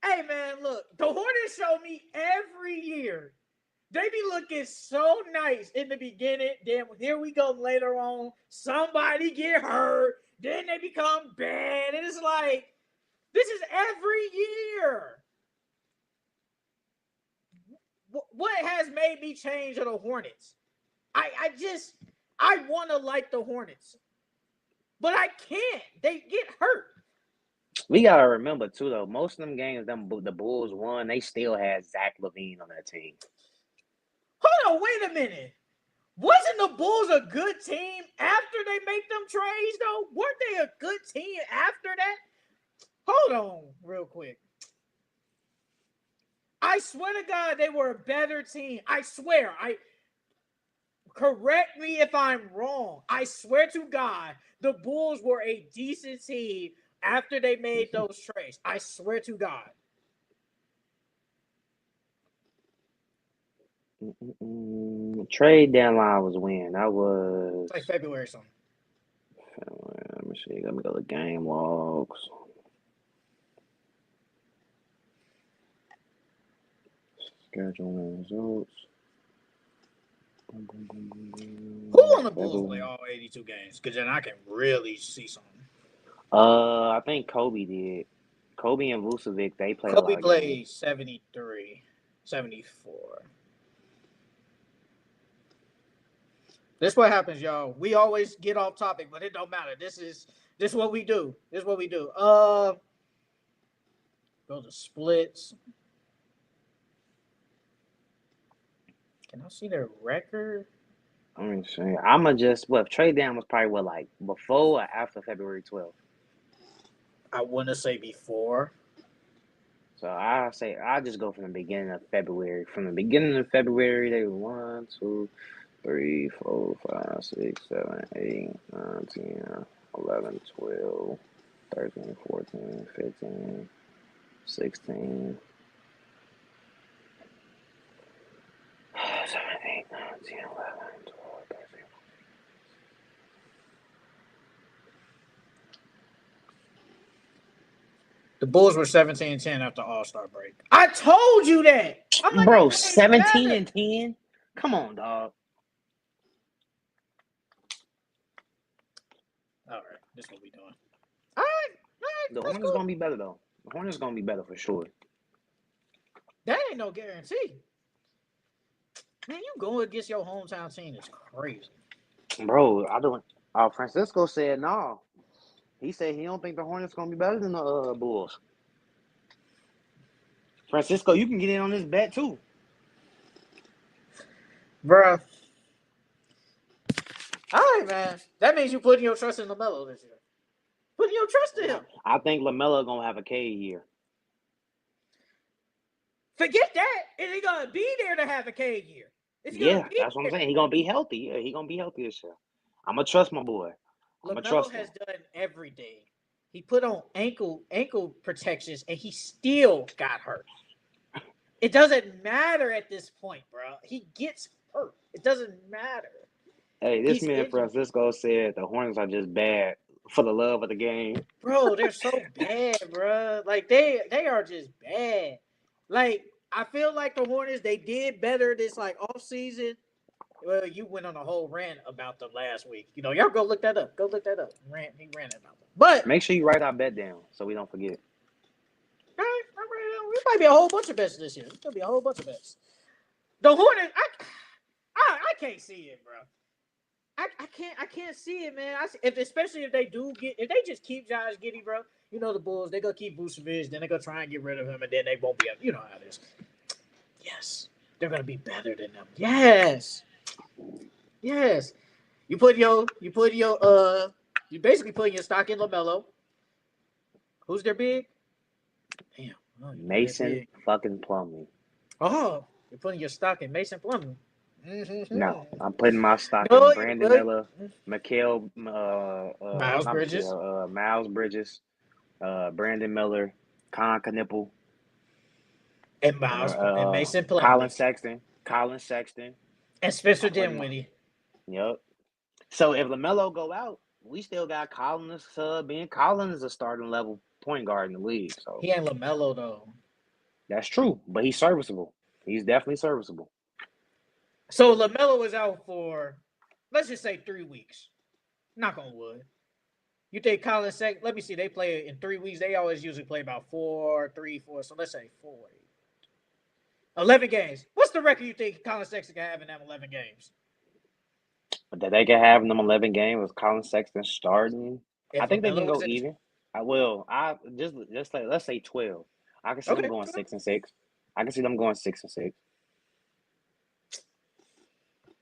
Hey man, look, the Hornets show me every year. They be looking so nice in the beginning. Then here we go later on. Somebody get hurt. Then they become bad. And it's like, this is every year. What has made me change of the Hornets? I want to like the Hornets, but I can't. They get hurt. We gotta remember too, though. Most of them games, the Bulls won. They still had Zach LaVine on that team. Hold on, wait a minute. Wasn't the Bulls a good team after they make them trades, though? Weren't they a good team after that? Hold on, real quick. I swear to God, they were a better team. I swear. Correct me if I'm wrong. I swear to God, the Bulls were a decent team after they made those trades. I swear to God. Trade deadline was when? That was It's like February or something. Let me see. Let me go to game logs. Schedule and results. Who on the Bulls play all 82 games? Because then I can really see something. I think Kobe did. Kobe and Vucevic, they played a lot Kobe of played games. 73, 74. This is what happens, y'all. We always get off topic, but it don't matter. This is what we do. This is what we do. Go to splits. Can I see their record? Let me see. I'ma just trade down was probably like before or after February 12th. I want to say before. So I just go from the beginning of February. From the beginning of February, they were 1, 2, 3, 4, 5, 6, 7, 8, 9, 10, 11, 12, 13, 14, 15, 16, 7, 8, 9, 10, 11, 12, 13. The Bulls were 17-10 after All-Star break. I told you that. I'm like, bro, 17-10? Come on, dog. All right, this is what we doing. All right. The Hornets gonna be better though. The Hornets gonna be better for sure. That ain't no guarantee. Man, you going against your hometown team is crazy. Bro, I don't. Francisco said no. He said he don't think the Hornets gonna be better than the Bulls. Francisco, you can get in on this bet too, Bruh. All right, man. That means you putting your trust in LaMelo this year. Putting your trust in him. I think LaMelo gonna have a K year. Forget that. Is he gonna be there to have a K year? Yeah, that's what I'm saying. He gonna be healthy. Yeah, he gonna be healthy this year. I'm gonna trust my boy. LaMelo has done everything. He put on ankle protections and he still got hurt. It doesn't matter at this point, bro. He gets hurt. It doesn't matter. Hey, this man Francisco said the Hornets are just bad for the love of the game. Bro, they're so bad, bro. Like they are just bad. Like I feel like the Hornets, they did better this like off season. Well, you went on a whole rant about them last week. You know, y'all go look that up. He ran about them. But make sure you write our bet down so we don't forget. All right, it might be a whole bunch of bets this year. It's gonna be a whole bunch of bets. The Hornets, I can't see it, bro. I can't see it, man. Especially if they just keep Josh Giddey, bro. You know the Bulls, they gonna keep Vucevic, then they gonna try and get rid of him, and then they won't be able. You know how it is. Yes, they're gonna be better than them. Yes. Yes. You basically putting your stock in LaMelo. Who's their big? Damn. Oh, you know they're Mason big. fucking Plumlee. Oh, you're putting your stock in Mason Plumlee. No, I'm putting my stock in No, Brandon Miller, Mikal, Miles not Bridges Mikal, Miles Bridges, Brandon Miller, Con Knipple, and Mason Colin Plumlee Sexton, and Spencer I'm putting my, Dinwiddie. yep. So if LaMelo go out, we still got Collins sub in. Collins is a starting level point guard in the league. So He ain't LaMelo though. that's true, but he's serviceable. He's definitely serviceable. So LaMelo is out for, let's just say 3 weeks. Knock on wood. You think Colin Sexton? Let me see. They play in 3 weeks. They always usually play about 4, 3, 4. So let's say 4, 11 games. What's the record you think Colin Sexton can have in them 11 games? But that they can have in them 11 games with Colin Sexton starting. I If think they can LaMelo was go in, even. I will. I just like let's say 12. I can see them okay, going 6-6. I can see them going 6-6.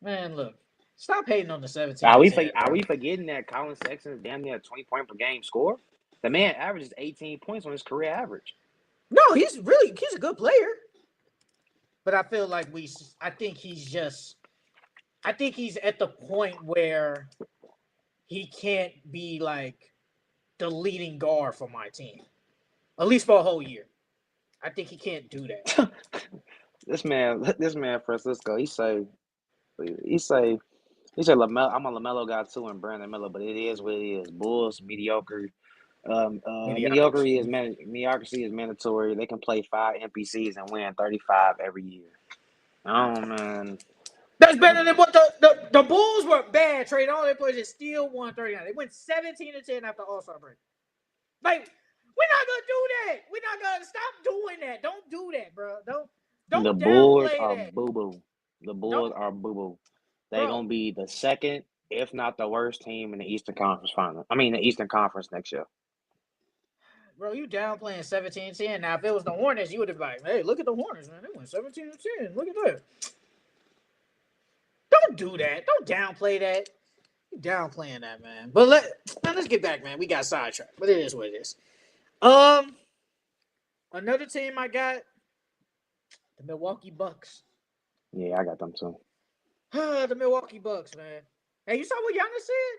man, look, stop hating on the 17-10. Are Bro. we forgetting that Colin Sexton is damn near a 20 point per game score? The man averages 18 points on his career average. No, he's a good player. But I feel like I think he's at the point where he can't be like the leading guard for my team, at least for a whole year. I think he can't do that. This man Francisco, he say LaMelo. I'm a LaMelo guy too, and Brandon Miller, but it is what it is. Bulls mediocre. Mediocrity. Mediocrity is mandatory. They can play 5 NPCs and win 35 every year. Oh man, That's better than what the Bulls were bad. Trade all their players and still won 39. They went 17-10 after All-Star break. Like, we're not gonna do that. We're not gonna stop doing that. Don't do that, bro. the Don't Bulls downplay are that. boo boo. The Bulls Don't, are boo boo. They're bro. gonna be the second, if not the worst team in the Eastern Conference Final. I mean, the Eastern Conference next year. Bro, you downplaying 17-10. Now, if it was the Hornets, you would have been like, hey, look at the Hornets, man. They went 17-10. Look at that. Don't do that. Don't downplay that. You downplaying that, man. But let's get back, man. We got sidetracked, but it is what it is. Another team I got, the Milwaukee Bucks. Yeah, I got them too. The Milwaukee Bucks, man. Hey, you saw what Giannis said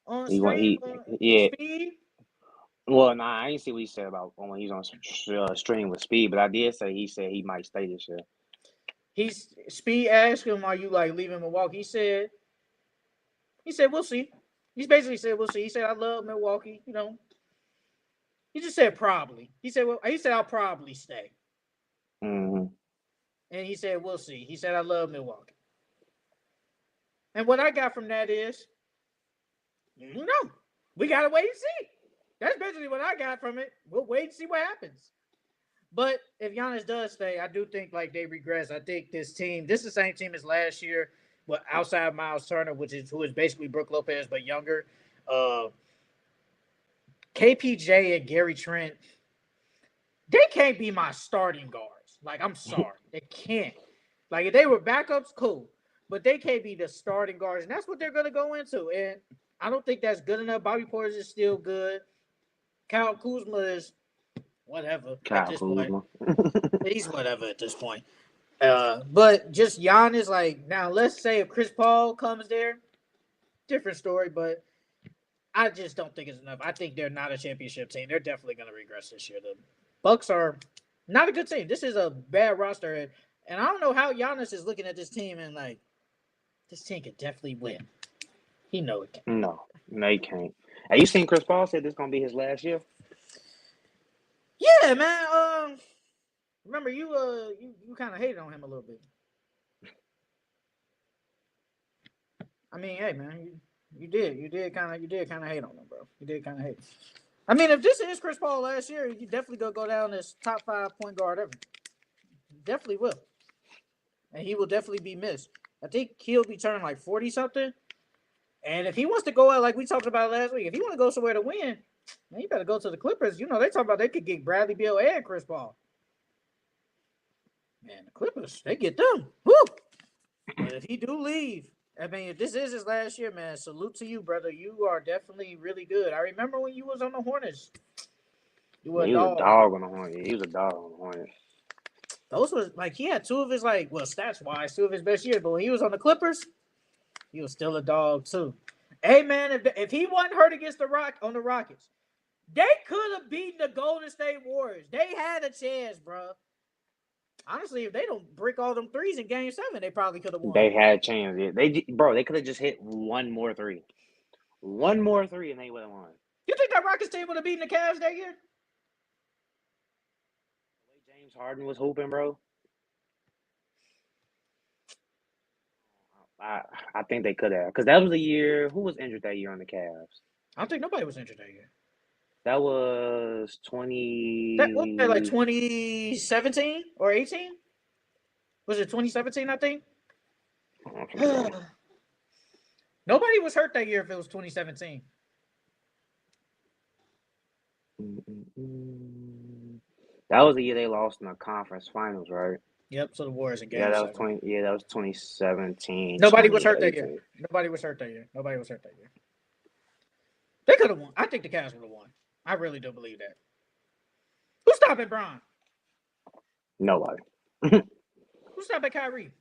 on He want stream? yeah. Speed. Well, nah, I ain't see what he said about when he's on stream with Speed, but I did say he said he might stay this year. Speed asked him, "Are you like leaving Milwaukee?" He said, "We'll see." He's basically said, "We'll see." He said, "I love Milwaukee." You know, he just said probably. He said, "Well," he said, "I'll probably stay." Mm-hmm. And he said, "We'll see." He said, "I love Milwaukee." And what I got from that is, no, we gotta wait and see. That's basically what I got from it. We'll wait and see what happens. But if Giannis does stay, I do think like they regress. I think this is the same team as last year, but outside Miles Turner, who is basically Brook Lopez but younger. KPJ and Gary Trent, they can't be my starting guards. Like, I'm sorry, they can't. Like, if they were backups, cool, but they can't be the starting guards, and that's what they're gonna go into. And I don't think that's good enough. Bobby Portis is still good. Kyle Kuzma is whatever at Kyle this point. Kuzma. He's whatever at this point. But just Giannis, like, now let's say if Chris Paul comes there, different story, but I just don't think it's enough. I think they're not a championship team. They're definitely going to regress this year. The Bucks are not a good team. This is a bad roster, and I don't know how Giannis is looking at this team and like, this team could definitely win. He know it can. No, he can't. Have you seen Chris Paul said this gonna be his last year? Yeah, man. Remember you kind of hated on him a little bit. I mean, hey, man, you did kind of hate on him, bro. You did kind of hate. I mean, if this is Chris Paul last year, you definitely gonna go down as top 5 point guard ever. Definitely will. And he will definitely be missed. I think he'll be turning like 40 something. And if he wants to go out like we talked about last week, if he want to go somewhere to win, man, you better go to the Clippers. You know, they talk about they could get Bradley Beal and Chris Paul. Man, the Clippers, they get them. Woo! But if he do leave, I mean, if this is his last year, man, salute to you, brother. You are definitely really good. I remember when you was on the Hornets. You were Man, a he was a dog. dog on the Hornets. He was a dog on the Hornets. Those was like he had two of his stats wise, two of his best years. But when he was on the Clippers, he was still a dog too. Hey man, if he wasn't hurt against the Rockets, they could have beaten the Golden State Warriors. They had a chance, bro. Honestly, if they don't break all them threes in Game 7, they probably could have won. They had a chance. Yeah. They could have just hit one more three, and they would have won. You think that Rockets team would have beaten the Cavs that year? The way James Harden was hooping, bro. I think they could have, because that was the year. Who was injured that year on the Cavs? I don't think nobody was injured that year. That was That was like 20. 2017 or 18? Was it 2017, I think? Nobody was hurt that year if it was 2017. That was the year they lost in the conference finals, right? Yep, so the Warriors in Game Yeah, that 7. was 20. Yeah, that was 2017. Nobody was hurt that year. 2018. Nobody was hurt that year. They could have won. I think the Cavs would have won. I really do believe that. Who's stopping Bron? Nobody. Who's stopping Kyrie?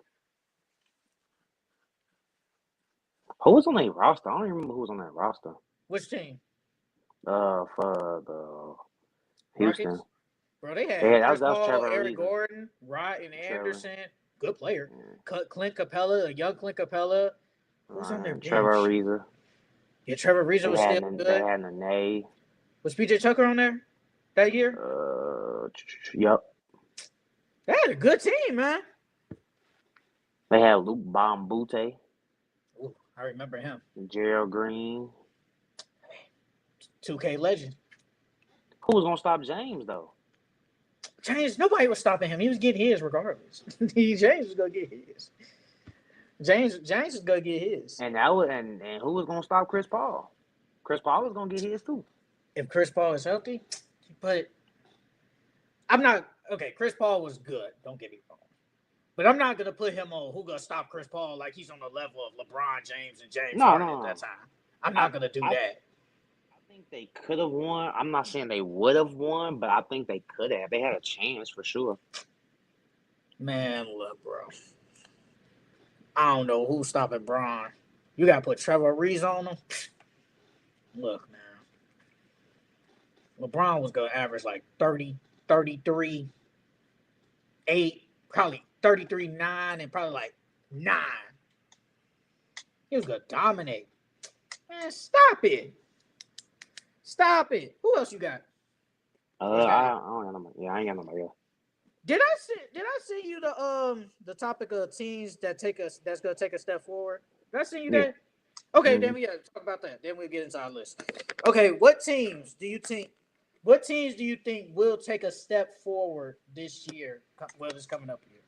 Who was on that roster? I don't even remember who was on that roster. Which team? For the Houston. Rockets? Bro, they had Yeah, Chris that was Paul, Trevor Eric Reese. Gordon, Ryan Anderson. Good player. Yeah. Clint Capella, a young Clint Capella. Who's on their bench? Trevor Reese. Yeah, Trevor Reese was still good. They had Nene. Was PJ Tucker on there that year? Yep. They had a good team, man. They had Luke Bombute. Ooh, I remember him. Gerald Green. 2K legend. Who was gonna stop James though? James, nobody was stopping him. He was getting his regardless. James was gonna get his. James was gonna get his. And who was gonna stop Chris Paul? Chris Paul was gonna get his too. If Chris Paul is healthy, but I'm not okay. Chris Paul was good. Don't get me wrong, but I'm not gonna put him on who gonna stop Chris Paul like he's on the level of LeBron James and James Harden at that time. I'm not gonna do that. I think they could have won. I'm not saying they would have won, but I think they could have. They had a chance for sure. Man, look, bro. I don't know who's stopping Bron. You got to put Trevor Reese on him. Look, man. LeBron was going to average like 30, 33, 8, probably 33, 9, and probably like 9. He was going to dominate. Man, stop it. Stop it. Who else you got? I don't got nobody. Yeah, I ain't got nobody else. Did I send you the topic of teams that's gonna take a step forward? Did I send you that? Okay, then we gotta talk about that. Then we'll get into our list. Okay, what teams do you think will take a step forward this year? Well, this coming up year.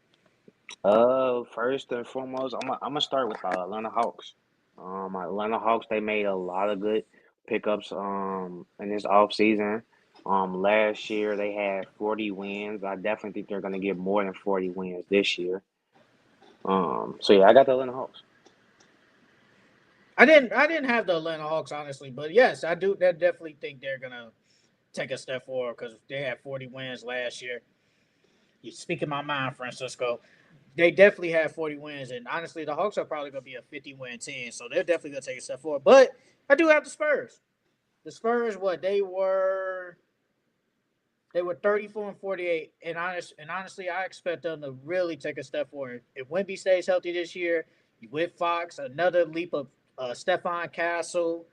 First and foremost, I'm gonna start with Atlanta Hawks. Atlanta Hawks, they made a lot of good pickups in this offseason. Last year they had 40 wins. I definitely think they're gonna get more than 40 wins this year. So yeah, I got the Atlanta Hawks. I didn't have the Atlanta Hawks honestly, but yes, I do. I definitely think they're gonna take a step forward because they had 40 wins last year. You speak in my mind, Francisco. They definitely had 40 wins, and honestly, the Hawks are probably gonna be a 50-win team, so they're definitely gonna take a step forward. But I do have the Spurs. The Spurs, they were 34 and 48, and honestly, I expect them to really take a step forward. If Wemby stays healthy this year, with Fox, another leap of Stephon Castle,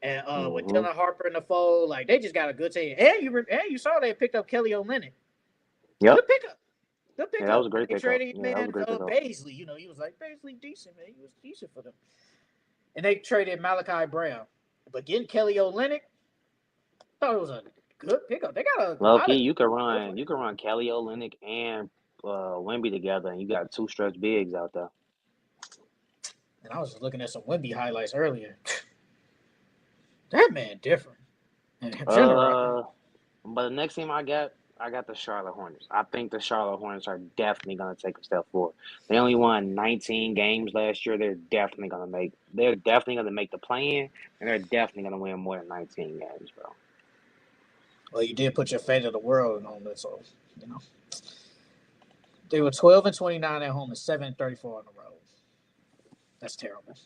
and with Dylan Harper in the fold, like they just got a good team. And you saw they picked up Kelly Olynyk. Yep. Good pickup. Yeah, that was a great pickup. Traded Baisley. He was like Baisley decent, man. He was decent for them. And they traded Malachi Brown. But getting Kelly Olynyk, thought it was a good pickup. They got a low key. You can run Kelly Olynyk and Wemby together, and you got two stretch bigs out there. And I was just looking at some Wemby highlights earlier. That man different. But the next team I got the Charlotte Hornets. I think the Charlotte Hornets are definitely gonna take a step forward. They only won 19 games last year. They're definitely gonna make the play-in, and they're definitely gonna win more than 19 games, bro. Well, you did put your fate of the world on this, so you know they were 12-29 at home and 7-34 on the road. That's terrible.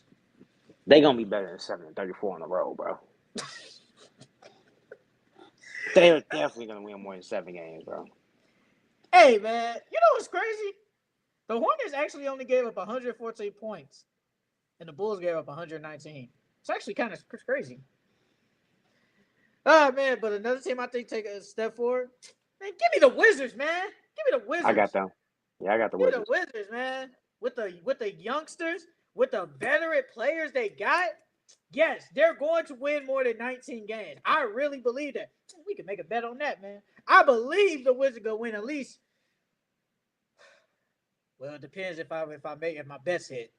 They gonna be better than 7-34 on the road, bro. They're definitely gonna win more than 7 games, bro. Hey man, you know what's crazy? The Hornets actually only gave up 114 points, and the Bulls gave up 119. It's actually kind of crazy. Oh man, but another team I think take a step forward. Man, give me the Wizards, man. Give me the I got Wizards. them. Yeah, I got the Give me the Wizards. Wizards, man. With the youngsters, with the veteran players they got, yes, they're going to win more than 19 games. I really believe that. We can make a bet on that, man. I believe the Wizards gonna win at least. Well, it depends if my bets hit.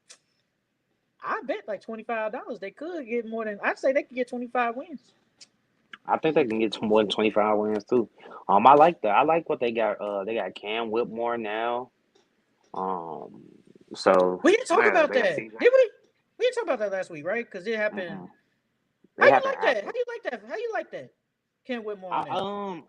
I bet like $25 they could get more than. I'd say they could get 25 wins. I think they can get to more than 25 wins too. I like that. I like what they got. They got Cam Whitmore now. Um, so We didn't talk yeah, about they got that, CJ. did we? We didn't talk about that last week, right? Because it happened. Mm-mm. How It you happened like that? How after. you like that? How you like that? Ken Whitmore on there.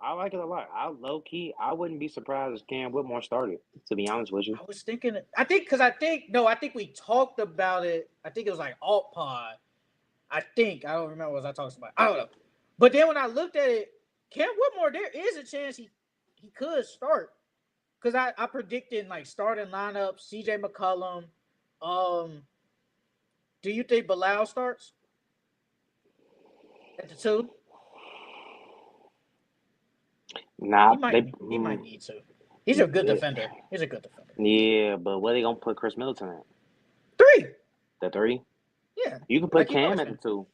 I like it a lot. I low key, I wouldn't be surprised if Cam Whitmore started. To be honest with you. I was thinking. I think we talked about it. I think it was like alt pod. I don't remember what I talked about. I don't know. But then when I looked at it, Ken Whitmore, there is a chance he could start. Because I predicted like starting lineup, CJ McCollum. Um, do you think Bilal starts at the two? Nah, they. He might need to. He's a good Yeah, defender. He's a good defender. yeah, but where they gonna put Chris Middleton at? 3. The three? Yeah. You can put Like he Cam always at the been. two,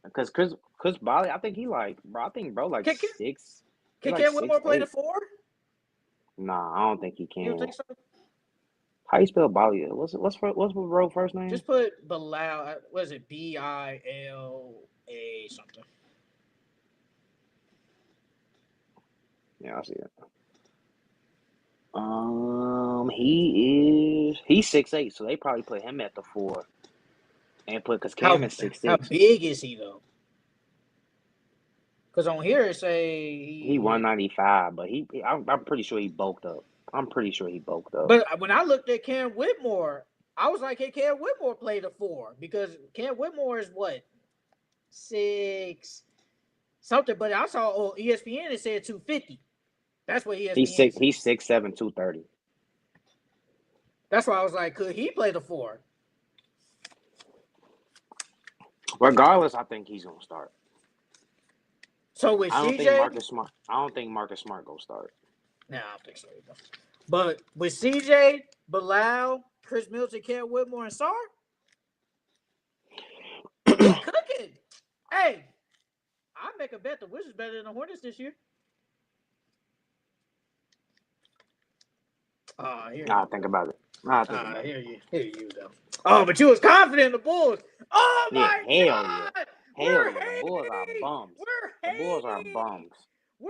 because Chris Bolly, I think he like, bro. I think bro like Can, can, six. He can like Ken Whitmore six play the eight. 4? Nah, I don't think he You don't can. think so? How you spell Bolly? What's bro first name? Just put Bilal. What is it? Bila something. Yeah, I see it. He's 6'8", so they probably put him at the 4 and put because Cam is six How six. big is he though? Because on here it say He 195, but I'm pretty sure he bulked up. I'm pretty sure he bulked up. But when I looked at Cam Whitmore, I was like, hey, Cam Whitmore played a 4 because Cam Whitmore is what 6 something. But I saw on ESPN it said 250. That's what ESPN said. He's 6'7", 230. That's why I was like, could he play the 4? Regardless, I think he's gonna start. So with I don't think CJ, Marcus Smart. I don't think Marcus Smart gonna start. nah, I don't think so either. But with CJ, Bilal, Chris Middleton, Cam Whitmore, and Sar, they cooking. Hey, I make a bet the Wizards better than the Hornets this year. Nah, think about it. Nah, think about it. Hear you though. Oh, but you was confident in the Bulls. Oh Yeah, my hell yeah, God, hell we're yeah. The Bulls are hating. bums. We're The Bulls are hating. bums.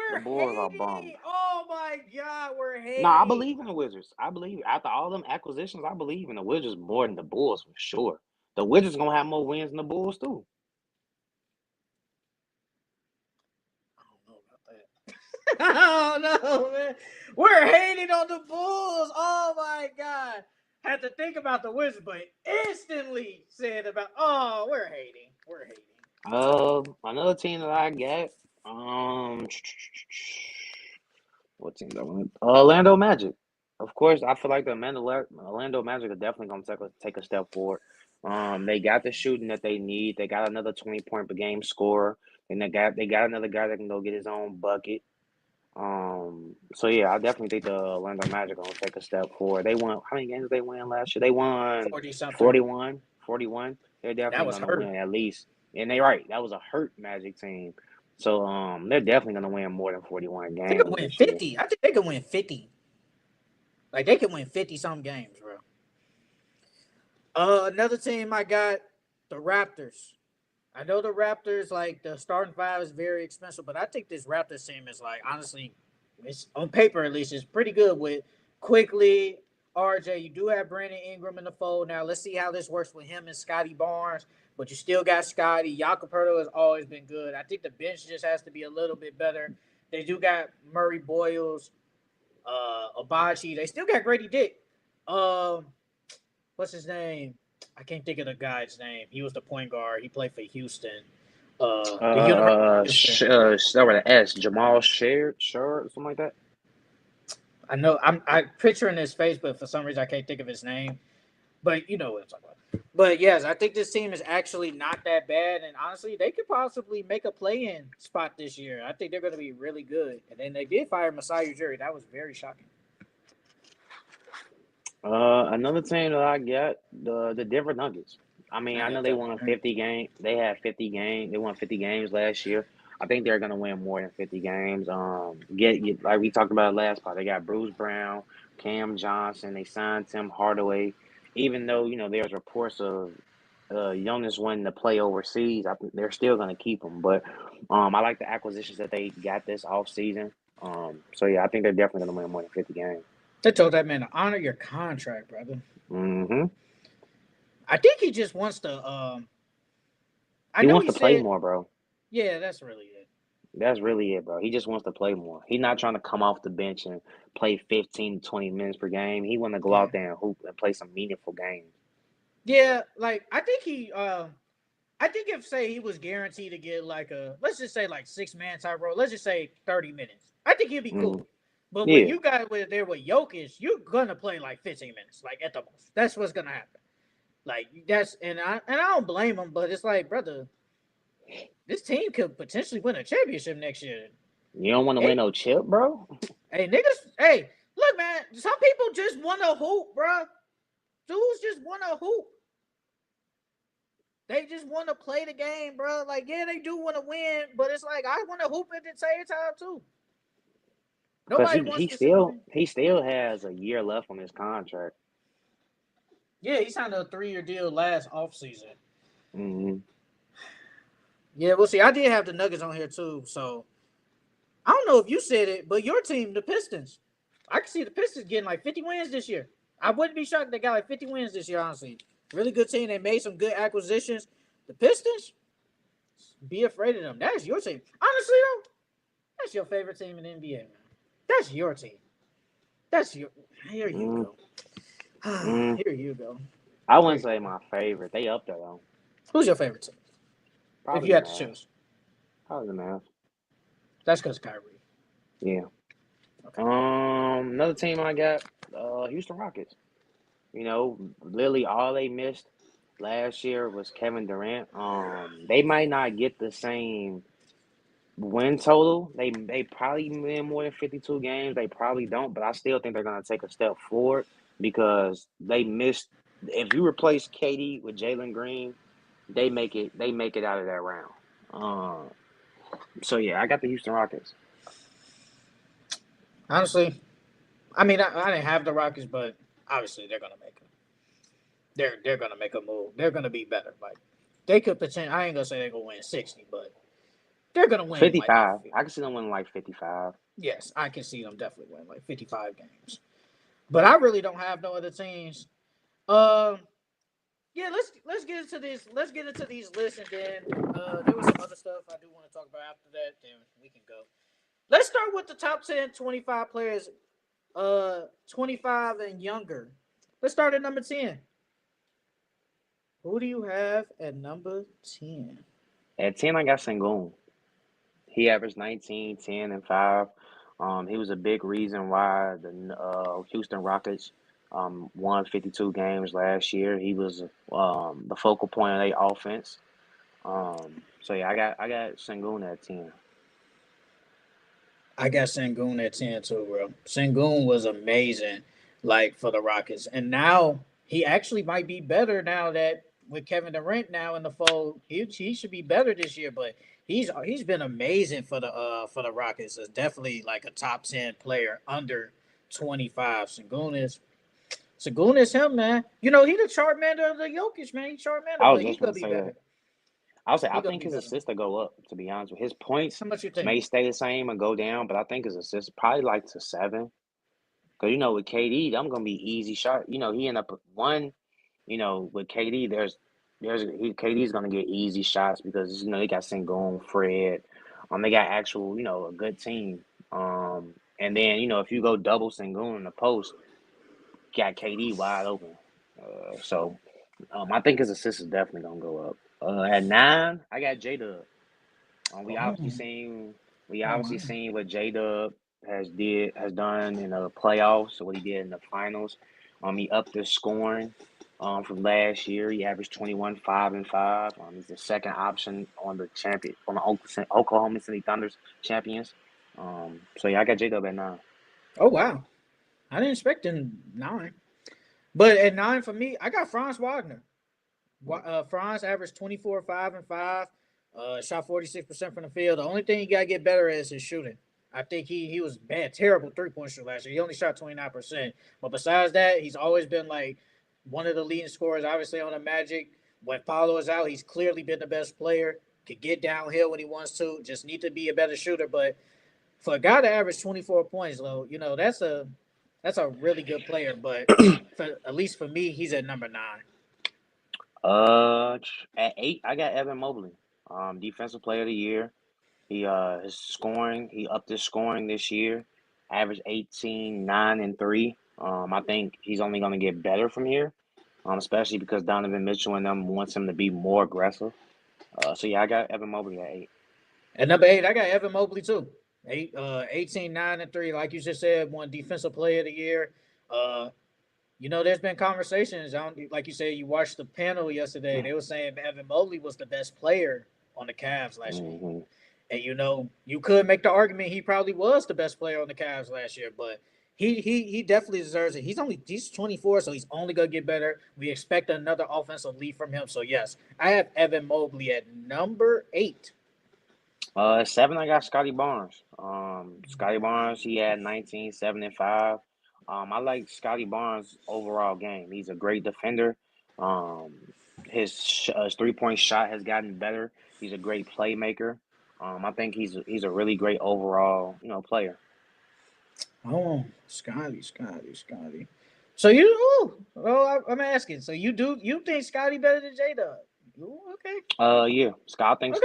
The We're Bulls are bums. hating. Oh my God, we're Nah, I hating. believe in the Wizards. I believe after all them acquisitions, I believe in the Wizards more than the Bulls for sure. The Wizards gonna have more wins than the Bulls too. I don't know, man. We're hating on the Bulls. Oh my God. Had to think about the Wizards, but instantly said about, oh, we're hating. We're hating. Another team that I got. What team that one? Orlando Magic. Of course, I feel like the Orlando Magic are definitely gonna take a step forward. They got the shooting that they need. They got another 20-point per game scorer, and they got another guy that can go get his own bucket. So yeah, I definitely think the Orlando Magic are gonna take a step forward. They won how many games did they win last year? They won 40 something. 41. 41. They're That definitely was gonna hurt. win at least. And they right, that was a hurt Magic team. So they're definitely gonna win more than 41 They could games win this year. 50. I think they could win 50. Like they could win 50 some games, bro. Another team I got, the Raptors. I know the Raptors, like the starting five is very expensive, but I think this Raptors team is like honestly It's on paper at least. It's pretty good with quickly RJ. You do have Brandon Ingram in the fold now. Let's see how this works with him and Scotty Barnes. But you still got Scotty. Jacoperto has always been good. I think the bench just has to be a little bit better. They do got Murray Boyles, Abachi. They still got Grady Dick. Um, what's his name? I can't think of the guy's name. He was the point guard. He played for Houston. The University of Houston. Start with an S. Jamal Shard, something like that. I know I'm picturing his face, but for some reason I can't think of his name. But you know what I'm talking about. But yes, I think this team is actually not that bad, and honestly, they could possibly make a play-in spot this year. I think they're going to be really good. And then they did fire Masai Ujiri. That was very shocking. Another team that I got the Denver Nuggets. I mean, I know they won 50 games. They had 50 games. They won 50 games last year. I think they're gonna win more than 50 games. Get like we talked about last part. They got Bruce Brown, Cam Johnson. They signed Tim Hardaway. Even though there's reports of Jonas wanting to play overseas, I think they're still gonna keep him. But I like the acquisitions that they got this offseason. So yeah, I think they're definitely gonna win more than 50 games. They told that man to honor your contract, brother. Mm-hmm. I think he just wants to. He wants to play more, bro. Yeah, that's really it. That's really it, bro. He just wants to play more. He's not trying to come off the bench and play 15 to 20 minutes per game. He want to go out there and hoop and play some meaningful games. Yeah, like I think if say he was guaranteed to get like let's just say like 6-man type role, let's just say 30 minutes. I think he'd be cool. But when you got there with Jokic, you're gonna play like 15 minutes, like at the most. That's what's gonna happen. Like I don't blame him, but it's like, brother, this team could potentially win a championship next year. You don't want to win no chip, bro? Hey, niggas, hey, look, man, some people just want to hoop, bro. Dudes just want to hoop. They just want to play the game, bro. Like, yeah, they do want to win, but it's like I want to hoop at the same time too. Because he still has a year left on his contract. Yeah, he signed a 3-year deal last offseason. Mm-hmm. Yeah, we'll see. I did have the Nuggets on here too, so I don't know if you said it, but your team, the Pistons, I can see the Pistons getting like 50 wins this year. I wouldn't be shocked if they got like 50 wins this year, honestly. Really good team. They made some good acquisitions. The Pistons, be afraid of them. That's your team. Honestly, though, that's your favorite team in the NBA, man. That's your team. Here you go. Here you go. I wouldn't say my favorite. They up there, though. Who's your favorite team? Probably if you had to choose. Probably the Mavs. That's because Kyrie. Yeah. Okay. Another team I got, Houston Rockets. Literally all they missed last year was Kevin Durant. They might not get the same win total. They probably win more than 52 games. They probably don't, but I still think they're gonna take a step forward because they missed. If you replace KD with Jalen Green, they make it out of that round. So yeah, I got the Houston Rockets. Honestly, I mean, I didn't have the Rockets, but obviously they're gonna make it. They're gonna make a move. They're gonna be better. Like they could potentially. I ain't gonna say they're gonna win 60, but they're gonna win 55. I can see them winning like 55. Yes, I can see them definitely win like 55 games. But I really don't have no other teams. Yeah, let's get into this. Let's get into these lists, and then there was some other stuff I do want to talk about after that. Then we can go. Let's start with the top 10, 25 players, 25 and younger. Let's start at number 10. Who do you have at number 10? At 10, I got Sengun. He averaged 19, 10, and 5. He was a big reason why the Houston Rockets won 52 games last year. He was the focal point of their offense. So yeah, I got Sengun at 10. I got Sengun at 10 too, bro. Sengun was amazing, like for the Rockets, and now he actually might be better now that with Kevin Durant now in the fold. He should be better this year, but he's been amazing for the Rockets. It's definitely like a top 10 player under 25. Sengun is him, man. He the chart man of the Jokic, man. He chart man, but he's gonna be better. I'll say He I gonna think be his better. assists will go up. To be honest with his points How much you think? may stay the same and go down, but I think his assists probably like to 7. Because with KD, I'm gonna be easy shot. He end up with one. With KD, KD's gonna get easy shots because they got Sengun, Fred, they got actual a good team. And then if you go double Sengun in the post, got KD wide open. I think his assist is definitely gonna go up. At 9, I got J Dub. We Oh, obviously seen oh my. what J Dub has done in the playoffs, what he did in the finals. He upped his scoring from last year. He averaged 21, 5 and 5. He's the second option on the Oklahoma City Thunder's champions. So yeah, I got J Dub at 9. Oh wow. I didn't expect him 9. But at 9 for me, I got Franz Wagner. Franz averaged 24, 5 and 5. Shot 46% from the field. The only thing he gotta get better at is his shooting. I think he was bad, terrible 3-point shooter last year. He only shot 29%. But besides that, he's always been like one of the leading scorers, obviously on the Magic. When Paolo is out, he's clearly been the best player. Could get downhill when he wants to. Just need to be a better shooter. But for a guy to average 24 points, though, that's a really good player. But at least for me, he's at number 9. At 8, I got Evan Mobley, defensive player of the year. He upped his scoring this year, averaged 18, 9 and 3. I think he's only going to get better from here, especially because Donovan Mitchell and them wants him to be more aggressive. So yeah, I got Evan Mobley at 8. At number 8, I got Evan Mobley too. 18, 9 and 3. Like you just said, won defensive player of the year. Uh, there's been conversations. Like you said, you watched the panel yesterday. They were saying Evan Mobley was the best player on the Cavs last year. Hmm. And you could make the argument he probably was the best player on the Cavs last year, but he definitely deserves it. He's 24, so he's only gonna get better. We expect another offensive lead from him. So yes, I have Evan Mobley at number 8. 7, I got Scotty Barnes. Scotty Barnes, he had 19, 7 and 5. I like Scotty Barnes' overall game. He's a great defender. Um, his 3-point shot has gotten better. He's a great playmaker. I think he's a really great overall, player. Oh, Scotty. So I'm asking. So you think Scotty better than J Dub? Okay, Yeah,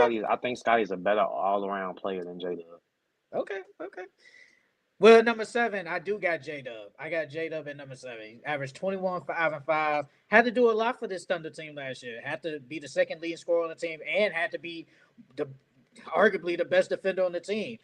okay, I think Scotty's a better all around player than J Dub. okay. Well, number 7, I do got J Dub. I got J Dub at number 7. He averaged 21, 5 and 5. Had to do a lot for this Thunder team last year. Had to be the second leading scorer on the team, and had to be the arguably the best defender on the team.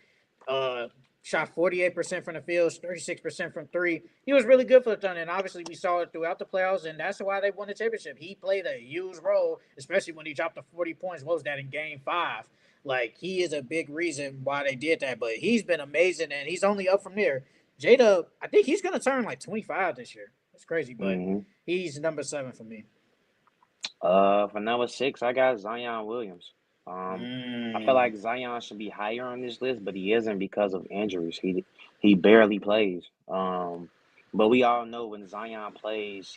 Uh, Shot 48% from the field, 36% from three. He was really good for the Thunder, and obviously we saw it throughout the playoffs, and that's why they won the championship. He played a huge role, especially when he dropped the 40 points. What was that in Game 5? Like, he is a big reason why they did that, but he's been amazing, and he's only up from there. Jada, I think he's going to turn like 25 this year. That's crazy, but Hmm. he's number 7 for me. For number 6, I got Zion Williams. I feel Mm. like Zion should be higher on this list, but he isn't because of injuries. He barely plays. But we all know when Zion plays,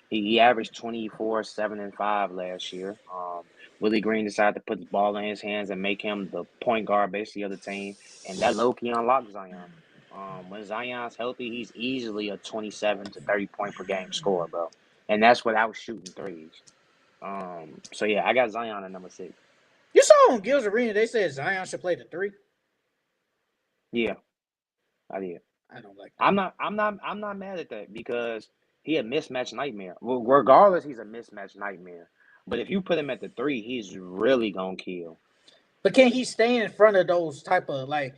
he averaged 24, 7 and 5 last year. Willie Green decided to put the ball in his hands and make him the point guard basically of the team, and that low key unlocked Zion. When Zion's healthy, he's easily a 27 to 30 point per game scorer, bro, and that's without shooting threes. So yeah, I got Zion at number 6. You saw on Gil's Arena, they said Zion should play the 3. Yeah, I did. I don't like that. I'm not mad at that because he a mismatch nightmare. Well, regardless, he's a mismatch nightmare. But if you put him at the 3, he's really gonna kill. But can he stay in front of those type of like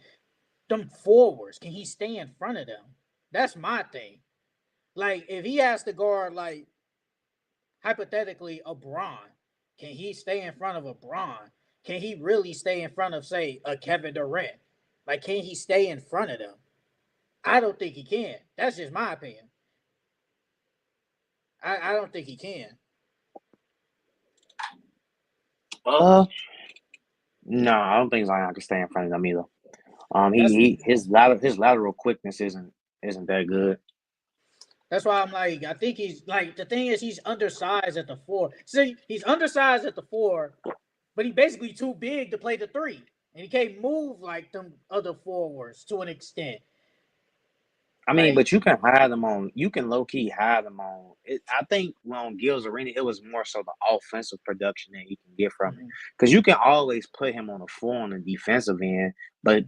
them forwards? Can he stay in front of them? That's my thing. Like if he has to guard like hypothetically a Braun, can he stay in front of a Braun? Can he really stay in front of say a Kevin Durant? Like can he stay in front of them? I don't think he can. That's just my opinion. I don't think he can. Uh, no, I don't think Zion can stay in front of them either. That's His lateral quickness isn't that good. That's why I'm like, I think he's like the thing is he's undersized at the 4. See, he's undersized at the 4, but he basically too big to play the three, and he can't move like them other forwards to an extent. I mean, Like, but you can hide them on. You can low key hide them on. I think on Gil's Arena, it was more so the offensive production that you can get from it, mhm. because you can always put him on the floor on the defensive end, but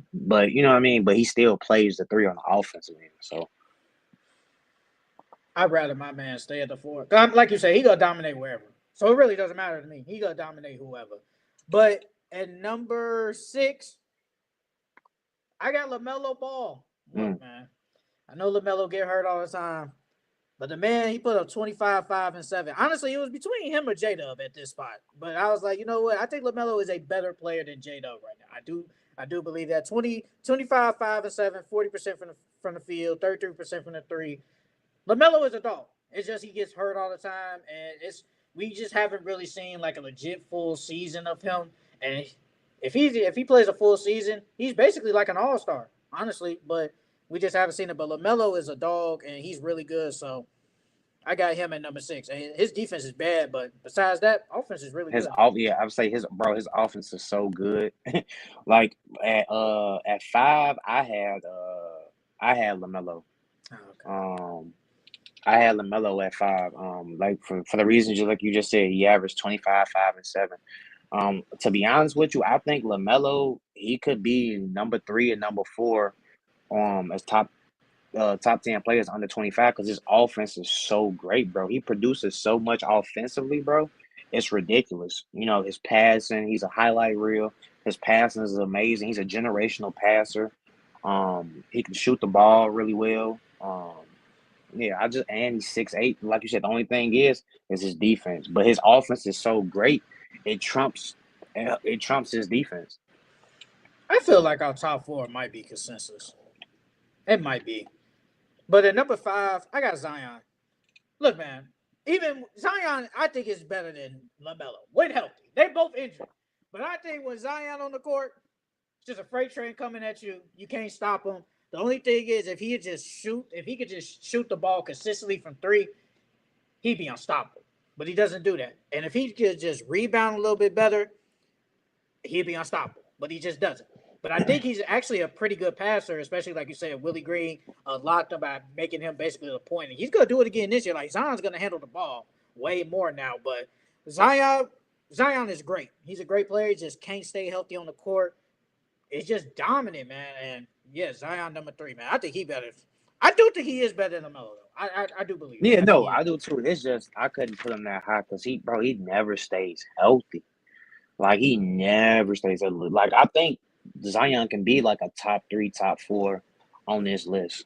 you know what I mean. But he still plays the three on the offensive end. So I'd rather my man stay at the four. Like you say, he gonna dominate wherever. So it really doesn't matter to me. He gonna dominate whoever. But at number 6, I got LaMelo Ball. Look, mm, man, I know LaMelo get hurt all the time, but the man, he put up 25, 5, and 7. Honestly, it was between him or J Dub at this spot. But I was like, you know what? I think LaMelo is a better player than J Dub right now. I do believe that 25, 5, and 7, 40% from the field, 33% from the three. LaMelo is a dog. It's just he gets hurt all the time, and we just haven't really seen like a legit full season of him. And if he plays a full season, he's basically like an all star, honestly. But we just haven't seen it. But LaMelo is a dog, and he's really good. So I got him at number 6. And his defense is bad, but besides that, offense is really his good. off, yeah, I would say his offense is so good. Like at 5, I had Lamelo. Oh, okay. Um, I had Lamelo at 5. Like for the reasons like you just said, he averaged 25, 5, and 7. To be honest with you, I think Lamelo he could be number 3 and number 4 as top 10 players under 25, because his offense is so great, bro. He produces so much offensively, bro. It's ridiculous. You know, his passing, he's a highlight reel. His passing is amazing. He's a generational passer. He can shoot the ball really well. Yeah, and he's 6'8". Like you said, the only thing is his defense. But his offense is so great, it trumps it trumps his defense. I feel like our top 4 might be consensus. It might be. But at number 5, I got Zion. Look, man, even Zion, I think is better than LaMelo when healthy. They both injured, but I think when Zion on the court, it's just a freight train coming at you. You can't stop him. The only thing is, if he could just shoot the ball consistently from three, he'd be unstoppable. But he doesn't do that. And if he could just rebound a little bit better, he'd be unstoppable. But he just doesn't. But I think he's actually a pretty good passer, especially like you said, Willie Green locked up by making him basically the point. And he's gonna do it again this year. Like Zion's gonna handle the ball way more now. But Zion, Zion is great. He's a great player. He just can't stay healthy on the court. It's just dominant, man. And yeah, Zion number 3, man. I think he better. I do think he is better than Melo, though. I do believe that. Yeah, I think no, he is I do better. too. It's just I couldn't put him that high because he never stays healthy. Like he never stays healthy. Like I think Zion can be like a top 3, top 4 on this list.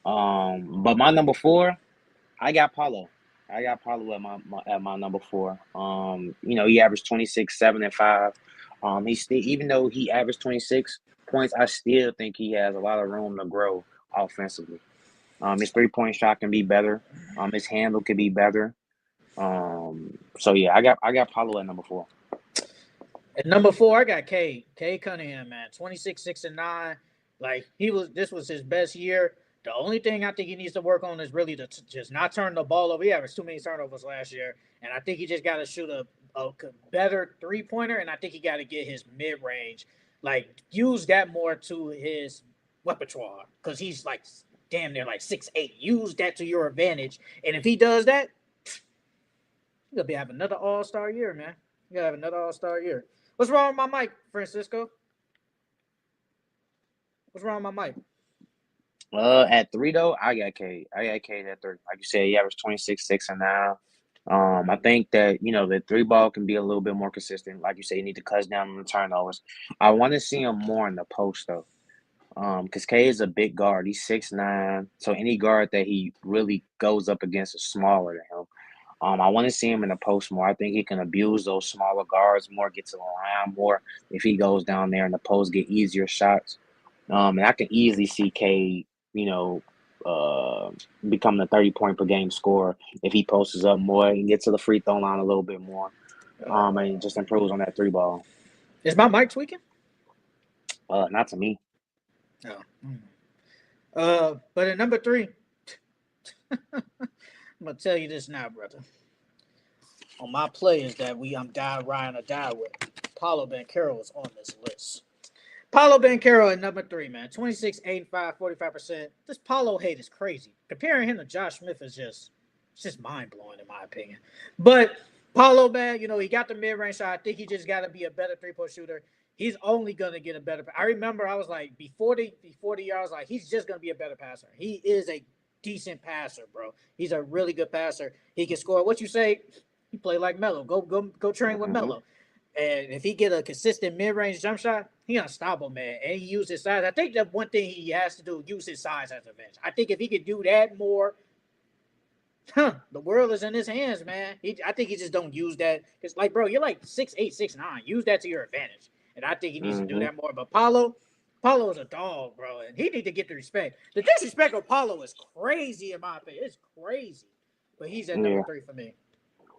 But my number 4, I got Paulo. I got Paulo at my number 4. He averaged 26, 7, and 5. He still, even though he averaged 26 points, I still think he has a lot of room to grow offensively. His 3-point shot can be better. His handle could be better. So yeah, I got Paulo at number 4. At number 4, I got K Cunningham, man. 26, 6, and 9. Like this was his best year. The only thing I think he needs to work on is really to just not turn the ball over. He averaged too many turnovers last year, and I think he just got to shoot a better 3-pointer, and I think he got to get his mid range, like use that more to his repertoire, because he's like damn near like 6'8". Use that to your advantage, and if he does that, he'll be having another All Star year, man. He'll have another All Star year. What's wrong with my mic, Francisco? What's wrong with my mic? At 3 though, I got K. I got K at 3. Like you said, he averaged 26, 6, and 9. I think that the 3 ball can be a little bit more consistent. Like you say, you need to cut down on the turnovers. I want to see him more in the post though. Because K is a big guard. He's 6'9". So any guard that he really goes up against is smaller than him. I want to see him in the post more. I think he can abuse those smaller guards more, get to the line more. If he goes down there in the post, get easier shots. And I can easily see K, uh, becoming a 30-point per game scorer if he posts up more and gets to the free throw line a little bit more. And just improves on that 3 ball. Is my mic tweaking? Not to me. No. But at number 3, I'm gonna tell you this now, brother. On my players that I'm die Ryan or die with. Paolo Banchero is on this list. Paolo Banchero at number 3, man. 26, 85, 45%. This Paolo hate is crazy. Comparing him to Josh Smith is just mind blowing in my opinion. But Paolo, man, he got the mid range shot. I think he just got to be a better 3-point shooter. He's only gonna get a better. I remember I was like before the year, I was like, he's just gonna be a better passer. He is a decent passer, bro. He's a really good passer. He can score. What you say? He play like Melo. Go train with Melo. And if he get a consistent mid-range jump shot, he unstoppable, man. And he uses his size. I think that one thing he has to do, use his size as a bench. I think if he could do that more, the world is in his hands, man. I think he just don't use that. It's like, bro, you're like 6'8", 6'9". Use that to your advantage. And I think he needs to do that more. But Paolo is a dog, bro. And he needs to get the respect. The disrespect of Paolo is crazy, in my opinion. It's crazy. But he's at number 3 for me.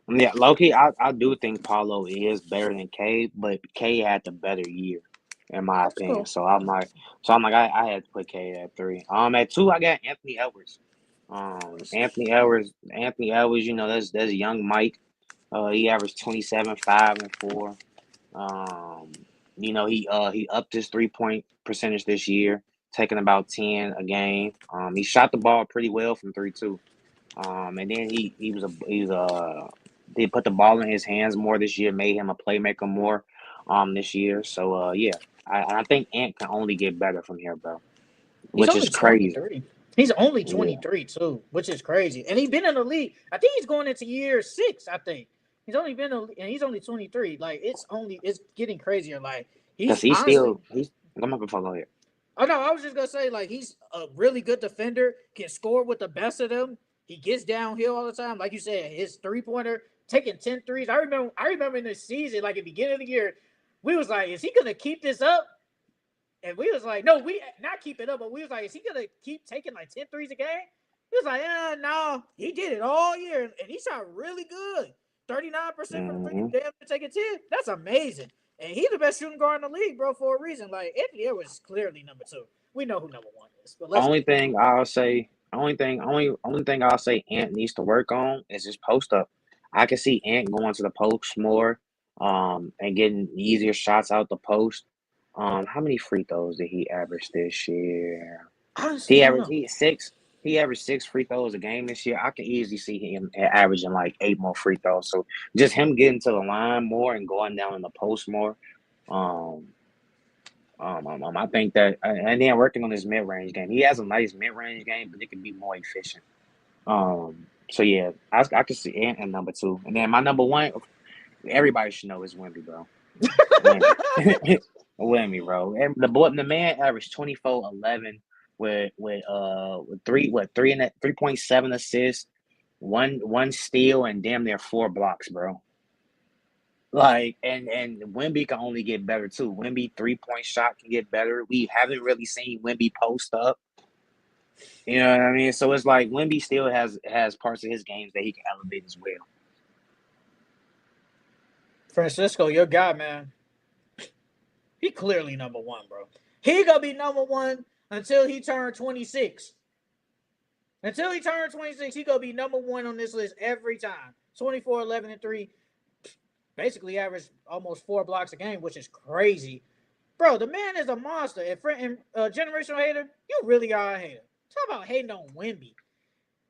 Yeah, low-key, I do think Paolo is better than K, but K had the better year, in my opinion. Cool. So I'm like, I had to put K at 3. At 2, I got Anthony Edwards. Anthony Edwards, that's young Mike. He averaged 27, 5, and 4. He upped his 3-point percentage this year, taking about 10 a game. He shot the ball pretty well from 3 too. And then they put the ball in his hands more this year, made him a playmaker more this year. So I think Ant can only get better from here, bro. Which is crazy. 23. He's only 23 too, which is crazy. And he's been in the league. I think he's going into year 6. I think he's only 23. Like it's getting crazier. Like he's I'm not gonna follow here. Oh no, I was just gonna say like he's a really good defender, can score with the best of them. He gets downhill all the time. Like you said, his 3-pointer, taking 10 threes. I remember in the season, like at the beginning of the year, we was like, is he going to keep this up? And we was like, no, we not keep it up, but we was like, is he going to keep taking like 10 threes a game? He was like, no. He did it all year, and he shot really good. 39% from the three, damn, taking 10. That's amazing. And he's the best shooting guard in the league, bro, for a reason. Like, Anthony Edwards is clearly number 2. We know who number 1 is. But only thing I'll say Ant needs to work on is his post up. I can see Ant going to the post more, and getting easier shots out the post. How many free throws did he average this year? He averaged 6 free throws a game this year. I can easily see him averaging like 8 more free throws. So just him getting to the line more and going down in the post more. I think that, and then working on his mid-range game. He has a nice mid-range game, but it can be more efficient. So yeah, I can see Ant and number 2, and then my number 1, everybody should know is Wemby, bro. Wemby, bro. And the man averaged 24, 11 with 3.7 assists, one steal, and damn near 4 blocks, bro. Like, and Wemby can only get better too. Wemby 3-point shot can get better. We haven't really seen Wemby post up. You know what I mean? So it's like Wemby still has parts of his games that he can elevate as well. Francisco, your guy, man. He clearly number 1, bro. He gonna be number 1 until he turns 26. Until he turns 26, he gonna be number 1 on this list every time. 24, 11, and 3. Basically averaged almost 4 blocks a game, which is crazy. Bro, the man is a monster. And generational hater, you really are a hater. Talk about hating on Wemby.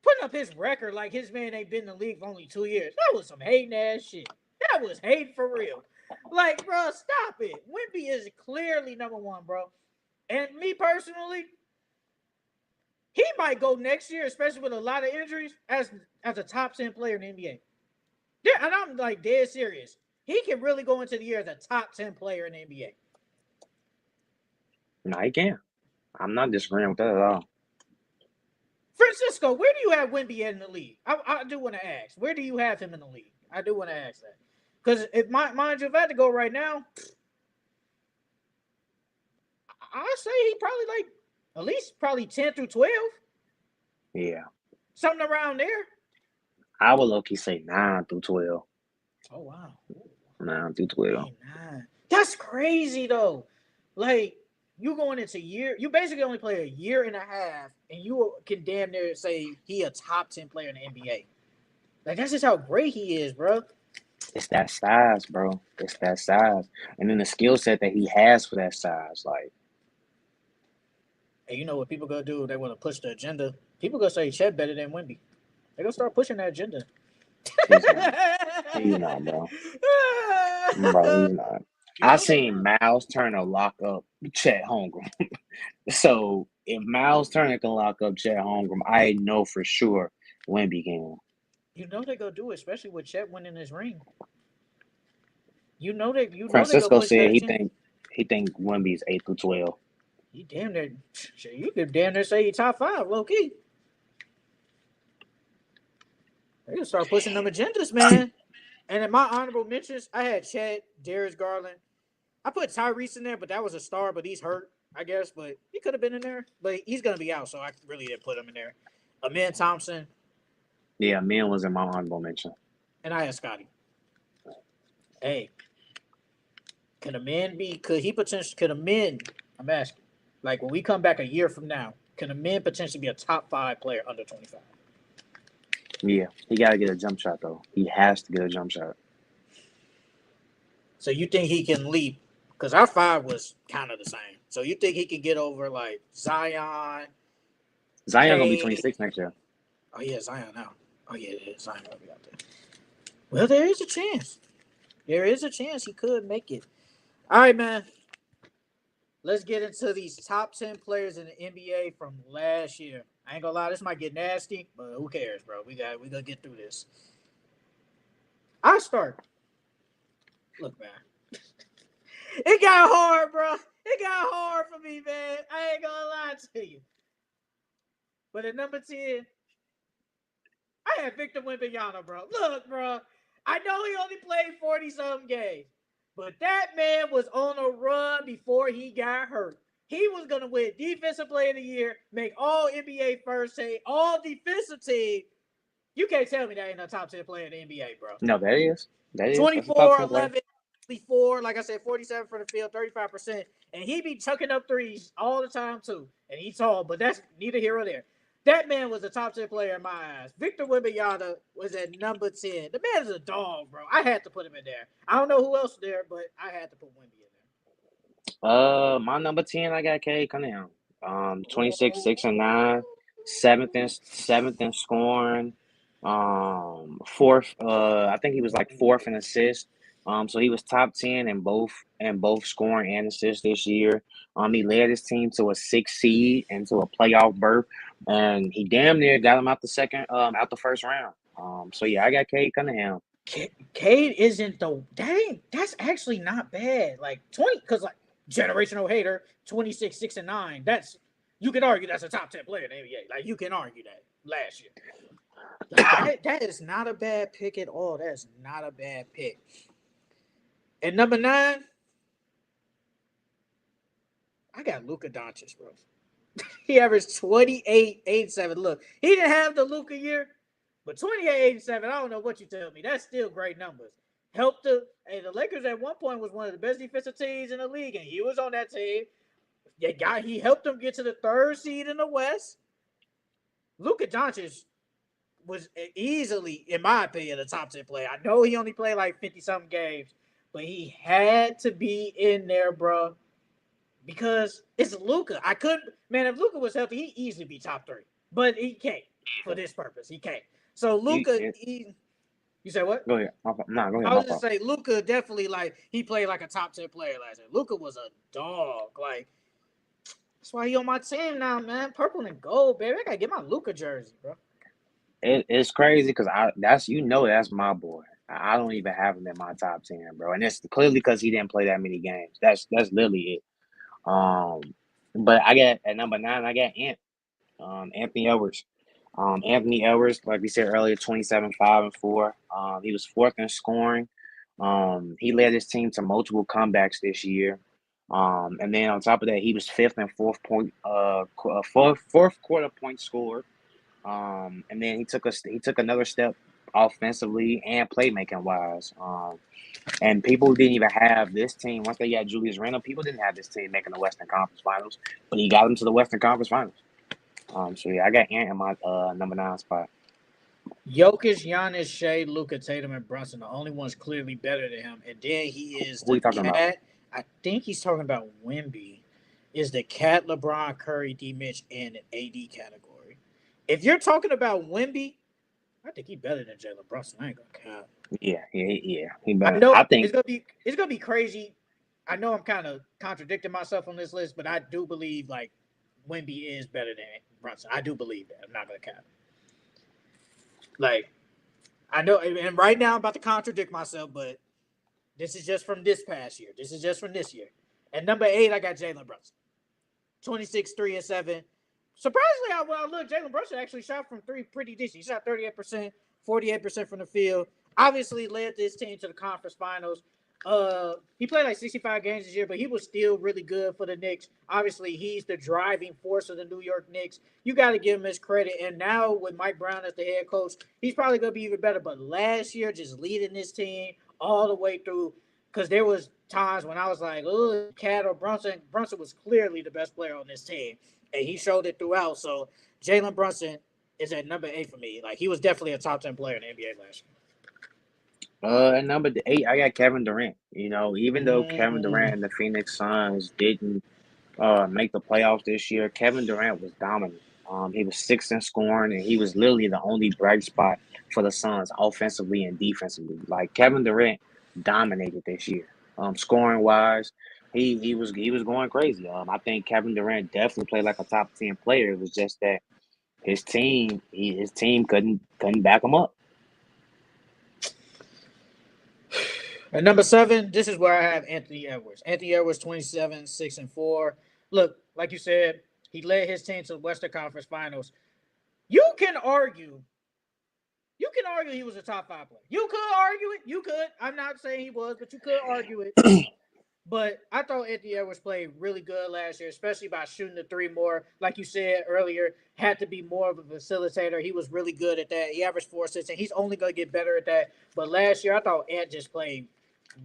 Putting up his record like his man ain't been in the league for only 2 years. That was some hating ass shit. That was hate for real. Like, bro, stop it. Wemby is clearly number 1, bro. And me personally, he might go next year, especially with a lot of injuries, as a top 10 player in the NBA. Yeah, and I'm like dead serious. He can really go into the year as a top 10 player in the NBA. No, he can. I'm not disagreeing with that at all. Francisco, where do you have Wemby in the league? I do want to ask. Where do you have him in the league? I do want to ask that. Because if mind you, if I had to go right now, I'd say he probably like at least probably 10 through 12. Yeah. Something around there. I would low-key say 9 through 12. Oh, wow. 9 through 12. 9. That's crazy, though. Like, you going into you basically only play a year and a half, and you can damn near say he a top 10 player in the NBA. Like, that's just how great he is, bro. It's that size, bro. It's that size, and then the skill set that he has for that size. Like, And you know what people gonna do? They want to push the agenda. People gonna say Chet better than Wemby. They gonna start pushing that agenda. he's not. He's not, bro. Bro, he's not. You I know they seen not. Miles Turner lock up Chet Holmgren. So if Miles Turner can lock up Chet Holmgren, I know for sure Wemby can. You know they gonna do it, especially with Chet winning his ring. You know they gonna Francisco push said that he agenda. think Wemby's 8 through 12. He damn near, shit, you could damn near say he top five, low key. They gonna start pushing them agendas, man. And in my honorable mentions, I had Chet, Darius Garland. I put Tyrese in there, but that was a star, but he's hurt, I guess. But he could have been in there, but he's gonna be out, so I really didn't put him in there. Amin Thompson, Yeah, man was in my honorable mention. and I had Scotty. Hey, could a man be? Could he potentially? Could a man? I'm asking. Like when we come back a year from now, can a man potentially be a top 5 player under 25? Yeah, he got to get a jump shot though. He has to get a jump shot. So you think he can leap? Because our 5 was kind of the same. So you think he can get over like Zion, Zion gonna be Cade? 26 next year. Oh yeah, Zion now. Oh yeah, Zion gonna be out there. Well, there is a chance. There is a chance he could make it. All right, man. Let's get into these top 10 players in the NBA from last year. I ain't gonna lie, this might get nasty, but who cares, bro? We gonna get through this. I start. Look, man. It got hard, bro. It got hard for me, man. I ain't gonna lie to you. But at number 10, I had Victor Wembanyama, bro. Look, bro. I know he only played 40-something games, but that man was on a run before he got hurt. He was going to win Defensive Player of the Year, make all NBA first team, all defensive team. You can't tell me that ain't a top 10 player in the NBA, bro. No, that is. That's a top 24, 10 player. 11, 4, like I said, 47 from the field, 35%. And he be chucking up threes all the time, too. And he's tall, but that's neither here or there. That man was a top 10 player in my eyes. Victor Wembanyama was at number 10. The man is a dog, bro. I had to put him in there. I don't know who else there, but I had to put Wemby in My number 10, I got Cade Cunningham. there. 26, 6 and 9, seventh in scoring. Fourth. I think he was like fourth in assist. So he was top 10 in both scoring and assists this year. He led his team to a 6 seed and to a playoff berth, and he damn near got him out the first round. So yeah, I got Cade Cunningham. Cade isn't the dang. That's actually not bad. Like 20, because like generational hater, 26, 6 and 9. That's you can argue that's a top 10 player in the NBA. Like you can argue that last year. Like, that is not a bad pick at all. That is not a bad pick. And number 9, I got Luka Doncic, bro. He averaged 28, 87. Look, he didn't have the Luka year, but 28, 87, I don't know what you tell me. That's still great numbers. Helped the Lakers at one point was one of the best defensive teams in the league, and he was on that team. He helped them get to the 3rd seed in the West. Luka Doncic was easily, in my opinion, a top 10 player. I know he only played like 50-something games, but he had to be in there, bro, because it's Luka. If Luka was healthy, he'd easily be top 3, but he can't for this purpose. He can't. So Luka, you said what? Go ahead. Nah, go ahead. I My was just fault. saying Luka definitely he played like a top 10 player last year. Luka was a dog. Like that's why he on my team now, man. Purple and gold, baby. I gotta get my Luka jersey, bro. It's crazy because that's my boy. I don't even have him in my top 10, bro, and it's clearly because he didn't play that many games. That's literally it. Um, but I got at number 9, I got Anthony Edwards. Anthony Edwards, like we said earlier, 27, 5 and 4. He was 4th in scoring. He led his team to multiple comebacks this year. And then on top of that, he was 5th and fourth quarter point scorer. And then he took another step offensively and playmaking wise. And people didn't even have this team once they got Julius Randle. People didn't have this team making the Western Conference Finals, but he got them to the Western Conference Finals. So yeah, I got Ant in my number 9 spot. Jokic, Giannis, Shea, Luka, Tatum, and Brunson, the only ones clearly better than him. And then he is Who are the you talking about? cat. I think he's talking about Wemby. Is the cat LeBron, Curry, D. Mitch, and an AD category. If you're talking about Wemby, I think he's better than Jalen Brunson. I ain't gonna count. Yeah. He I better. know I think. it's gonna be crazy. I know I'm kind of contradicting myself on this list, but I do believe like Wemby is better than Brunson. I do believe that. I'm not gonna count. Like I know, and right now I'm about to contradict myself, but this is just from this past year. This is just from this year. At number 8, I got Jalen Brunson. 26, 3, and 7. Surprisingly, when I look, Jalen Brunson actually shot from three pretty decent. He shot 38%, 48% from the field. Obviously led this team to the conference finals. He played like 65 games this year, but he was still really good for the Knicks. Obviously, he's the driving force of the New York Knicks. You got to give him his credit. And now with Mike Brown as the head coach, he's probably going to be even better. But last year, just leading this team all the way through, because there was times when I was like, oh, Cat or Brunson. Brunson was clearly the best player on this team, and he showed it throughout. So Jalen Brunson is at number 8 for me. Like he was definitely a top 10 player in the NBA last At number 8, I got Kevin Durant. Even though Kevin Durant year. and the Phoenix Suns didn't make the playoffs this year, Kevin Durant was dominant. He was sixth in scoring, and he was literally the only bright spot for the Suns offensively and defensively. Like Kevin Durant dominated this year, scoring wise. He was going crazy. I think Kevin Durant definitely played like a top 10 player. It was just that his team couldn't back him up. At number 7, this is where I have Anthony Edwards. Anthony Edwards, 27, 6, and 4. Look, like you said, he led his team to the Western Conference Finals. You can argue. You can argue he was a top 5 player. You could argue it. You could. I'm not saying he was, but you could argue it. But I thought Anthony Edwards played really good last year, especially by shooting the three more. Like you said earlier, had to be more of a facilitator. He was really good at that. He averaged 4 assists, and he's only going to get better at that. But last year, I thought Ant just played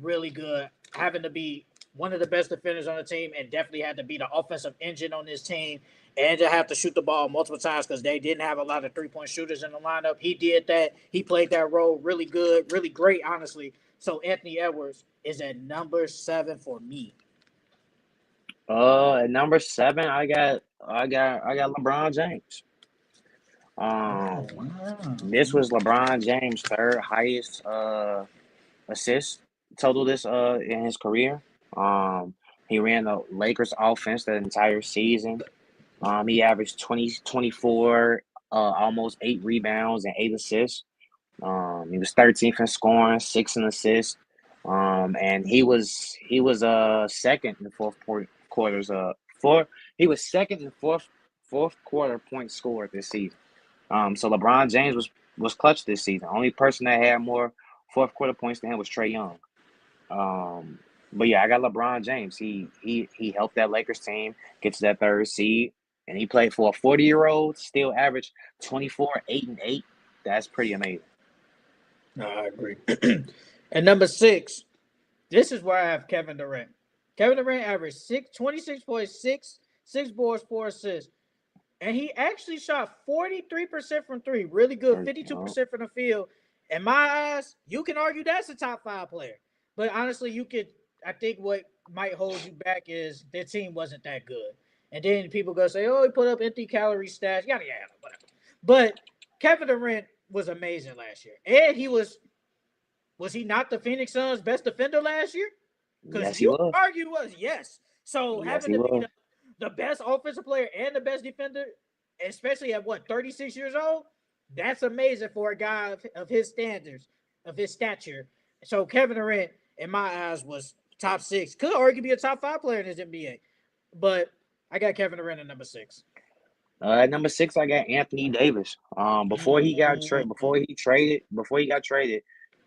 really good, having to be one of the best defenders on the team, and definitely had to be the offensive engine on this team, and to have to shoot the ball multiple times because they didn't have a lot of 3-point shooters in the lineup. He did that. He played that role really good, really great, honestly. So Anthony Edwards is at number 7 for me. At number 7, I got LeBron James. Oh, Um, wow. this was LeBron James' third highest assist total this in his career. Um, he ran the Lakers offense the entire season. He averaged 20, 24, almost 8 rebounds and 8 assists. He was 13th in scoring, 6th in assists. And he was second in fourth quarters. He was second in fourth quarter point scored this season. So LeBron James was clutch this season. Only person that had more fourth quarter points than him was Trae Young. Um, but yeah, I got LeBron James. He helped that Lakers team get to that third seed, and he played for a 40-year-old, still averaged 24, 8, and 8. That's pretty amazing. No, I agree. At number 6, this is where I have Kevin Durant. Kevin Durant averaged 26.6, 6 boards, 4 assists. And he actually shot 43% from three. Really good. Oh, 52% from the field. In my eyes, you can argue that's a top 5 player. But honestly, I think what might hold you back is their team wasn't that good. And then people go say, oh, he put up empty calorie stats, yada, yada, whatever. But Kevin Durant was amazing last year. And was he not the Phoenix Suns' best defender last year? Because yes, he you was. argue was, yes. So Yes, having he to be was. the best offensive player and the best defender, especially at what, 36 years old, that's amazing for a guy of his standards, of his stature. So Kevin Durant, in my eyes, was top 6. Could arguably be a top 5 player in his NBA. But I got Kevin Durant at number 6. At number 6, I got Anthony Davis. Before he got traded,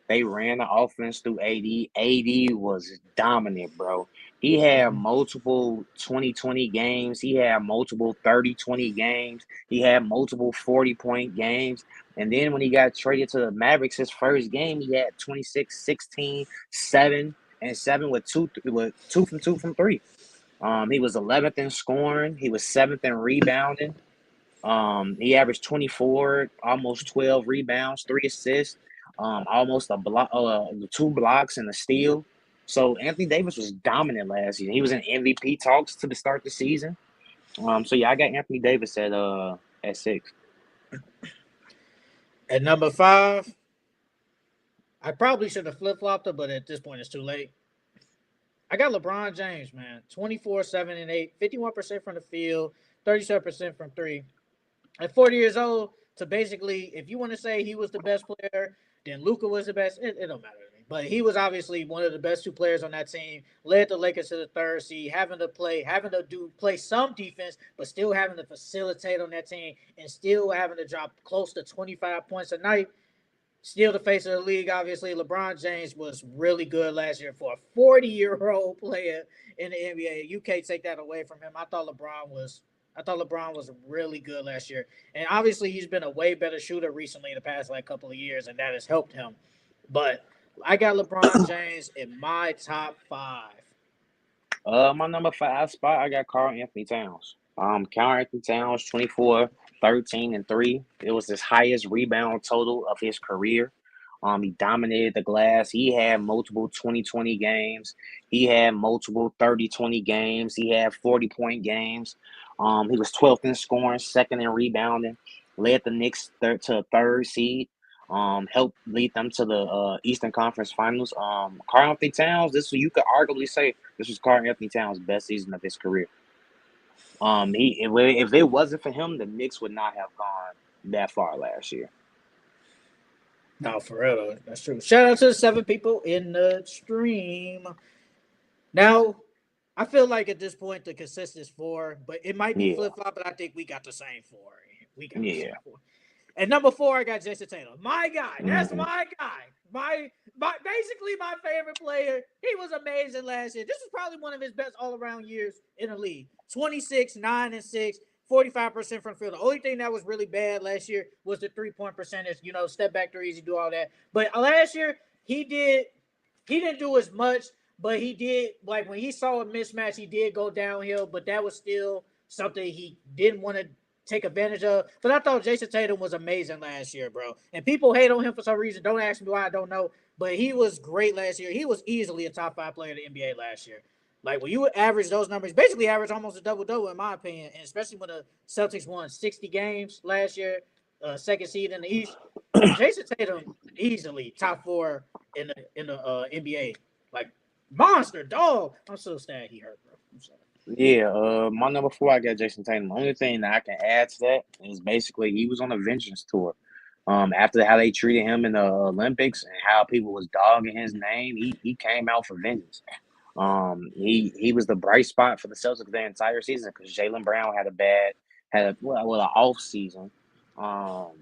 they ran the offense through AD. AD was dominant, bro. He had multiple 20-20 games. He had multiple 30-20 games. He had multiple 40-point games. And then when he got traded to the Mavericks, his first game, he had 26, 16, 7, and 7 with two from three. He was 11th in scoring. He was 7th in rebounding. He averaged 24, almost 12 rebounds, 3 assists, almost a block, 2 blocks and a steal. So Anthony Davis was dominant last season. He was in MVP talks to the start of the season. So yeah, I got Anthony Davis at 6. At number 5, I probably should have flip flopped it, but at this point it's too late. I got LeBron James, man. 24, 7, and 8, 51% from the field, 37% from three. At 40 years old, to basically, if you want to say he was the best player, then Luka was the best. It don't matter to me. But he was obviously one of the best 2 players on that team. Led the Lakers to the 3rd seed, having to play some defense, but still having to facilitate on that team, and still having to drop close to 25 points a night. Still the face of the league, obviously. LeBron James was really good last year for a 40-year-old player in the NBA. You can't take that away from him. I thought LeBron was really good last year. And obviously he's been a way better shooter recently in the past couple of years, and that has helped him. But I got LeBron James in my top 5. My number 5 spot, I got Karl Anthony Towns. Karl Anthony Towns, 24, 13, and 3. It was his highest rebound total of his career. He dominated the glass. He had multiple 20-20 games. He had multiple 30-20 games. He had 40-point games. He was 12th in scoring, 2nd in rebounding. Led the Knicks to a 3rd seed. Helped lead them to the Eastern Conference Finals. Karl Anthony Towns, you could arguably say this was Karl Anthony Towns' best season of his career. If it wasn't for him, the Knicks would not have gone that far last year. No, for real, though. That's true. Shout out to the 7 people in the stream. Now, I feel like at this point the consensus 4, but it might be Yeah, flip flop, but I think we got the same 4. We got the same yeah. 4. At number 4, I got Jason Tatum. My guy. That's Hmm. my guy. Basically my favorite player. He was amazing last year. This was probably one of his best all-around years in the league. 26, 9, and 6, 45% from the field. The only thing that was really bad last year was the 3-point percentage. Step back threes, you do all that. But last year, he didn't do as much, but he did, like when he saw a mismatch, he did go downhill, but that was still something he didn't want to take advantage of. But I thought Jason Tatum was amazing last year, bro. And people hate on him for some reason. Don't ask me why, I don't know. But he was great last year. He was easily a top 5 player in the NBA last year. Like when you average those numbers, basically average almost a double-double in my opinion, and especially when the Celtics won 60 games last year, 2nd seed in the East. Jason Tatum easily top 4 in the NBA. Like monster dog. I'm so sad he hurt, bro. I'm sorry. Yeah, my number 4, I got Jason Tatum. The only thing that I can add to that is basically he was on a vengeance tour. After how they treated him in the Olympics and how people was dogging his name, he came out for vengeance. He was the bright spot for the Celtics the entire season because Jalen Brown had an off season. Um,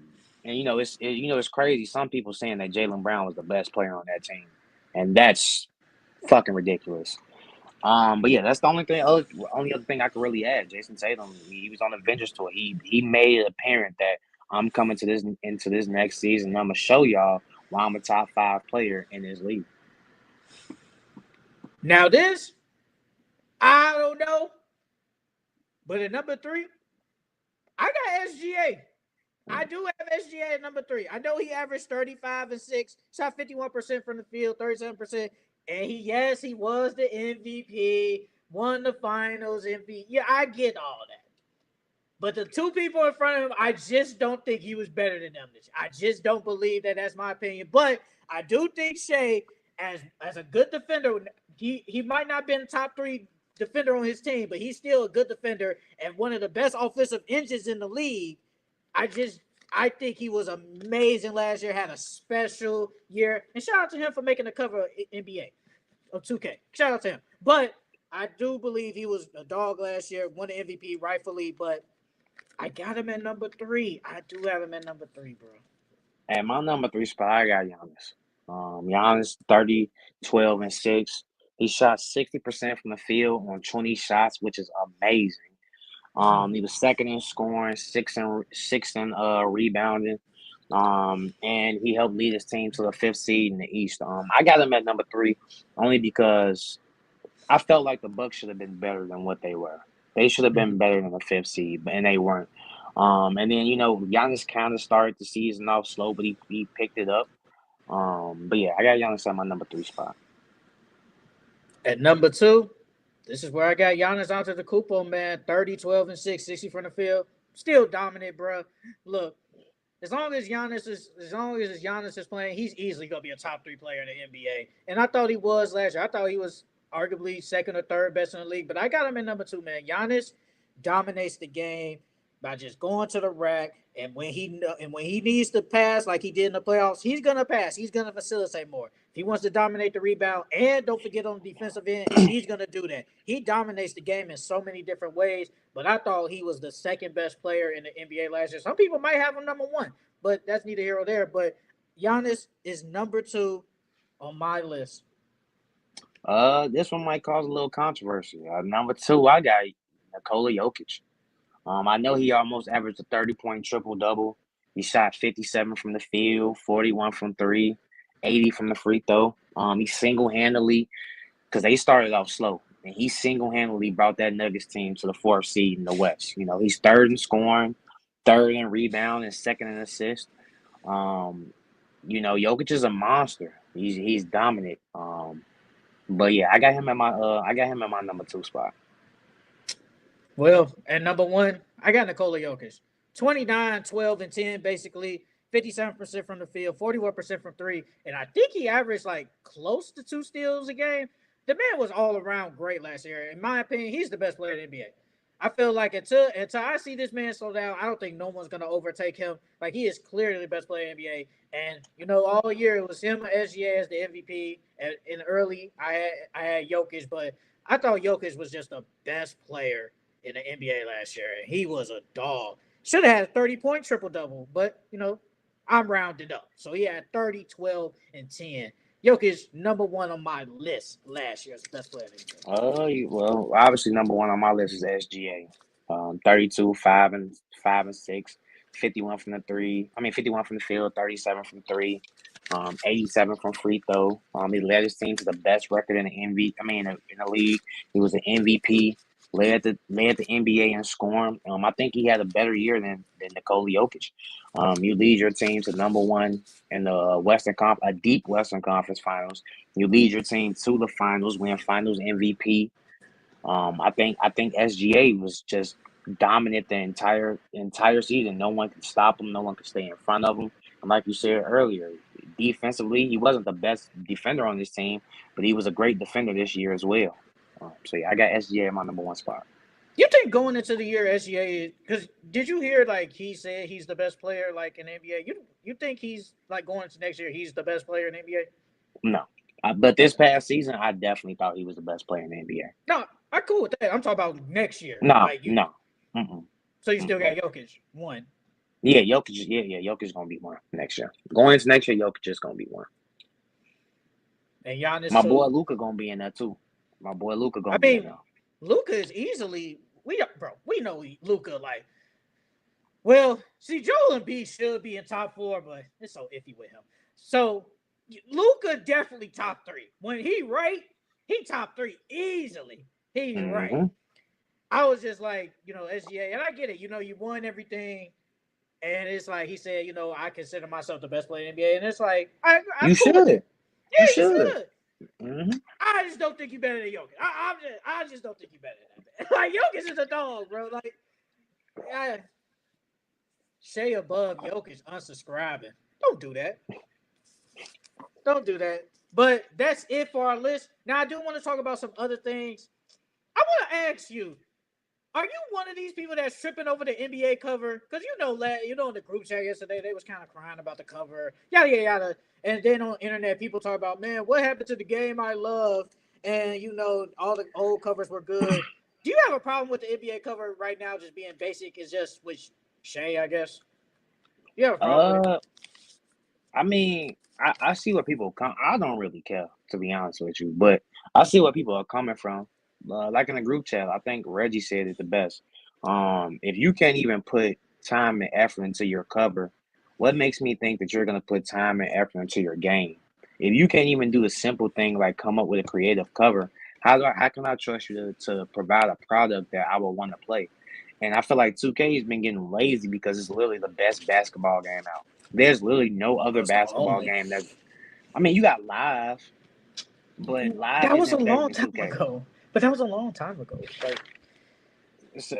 and it's crazy. Some people saying that Jalen Brown was the best player on that team, and that's fucking ridiculous. But yeah, that's the only other thing I could really add. Jason Tatum, he was on the Avengers tour. He made it apparent that I'm coming into this next season. And I'm gonna show y'all why I'm a top 5 player in this league. Now this, I don't know. But at number 3, I got SGA. I do have SGA at number 3. I know he averaged 35 and 6, shot 51% from the field, 37%. And he was the MVP, won the finals MVP. Yeah, I get all that. But the 2 people in front of him, I just don't think he was better than them. I just don't believe that. That's my opinion. But I do think Shea, as a good defender, he might not have been top 3 defender on his team, but he's still a good defender and one of the best offensive engines in the league. I think he was amazing last year, had a special year. And shout out to him for making the cover of NBA of 2K. Shout out to him. But I do believe he was a dog last year, won the MVP rightfully, but I got him at number 3. I do have him at number 3, bro. At my number 3 spot, I got Giannis. Giannis 30, 12, and 6. He shot 60% from the field on 20 shots, which is amazing. He was 2nd in scoring, 6th in rebounding. And he helped lead his team to the 5th seed in the East. I got him at number 3 only because I felt like the Bucks should have been better than what they were. They should have been better than the 5th seed, and they weren't. And then Giannis kind of started the season off slow, but he picked it up. But yeah, I got Giannis at my number 3 spot. At number 2, this is where I got Giannis Antetokounmpo, man. 30, 12, and 6, 60 from the field. Still dominant, bro. Look, as long as Giannis is playing, he's easily gonna be a top 3 player in the NBA. And I thought he was last year. I thought he was arguably second or third best in the league, but I got him at number 2, man. Giannis dominates the game by just going to the rack, and when he needs to pass like he did in the playoffs, he's gonna pass. He's gonna facilitate more. If he wants to dominate the rebound, and don't forget on the defensive end, he's gonna do that. He dominates the game in so many different ways. But I thought he was the second best player in the NBA last year. Some people might have him number 1, but that's neither here or there. But Giannis is number 2 on my list. This one might cause a little controversy. Number 2, I got Nikola Jokic. I know he almost averaged a 30-point triple double. He shot 57 from the field, 41 from 3, 80 from the free throw. He single handedly, because they started off slow, and he single handedly brought that Nuggets team to the 4th seed in the West. He's third in scoring, third in rebound, and second in assist. Jokic is a monster. He's dominant. But yeah, I got him at my number 2 spot. Well, at number 1, I got Nikola Jokic. 29, 12, and 10, basically. 57% from the field, 41% from 3. And I think he averaged like close to 2 steals a game. The man was all around great last year. In my opinion, he's the best player in the NBA. I feel like until I see this man slow down, I don't think no one's gonna overtake him. Like, he is clearly the best player in the NBA. And all year it was him or SGA as the MVP. And in early, I had Jokic, but I thought Jokic was just the best player in the NBA last year, and he was a dog. Should have had a 30-point triple double, but I'm rounded up. So he had 30, 12, and 10. Jokic number 1 on my list last year as the best player in the NBA. Well, obviously number 1 on my list is SGA. 32, 5 and 6, 51 from the 3. 51 from the field, 37 from 3, 87 from free throw. He led his team to the best record in the in the league. He was an MVP. Led the NBA in scoring. I think he had a better year than Nikola Jokic. You lead your team to number 1 in the a deep Western Conference Finals. You lead your team to the finals, win Finals MVP. I think SGA was just dominant the entire season. No one could stop him. No one could stay in front of him. And like you said earlier, defensively, he wasn't the best defender on this team, but he was a great defender this year as well. So yeah, I got SGA in my number 1 spot. You think going into the year SGA, because did you hear like he said he's the best player like in the NBA? You think he's like going into next year he's the best player in the NBA? No, but this past season I definitely thought he was the best player in the NBA. No, I'm cool with that. I'm talking about next year. No. So you still got Jokic 1. Yeah, Jokic. Yeah, Jokic gonna be 1 next year. Going into next year, Jokic is gonna be 1. And Giannis. My boy Luka gonna be in there too. Be in there. Luka is easily we know Luka like. Well, see, Joel Embiid should be in top 4, but it's so iffy with him. So Luka definitely top 3. When he top 3 easily. He's right. I was just like, SGA, and I get it. You won everything, and it's like he said, I consider myself the best player in the NBA, and it's like you should. Yeah, you should. I just don't think you better than Jokic. I just don't think you better than that. Like, Jokic is a dog, bro. Like, Shea above Jokic unsubscribing. Don't do that. Don't do that. But that's it for our list. Now, I do want to talk about some other things. I want to ask you, are you one of these people that's tripping over the NBA cover? Because in the group chat yesterday, they was kind of crying about the cover, yada, yada, yada. And then on the internet, people talk about, man, what happened to the game I love? And, all the old covers were good. Do you have a problem with the NBA cover right now just being basic? It's just with Shea, I guess. You have a problem with it? I see where people come. I don't really care, to be honest with you, but I see where people are coming from. Like in the group chat, I think Reggie said it the best. If you can't even put time and effort into your cover, what makes me think that you're going to put time and effort into your game? If you can't even do a simple thing like come up with a creative cover, how can I trust you to provide a product that I will want to play? And I feel like 2K has been getting lazy because it's literally the best basketball game out. There's literally no other was the basketball only. game that's. I mean, you got Live, but Live That was a isn't better long than time 2K. ago. But that was a long time ago. Like,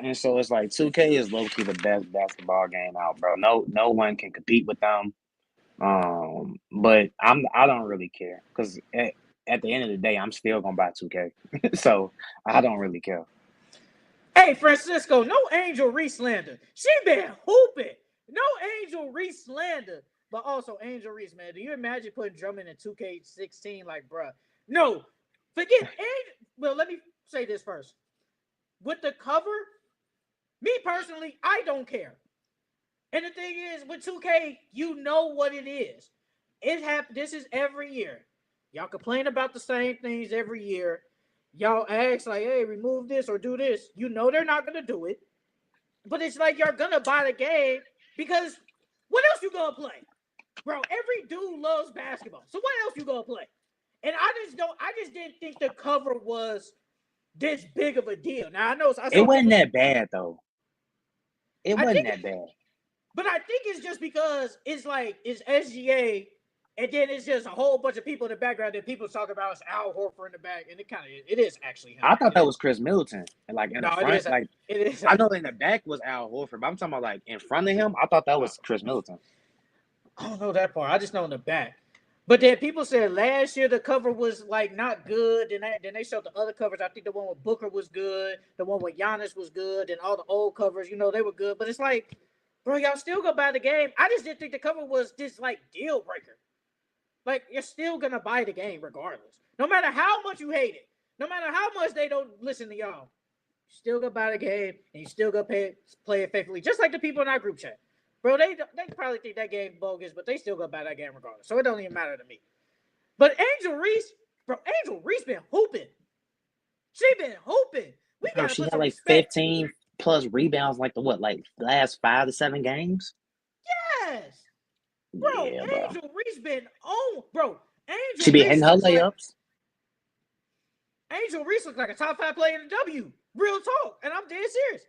And so it's like 2K is low key the best basketball game out, bro. No one can compete with them. But I don't really care because at the end of the day, I'm still gonna buy 2K. So I don't really care. hey, Francisco, no Angel Reese slander. She been hooping. No Angel Reese slander. But also Angel Reese, man. Do you imagine putting Drummond in 2K16? Like, bruh. No. Forget Angel. Well, let me say this first. With the cover, me personally, I don't care. And the thing is, with 2K, you know what it is. This is every year. Y'all complain about the same things every year. Y'all ask like, "Hey, remove this or do this." You know they're not gonna do it, but it's like you're gonna buy the game because what else you gonna play, bro? Every dude loves basketball, so what else you gonna play? And I just didn't think the cover was this big of a deal. Now I know I It saw wasn't people. that bad though. It I wasn't think that bad. But I think it's just because it's SGA, and then it's just a whole bunch of people in the background that people talk about. It's Al Horford in the back, and it is actually him. I thought that was Chris Middleton, and like in No, the front, like it is. I know in the back was Al Horford, but I'm talking about like in front of him. I thought that was Chris Middleton. I don't know that part. I just know in the back. But then people said last year the cover was like not good. Then they showed the other covers. I think the one with Booker was good. The one with Giannis was good. And all the old covers, they were good. But it's like, bro, y'all still go buy the game. I just didn't think the cover was this like deal breaker. Like, you're still gonna buy the game regardless. No matter how much you hate it, no matter how much they don't listen to y'all, you still gonna buy the game and you still gonna play it faithfully. Just like the people in our group chat. Bro, they probably think that game bogus, but they still gonna buy that game regardless. So it don't even matter to me. But Angel Reese, bro, Angel Reese been hooping. She been hooping. We Bro, gotta she put had some like respect. 15 plus rebounds, like the last 5 to 7 games. Yes. Bro, Yeah, bro. Angel Reese been on. Bro, She Angel be hitting Reese her looks like layups. Angel Reese looks like a top 5 player in the W. Real talk. And I'm dead serious.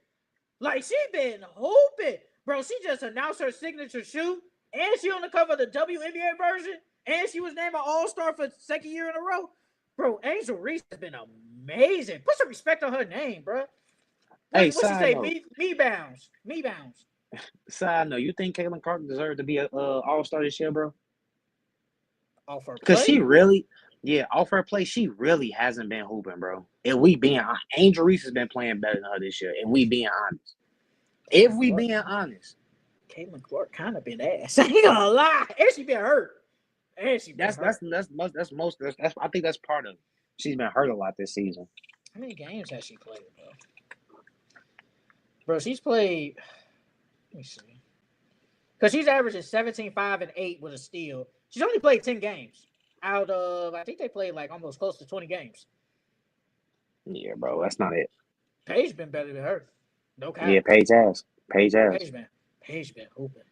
Like, she been hooping. Bro, she just announced her signature shoe. And she on the cover of the WNBA version. And she was named an all-star for the second year in a row. Bro, Angel Reese has been amazing. Put some respect on her name, bro. Hey, What she side say? note. Me bounce. Me bounce. Side note. You think Caitlin Clark deserved to be a All-Star this year, bro? Off her Because play? she really, off her play, she really hasn't been hooping, bro. If we being Angel Reese has been playing better than her this year. If we being honest. If we being honest. Caitlin Clark kind of been ass. I ain't gonna lie. And she been hurt. That's I think that's part of it. She's been hurt a lot this season. How many games has she played, bro? Bro, she's played. Let me see. Because she's averaging 17, 5, and 8 with a steal. She's only played 10 games out of, I think they played like almost close to 20 games. Yeah, bro, that's not it. Paige been better than her. No cap. Yeah, Paige has. Paige been hooping.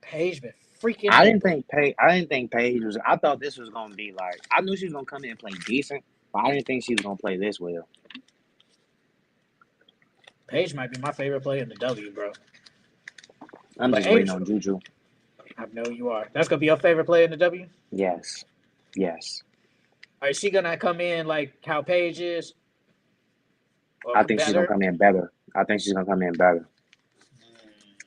Paige been freaking I didn't hooping. think Paige was. I thought this was gonna be like. I knew she was gonna come in and play decent, but I didn't think she was gonna play this well. Paige might be my favorite player in the W, bro. I'm But just waiting Angel, on Juju. I know you are. That's gonna be your favorite player in the W. Yes. Is she gonna come in like how Paige is? Or I think she's gonna better? come in better. I think she's gonna come in better.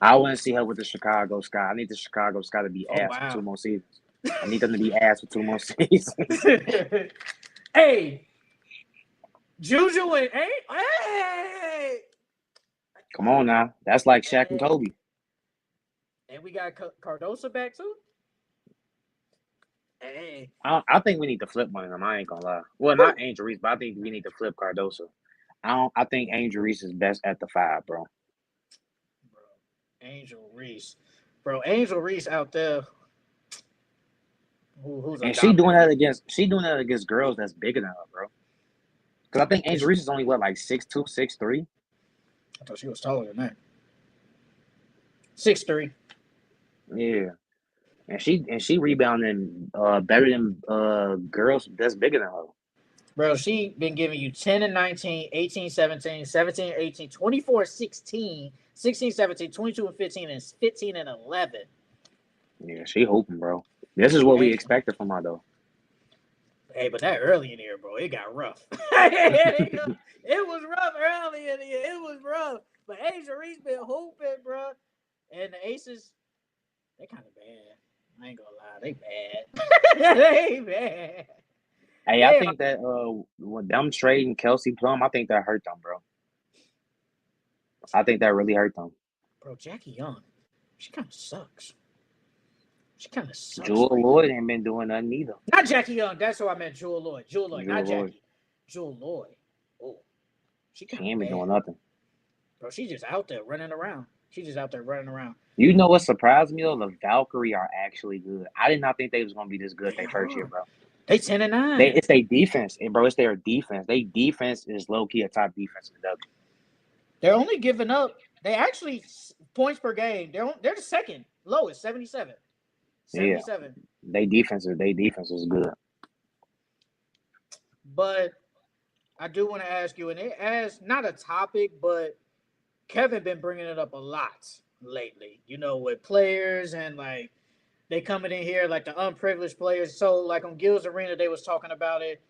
I want to see her with the Chicago Sky. I need the Chicago Sky to be Oh ass for 2 wow. more seasons. I need them to be ass for 2 more seasons. Hey, Juju and hey. Come on now. That's like Shaq and Kobe. And we got Cardoso back too. Hey. I think we need to flip one of them. I ain't gonna lie. Well, not Angel Reese, but I think we need to flip Cardoso. I think Angel Reese is best at the 5, bro. Angel Reese. Bro, Angel Reese out there. Who's and she doing that against girls that's bigger than her, bro. Because I think Angel Reese is only like 6'2", 6'3". I thought she was taller than that. 6'3". Yeah. And she rebounding better than girls that's bigger than her. Bro, she been giving you 10 and 19, 18, 17, 17, 18, 24, 16, 16, 17, 22 and 15, and 15 and 11. Yeah, she hooping, bro. This is what we Hey, expected from her, though. hey, but that early in the year, bro, it got rough. It was rough early in the year. It was rough. But Asia Reese been hooping, bro. And the Aces, they kind of bad. I ain't gonna lie, they bad. They bad. Hey, I They are, think that with them trading Kelsey Plum, I think that hurt them, bro. I think that really hurt them. bro. Jackie Young, she kind of sucks. She kind of sucks Jewel right now. Lloyd ain't been doing nothing either. Not Jackie Young. That's who I meant. Jewel Lloyd. Jewel Lloyd, not Jewel Lloyd, Jackie. Jewel Lloyd. Oh, she she kind of ain't been bad, doing nothing. bro. She's just out there running around. She's just out there running around. You know what surprised me though? The Valkyrie are actually good. I did not think they was gonna be this good They their first year, are. bro. They 10 and They 9. it's their defense, and bro, it's their defense. They defense is low key a top defense in the W. They're only giving up. They actually points per game. They're the second lowest, 77. Yeah, 77. they defense is good. But I do want to ask you, and it as not a topic, but Kevin been bringing it up a lot lately. You know, with players and like they coming in here like the unprivileged players. So like on Gil's Arena, they was talking about it.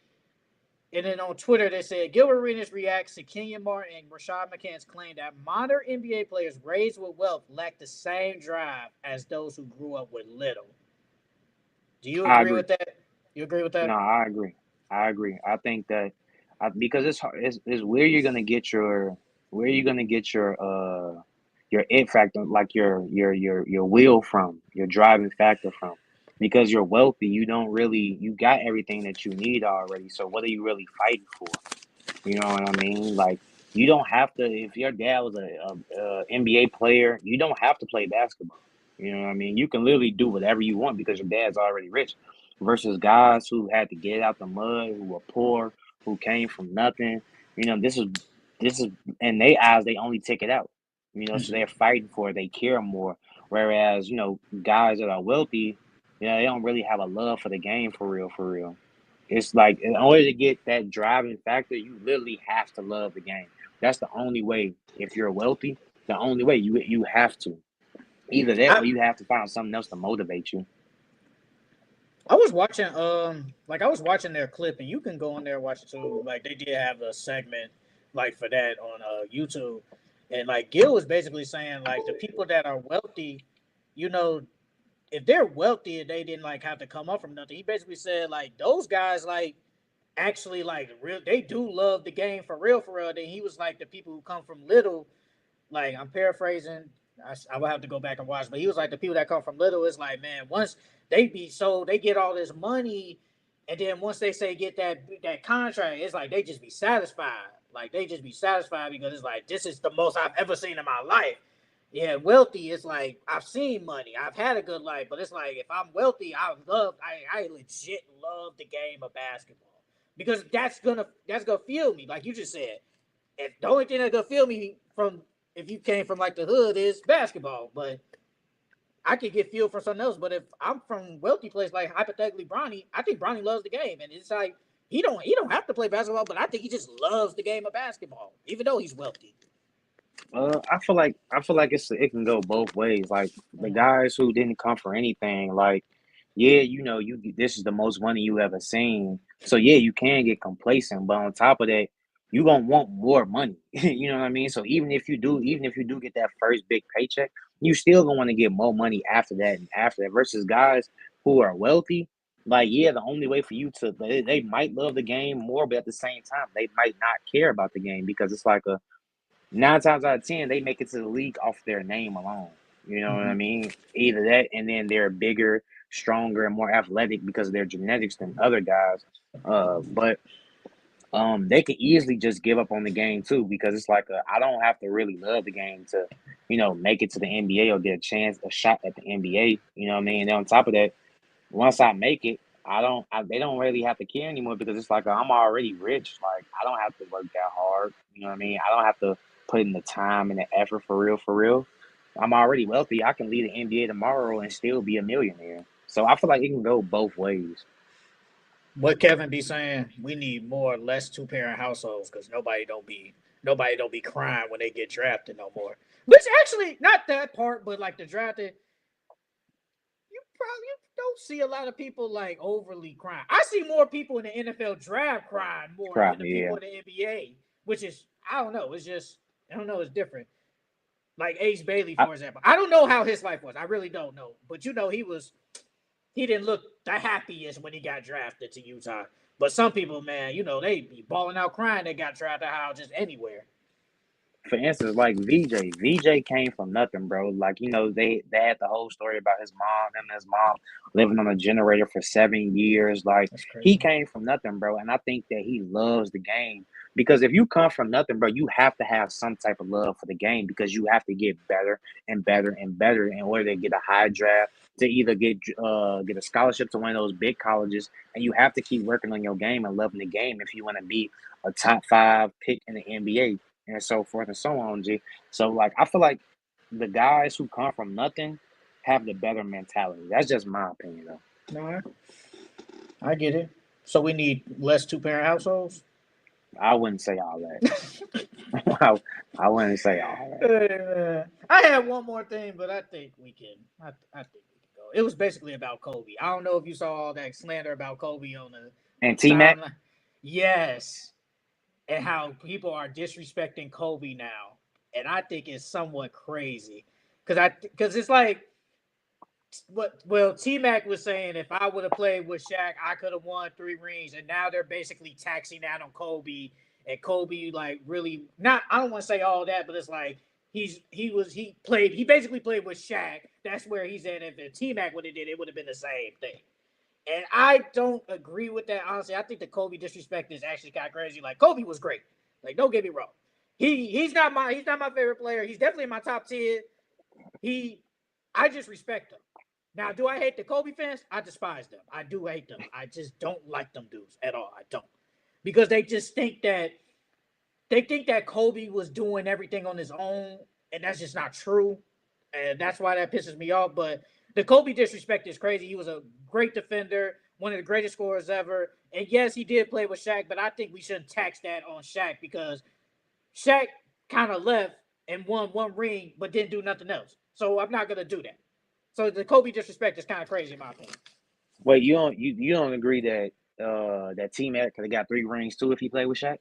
And then on Twitter, they said Gilbert Arenas reacts to Kenyon Martin and Rashad McCann's claim that modern NBA players raised with wealth lack the same drive as those who grew up with little. Do you I agree agree. with that? You agree with No, that? I agree. I agree. I think that because it's hard, it's where you're gonna get your it factor, like your will from, your driving factor from. Because you're wealthy, you got everything that you need already. So what are you really fighting for? You know what I mean? Like you don't have to. If your dad was a NBA player, you don't have to play basketball. You know what I mean? You can literally do whatever you want because your dad's already rich. Versus guys who had to get out the mud, who were poor, who came from nothing. You know, this is in their eyes, they only take it out. You know, so they're fighting for it. They care more. Whereas, guys that are wealthy, they don't really have a love for the game for real, for real. It's like in order to get that driving factor, you literally have to love the game. That's the only way. If you're wealthy, the only way you have to either that I or you have to find something else to motivate you. I was watching like I was watching their clip and you can go on there and watch it too. Like they did have a segment like for that on YouTube. And like Gil was basically saying like the people that are wealthy, you know, if they're wealthy and they didn't like have to come up from nothing, he basically said like those guys like actually like real they do love the game for real for real. Then he was like the people who come from little, like I'm paraphrasing. I will have to go back and watch, but he was like the people that come from little. It's like man, once they be so they get all this money, and then once they say get that contract, it's like they just be satisfied. Like they just be satisfied because it's like this is the most I've ever seen in my life. Yeah, wealthy is like I've seen money, I've had a good life, but it's like if I'm wealthy, I legit love the game of basketball because that's gonna feel me like you just said. And the only thing that could feel me from if you came from like the hood is basketball, but I could get fueled from something else. But if I'm from wealthy place like hypothetically Bronny, I think Bronny loves the game, and it's like he don't have to play basketball, but I think he just loves the game of basketball, even though he's wealthy. I feel like it can go both ways. Like the Mm-hmm. guys who didn't come for anything, like yeah, this is the most money you ever seen. So yeah, you can get complacent, but on top of that, you gonna want more money. You know what I mean? So even if you do get that first big paycheck, you still gonna want to get more money after that and after that. Versus guys who are wealthy, like yeah, the only way for you to they might love the game more, but at the same time, they might not care about the game because it's like a 9 times out of 10, they make it to the league off their name alone. You know what I Mm-hmm. mean? Either that, and then they're bigger, stronger, and more athletic because of their genetics than other guys. But they could easily just give up on the game too because it's like I don't have to really love the game to, make it to the NBA or get a shot at the NBA. You know what I mean? And then on top of that, once I make it, they don't really have to care anymore because it's like I'm already rich. Like I don't have to work that hard. You know what I mean? I don't have to put in the time and the effort for real, for real. I'm already wealthy. I can lead the NBA tomorrow and still be a millionaire. So I feel like it can go both ways. What Kevin be saying, we need more less two parent households because nobody don't be crying when they get drafted no more. Which actually not that part, but like the drafted, you probably don't see a lot of people like overly crying. I see more people in the NFL draft crying more than the Probably, people yeah. in the NBA, which is I don't know. It's just I don't know. It's different. Like Ace Bailey, I, for example. I don't know how his life was. I really don't know. But he didn't look the happiest when he got drafted to Utah. But some people, man, they be balling out crying they got drafted out just anywhere. for instance, like VJ. VJ came from nothing, bro. Like, they had the whole story about his mom, him and his mom living on a generator for 7 years. Like, That's he crazy. came from nothing, bro. And I think that he loves the game. Because if you come from nothing, bro, you have to have some type of love for the game because you have to get better and better and better in order to get a high draft, to either get a scholarship to one of those big colleges, and you have to keep working on your game and loving the game if you want to be a top 5 pick in the NBA and so forth and so on, G. So, like, I feel like the guys who come from nothing have the better mentality. That's just my opinion, though. No, I get it. So we need less two parent households. I wouldn't say all that. I wouldn't say all that. I have one more thing, but I think we can. I think we can go. It was basically about Kobe. I don't know if you saw all that slander about Kobe on the And T Mac, timeline. Yes, and how people are disrespecting Kobe now, and I think it's somewhat crazy because it's like what well T Mac was saying if I would have played with Shaq, I could have won 3 rings, and now they're basically taxing that on Kobe, and Kobe like really not I don't want to say all that, but it's like he basically played with Shaq. That's where he's at. If T Mac would have did it would have been the same thing. And I don't agree with that honestly. I think the Kobe disrespect is actually kind of crazy. Like Kobe was great. Like don't get me wrong. He's not my favorite player. He's definitely in my top 10. He I just respect him. Now, do I hate the Kobe fans? I despise them. I do hate them. I just don't like them dudes at all. I don't. Because they think that Kobe was doing everything on his own, and that's just not true. And that's why that pisses me off. But the Kobe disrespect is crazy. He was a great defender, one of the greatest scorers ever. And yes, he did play with Shaq, but I think we shouldn't tax that on Shaq because Shaq kind of left and won 1 ring, but didn't do nothing else. So I'm not gonna do that. So the Kobe disrespect is kind of crazy in my opinion. wait, you don't agree that T Mac could have got 3 rings too if he played with Shaq?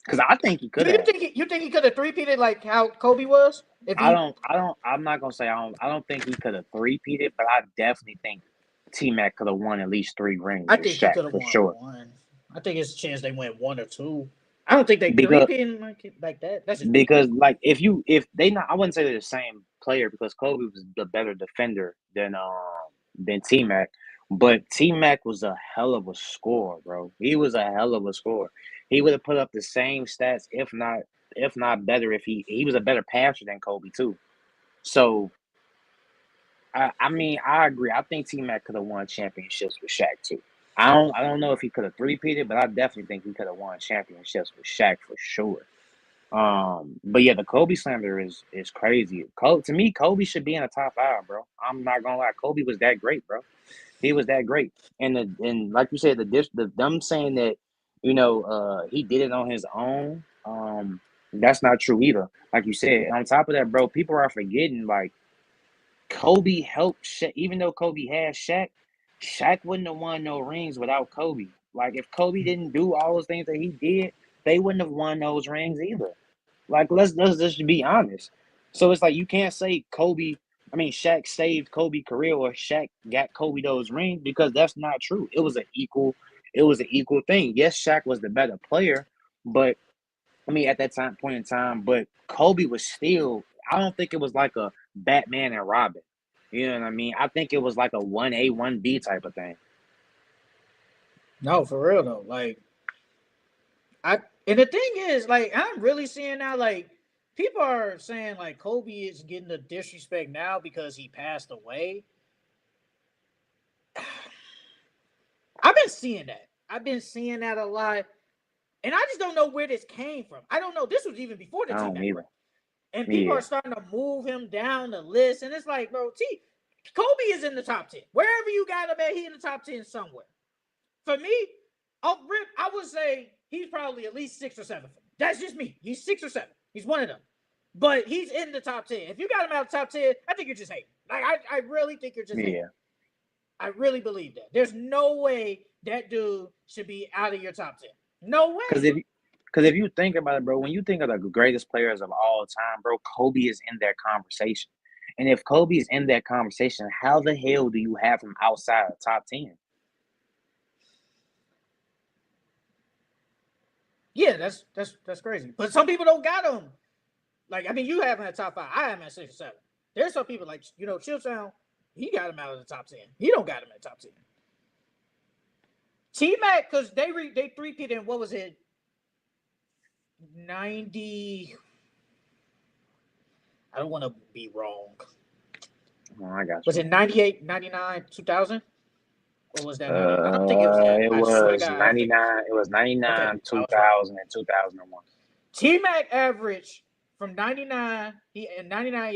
Because I think he Do could you have. think you think he could have three-peated like how Kobe was? If he, I'm not gonna say I don't think he could have three-peated, but I definitely think T Mac could have won at least 3 rings I with think he Shaq could have for won sure. one. I think it's a chance they win 1 or 2. I don't think they Because three-peating like that. That's just me. because like if they not I wouldn't say they're the same player because Kobe was the better defender than T Mac, but T Mac was a hell of a scorer, bro. He was a hell of a scorer. He would have put up the same stats, if not better, if he was a better passer than Kobe too. So I mean I agree. I think T Mac could have won championships with Shaq too. I don't know if he could have three-peated, but I definitely think he could have won championships with Shaq for sure. But yeah, the Kobe slander is crazy. To me, Kobe should be in the top 5, bro. I'm not gonna lie, Kobe was that great, bro. He was that great, and like you said, the them saying that he did it on his own. That's not true either. Like you said, on top of that, bro, people are forgetting like Kobe helped Shaq. Even though Kobe had Shaq, Shaq wouldn't have won no rings without Kobe. Like if Kobe didn't do all those things that he did, they wouldn't have won those rings either. Like let's just be honest. So it's like you can't say Kobe. I mean, Shaq saved Kobe's career or Shaq got Kobe those rings because that's not true. It was an equal. It was an equal thing. Yes, Shaq was the better player, but I mean at that time point in time, but Kobe was still. I don't think it was like a Batman and Robin. You know what I mean? I think it was like a 1A 1B type of thing. No, for real though. Like I and the thing is, like I'm really seeing now, like people are saying like Kobe is getting the disrespect now because he passed away. I've been seeing that. I've been seeing that a lot. And I just don't know where this came from. I don't know. This was even before the I T don't Mac break. either. And people are Yeah. starting to move him down the list. And it's like, bro, Kobe is in the top 10. Wherever you got him at, he in the top 10 somewhere. For me, Rip, I would say he's probably at least 6 or 7. That's just me. He's 6 or 7. He's one of them. But he's in the top 10. If you got him out of the top 10, I think you're just hating. Like, I really think you're just hating. Yeah. I really believe that. There's no way that dude should be out of your top 10. No way. Because if you think about it, bro, when you think of the greatest players of all time, bro, Kobe is in that conversation. And if Kobe is in that conversation, how the hell do you have him outside of the top 10? Yeah, that's crazy. But some people don't got him. Like, I mean, you have him at top 5. I have him at 6 or 7. There's some people like, Chill Sound, he got him out of the top 10. He don't got him in the top 10. T-Mac, because they three-peated in, what was it, 90. I don't want to be wrong. Oh, I got you. Was it 98, 99, 2000? Or was that? I don't think it was that. It was 99. It was 99, okay, 2000, and 2001. T-Mac averaged from 99. He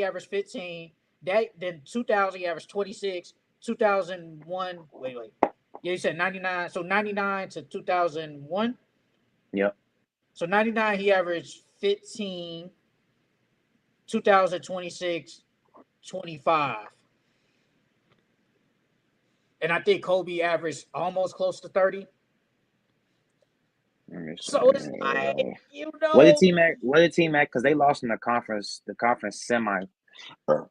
averaged 15. Then 2000 he averaged 26. 2001. Wait. Yeah, you said 99. So 99 to 2001. Yep. So 99 he averaged 15. 2000, 26, 25. And I think Kobe averaged almost close to 30. So it's like, What did T-Mac? Because they lost in the conference semi. The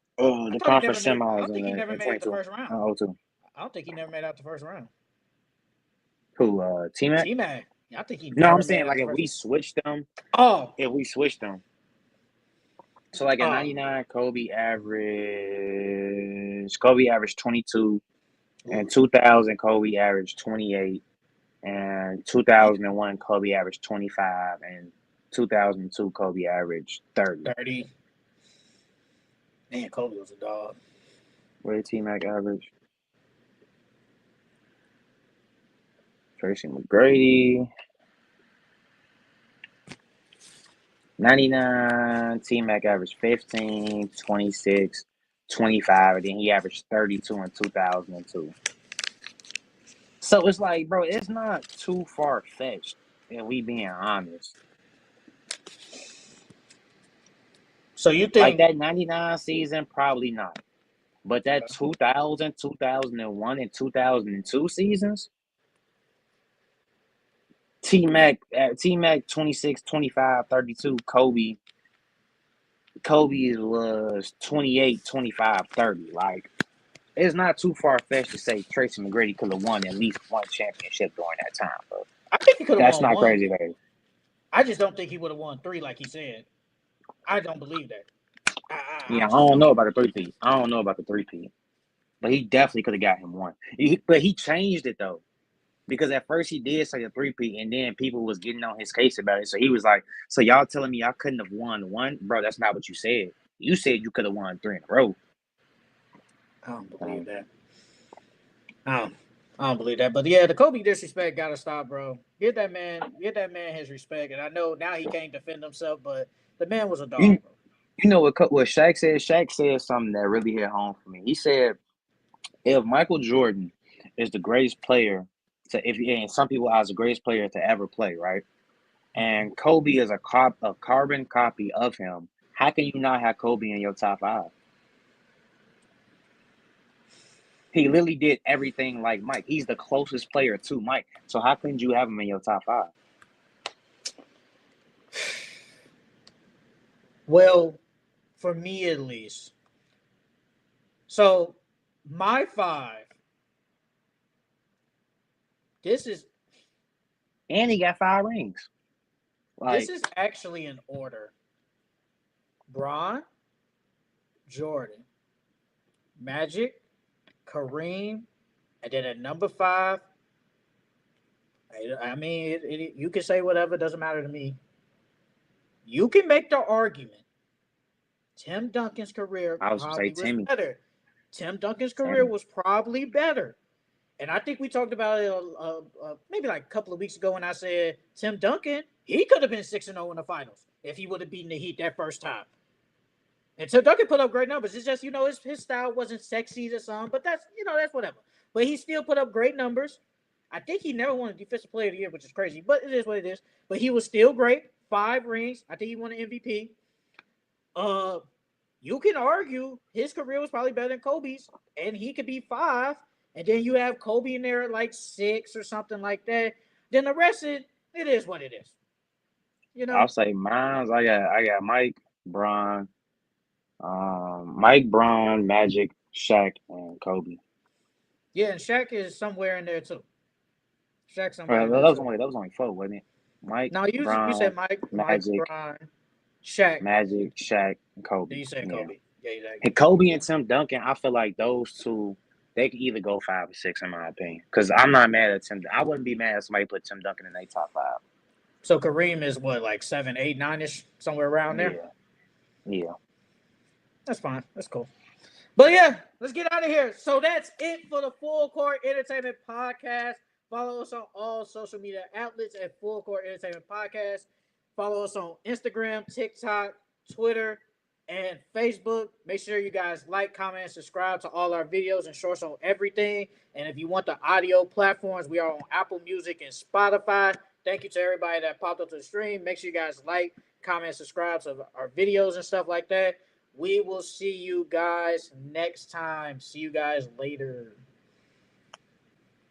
conference semis. I don't think he never made it the first round. I don't think he never made out the first round. Who? T-Mac? T-Mac. I think he. No, I'm saying like if we switched them. Oh. If we switched them. So like in 99, Kobe averaged 22. In 2000, Kobe averaged 28. And 2001, Kobe averaged 25. And 2002, Kobe averaged 30. Man, Kobe was a dog. Where did T-Mac average? Tracy McGrady. 99, T-Mac averaged 15, 26, 25, and then he averaged 32 in 2002. So it's like, bro, it's not too far-fetched, if we being honest. So you think... Like that 99 season, probably not. But that 2000, 2001, and 2002 seasons... T-Mac 26, 25, 32, Kobe was 28, 25, 30. Like, it's not too far-fetched to say Tracy McGrady could have won at least one championship during that time, bro. I think he could have won. That's not crazy, baby. I just don't think he would have won 3 like he said. I don't believe that. I don't know about the 3-peat. But he definitely could have got him one. But he changed it, though. Because at first he did say a 3-peat, and then people was getting on his case about it. So he was like, so y'all telling me I couldn't have won one? Bro, that's not what you said. You said you could have won 3 in a row. I don't believe that. I don't believe that. But yeah, the Kobe disrespect gotta stop, bro. Get that man his respect. And I know now he can't defend himself, but the man was a dog, bro. You know what Shaq said? Shaq said something that really hit home for me. He said, if Michael Jordan is the greatest player and some people are the greatest player to ever play, right? And Kobe is a carbon copy of him. How can you not have Kobe in your top 5? He literally did everything like Mike. He's the closest player to Mike. So how couldn't you have him in your top 5? Well, for me at least. So my 5. And he got 5 rings. This is actually in order. Bron, Jordan, Magic, Kareem, and then at number 5, I mean, you can say whatever, doesn't matter to me. You can make the argument Tim Duncan's career probably was better. Tim Duncan's career was probably better. And I think we talked about it maybe like a couple of weeks ago when I said Tim Duncan, he could have been 6-0 in the finals if he would have beaten the Heat that first time. And Tim Duncan put up great numbers. It's just, his style wasn't sexy to some, but that's whatever. But he still put up great numbers. I think he never won a Defensive Player of the Year, which is crazy, but it is what it is. But he was still great. 5 rings. I think he won an MVP. Uh, you can argue his career was probably better than Kobe's, and he could be 5. And then you have Kobe in there at like 6 or something like that. Then the rest of it is what it is. You I'll know? say mine's. I got Mike, Bron, Magic, Shaq, and Kobe. Yeah, and Shaq is somewhere in there too. Shaq somewhere That in there was too. only 4, wasn't it? Mike, Now you Bron, said Mike, Magic, Bron, Shaq. Magic, Shaq, and Then Kobe. you said Yeah. Kobe. Yeah, exactly. And Kobe and Tim Duncan, I feel like those two, they could either go 5 or 6 in my opinion. Because I'm not mad at Tim. I wouldn't be mad if somebody put Tim Duncan in their top 5. So Kareem is what, like 7, 8, 9-ish, somewhere around there. Yeah, yeah. That's fine. That's cool. But yeah, let's get out of here. So that's it for the Full Court Entertainment Podcast. Follow us on all social media outlets at Full Court Entertainment Podcast. Follow us on Instagram, TikTok, Twitter, and Facebook. Make sure you guys like, comment, and subscribe to all our videos and shorts on everything. And if you want the audio platforms, we are on Apple Music and Spotify. Thank you to everybody that popped up to the stream. Make sure you guys like, comment, subscribe to our videos and stuff like that. We will see you guys next time. See you guys later.